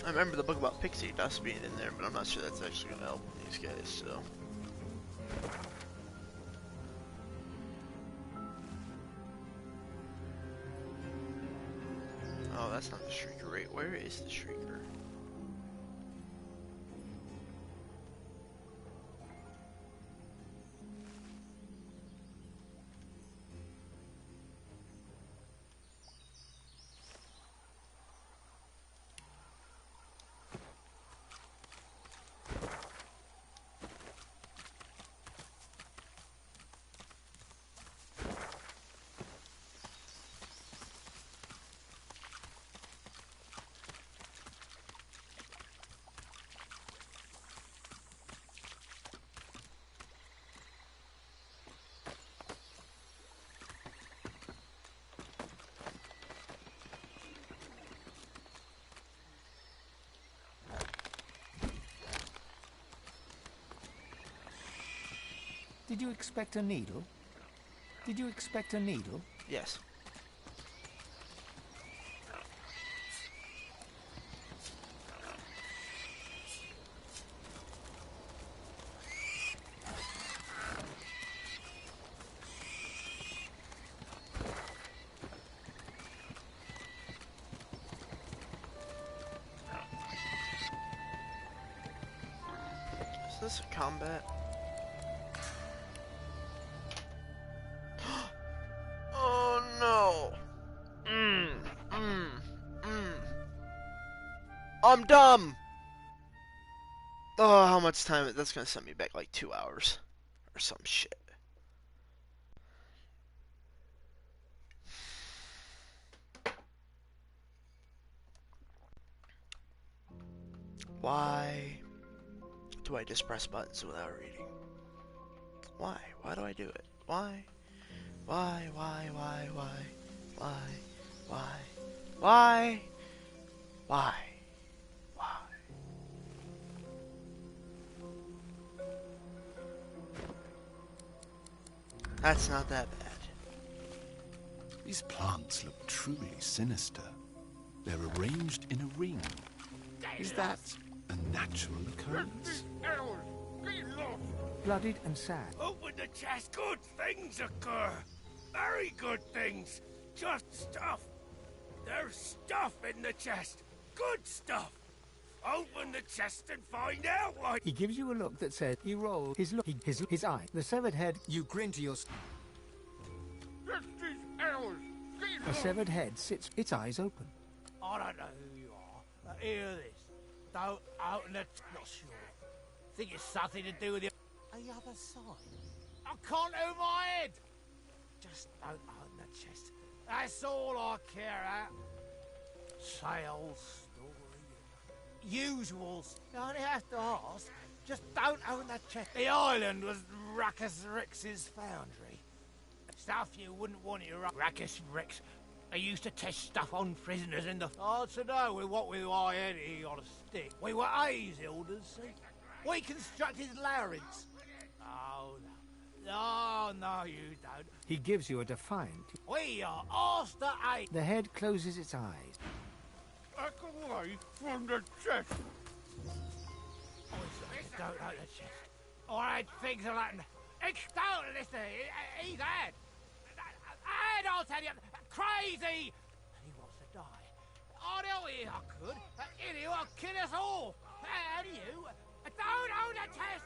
I remember the book about pixie dust being in there, but I'm not sure that's actually going to help these guys, so... Oh, that's not the Shrieker. Right, where is the Shrieker? Did you expect a needle? Did you expect a needle? Yes. Is this a combat? Oh no! I'm dumb! Oh, how much time? That's gonna send me back like 2 hours. Or some shit. Why do I just press buttons without reading? Why? Why do I do it? Why? Why? Why? Why? Why? Why? Why? That's not that bad. These plants look truly sinister. They're arranged in a ring. Is that a natural occurrence? Bloodied and sad. Open the chest, good things occur. Very good things. Just stuff. There's stuff in the chest. Good stuff. Open the chest and find out what. He gives you a look that says, he rolls his look, his eye, the severed head. You grin to your. The severed head sits, its eyes open. I don't know who you are, but hear this. Don't open the. Not sure. Think it's something to do with the other side. I can't over my head. Just don't open the chest. That's all I care about. Sale story. Usuals. You only have to ask. Just don't open that chest. The island was Ruckus Rix's foundry. Stuff you wouldn't want in Ruckus Rix. They used to test stuff on prisoners in the... Oh, to know with what with my head on a stick. We were Aesilders, see? We constructed labyrinths. Oh, no. Oh, no, you don't. He gives you a defiant. We are Aster A. The head closes its eyes. Back away from the chest. Don't open the chest. All right, things are like... Don't listen. He's dead. And I'll tell you, crazy! And he wants to die. I know I could. In you, I'll kill us all. And you, don't own the chest.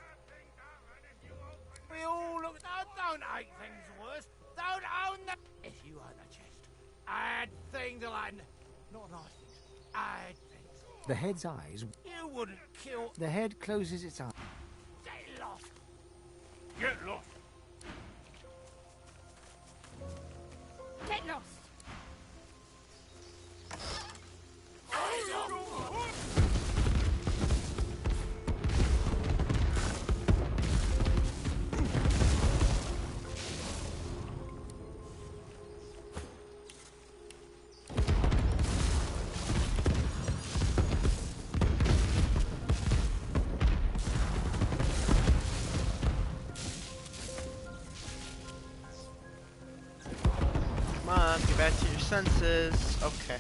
We all look. Don't make things worse. Don't own the. If you own the chest, add things like not nice things. Add things. The head's eyes. You wouldn't kill. The head closes its eyes. Get lost. Get lost. Get lost! Come on, get back to your senses. Okay.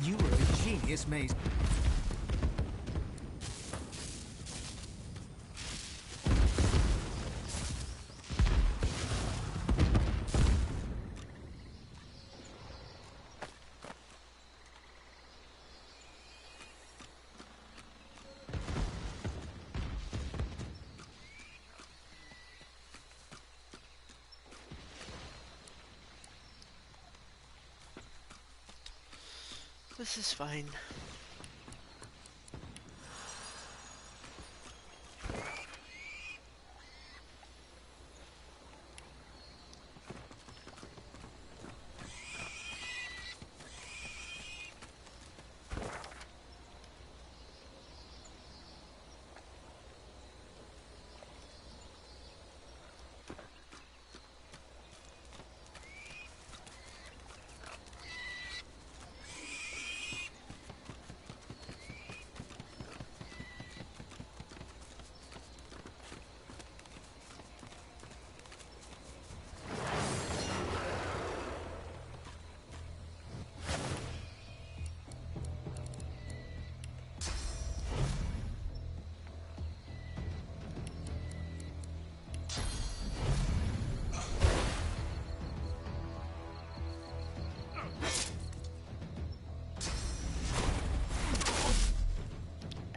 You were a genius, Maze. This is fine.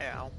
Ow.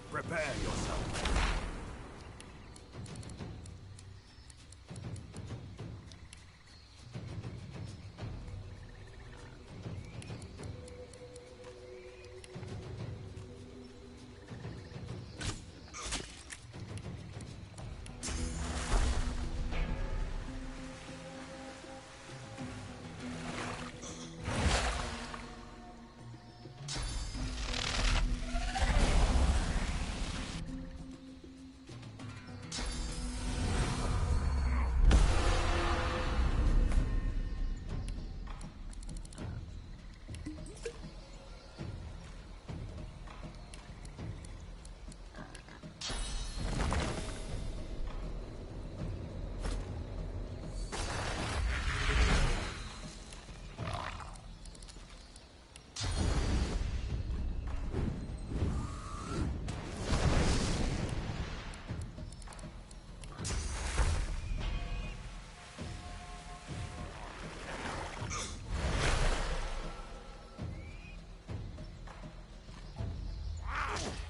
Prepare yourself.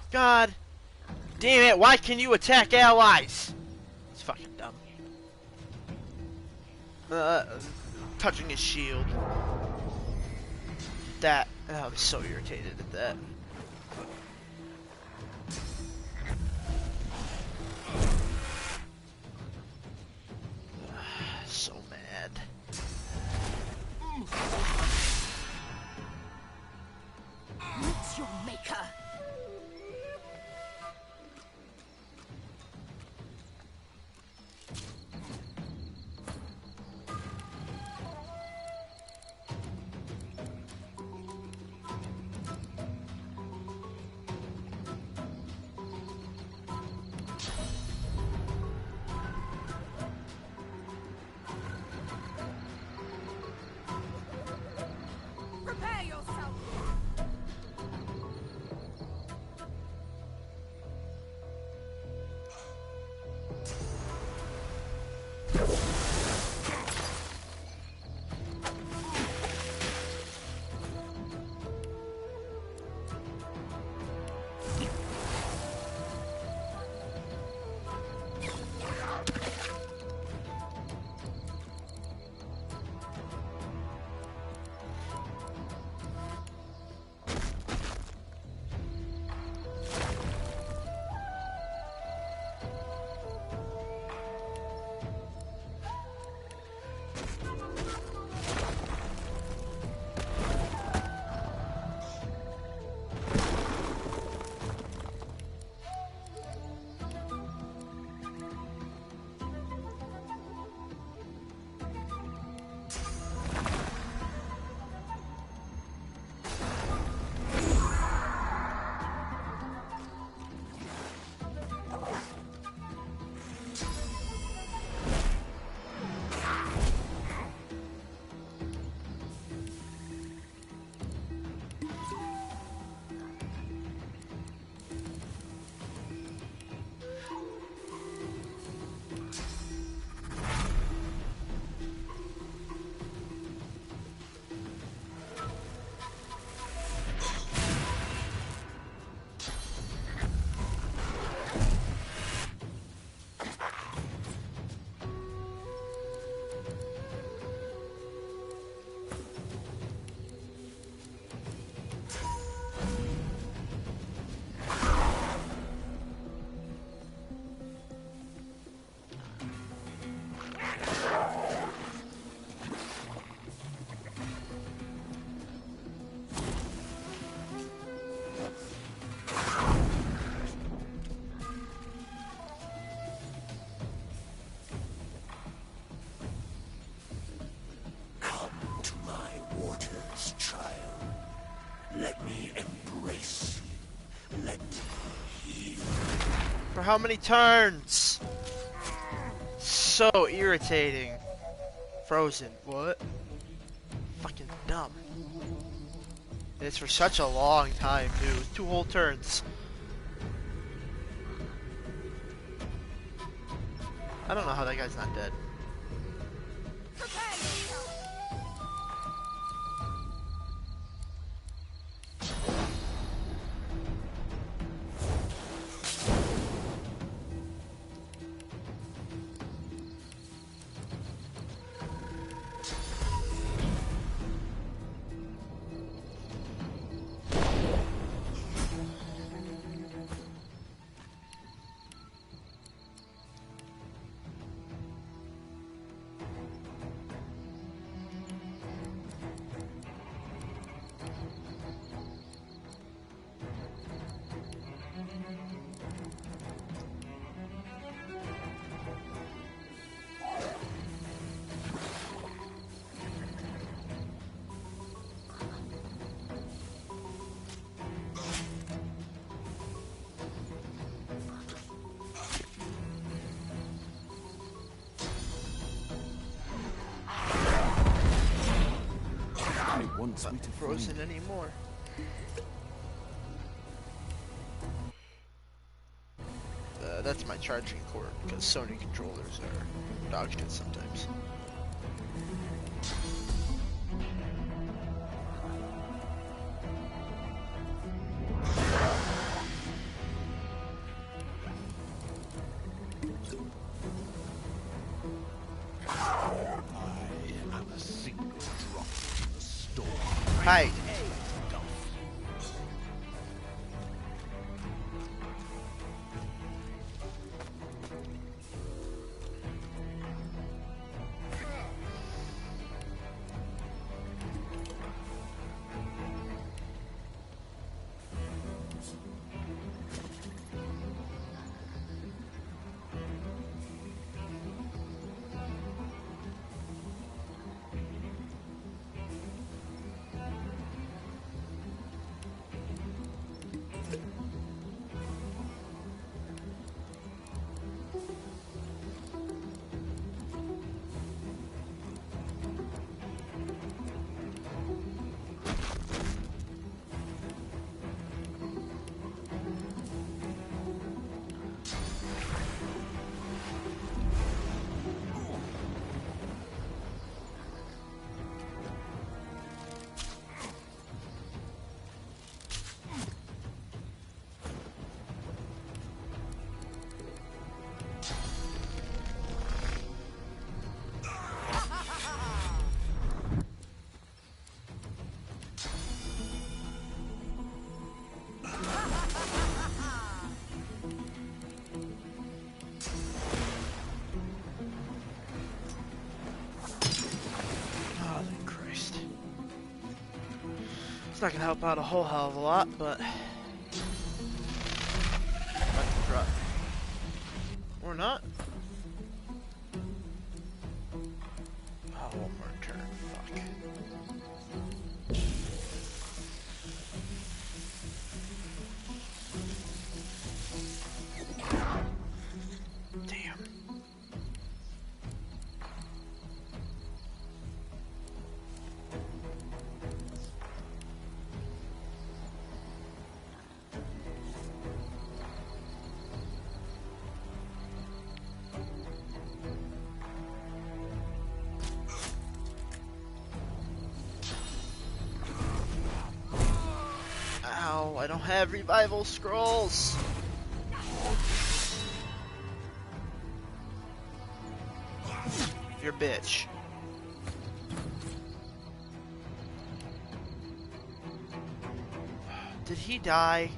God damn it, why can you attack allies? It's fucking dumb. Touching his shield. That, I was so irritated at that. So mad. Meet your maker. Let me embrace you. Let me heal. For how many turns? So irritating. Frozen. What? Fucking dumb. It's for such a long time, dude. 2 whole turns. I don't know how that guy's not dead. Not frozen anymore. That's my charging cord, because Sony controllers are dog shit sometimes. Hi. It's not gonna help out a whole hell of a lot, but or not. Oh, one more turn. Fuck. Damn. I don't have revival scrolls. You're a bitch. Did he die?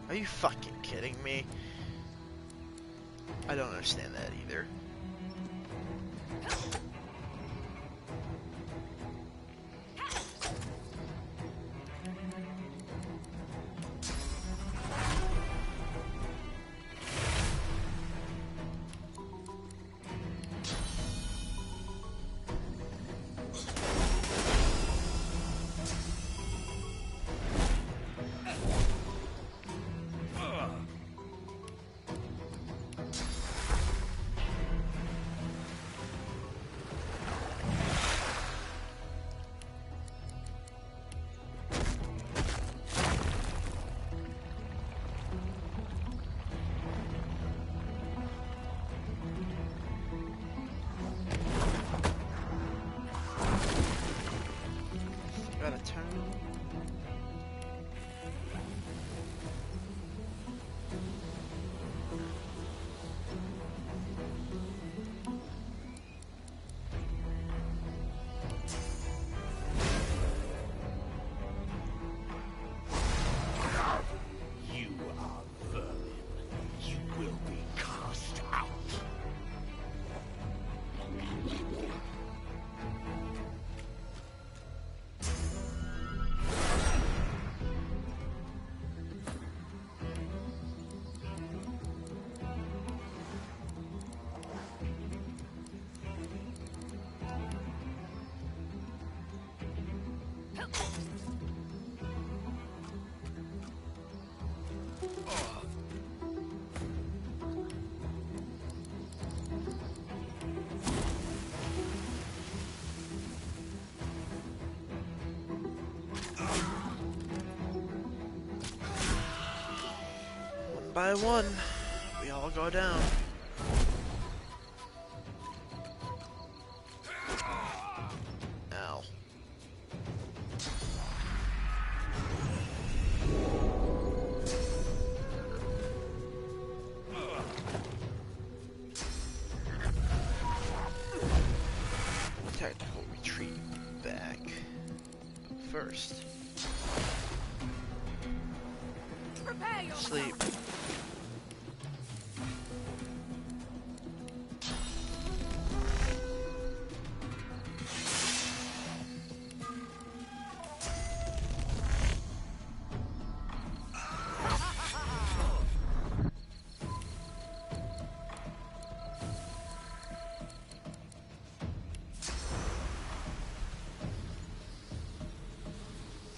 Are you fucking kidding me? I don't understand that either. out of turn. You are vermin. You will be cast out. One by one, we all go down. Ow. Tactical retreat back. But first, sleep.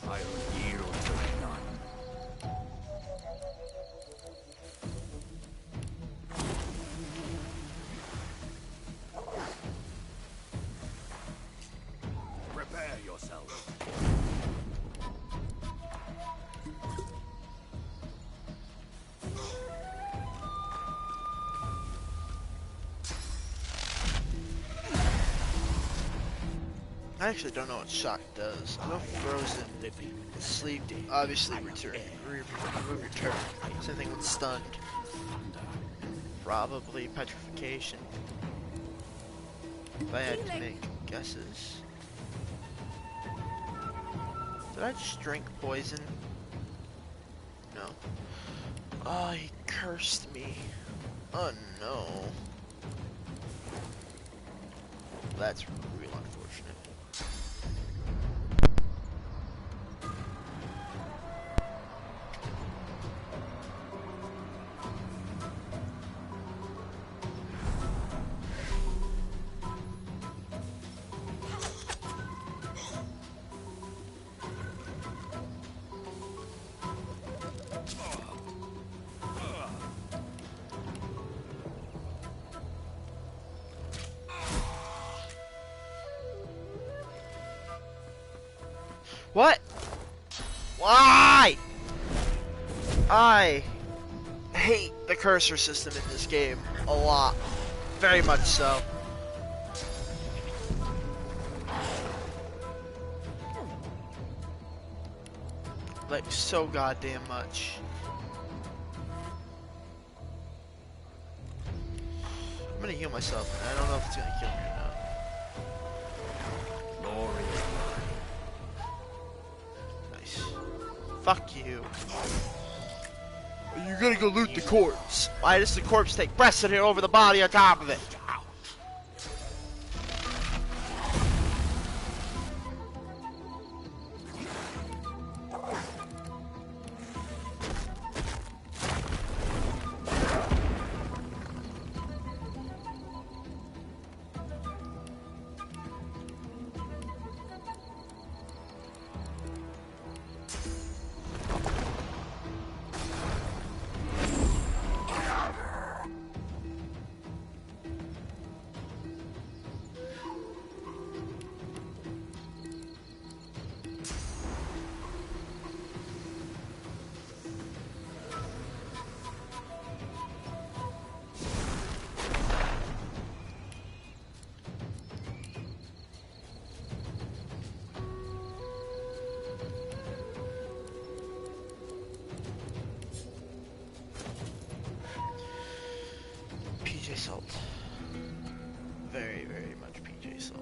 I'll yield to none. Prepare yourself. I actually don't know what shock does. I know frozen, sleep, obviously return, remove your turn. Same thing with stunned. Probably petrification. If I had to make guesses. Did I just drink poison? No. Oh, he cursed me. Oh no. That's real unfortunate. What? Why? I hate the cursor system in this game a lot. Very much so. Like, so goddamn much. I'm gonna heal myself, and I don't know if it's gonna kill me or not. Glory. Fuck you. You're gonna go loot the corpse. Why does the corpse take precedent over the body on top of it?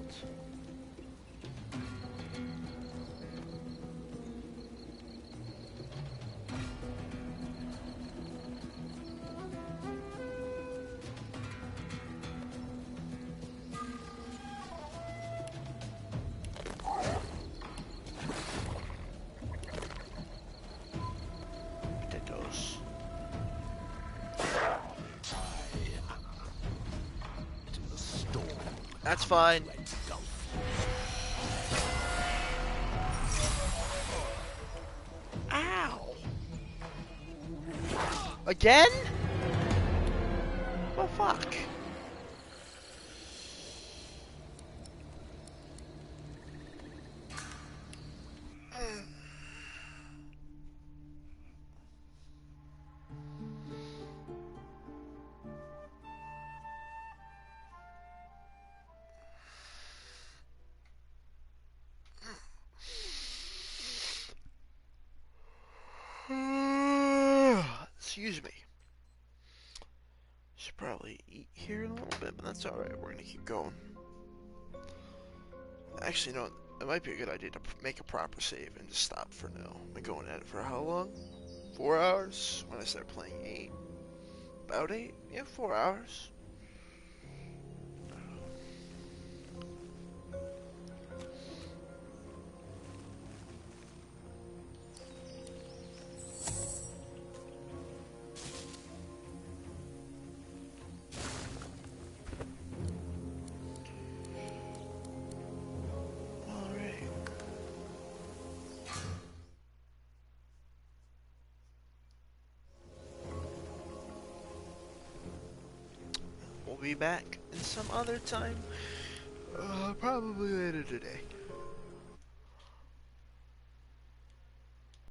fields. Potatoes. That's fine. Ow! Again? What the fuck? Excuse me. Should probably eat here in a little bit, but that's alright. We're gonna keep going. Actually, no, it might be a good idea to make a proper save and just stop for now. I've been going at it for how long? 4 hours? When I started playing 8? About 8? Yeah, 4 hours. Be back in some other time, probably later today.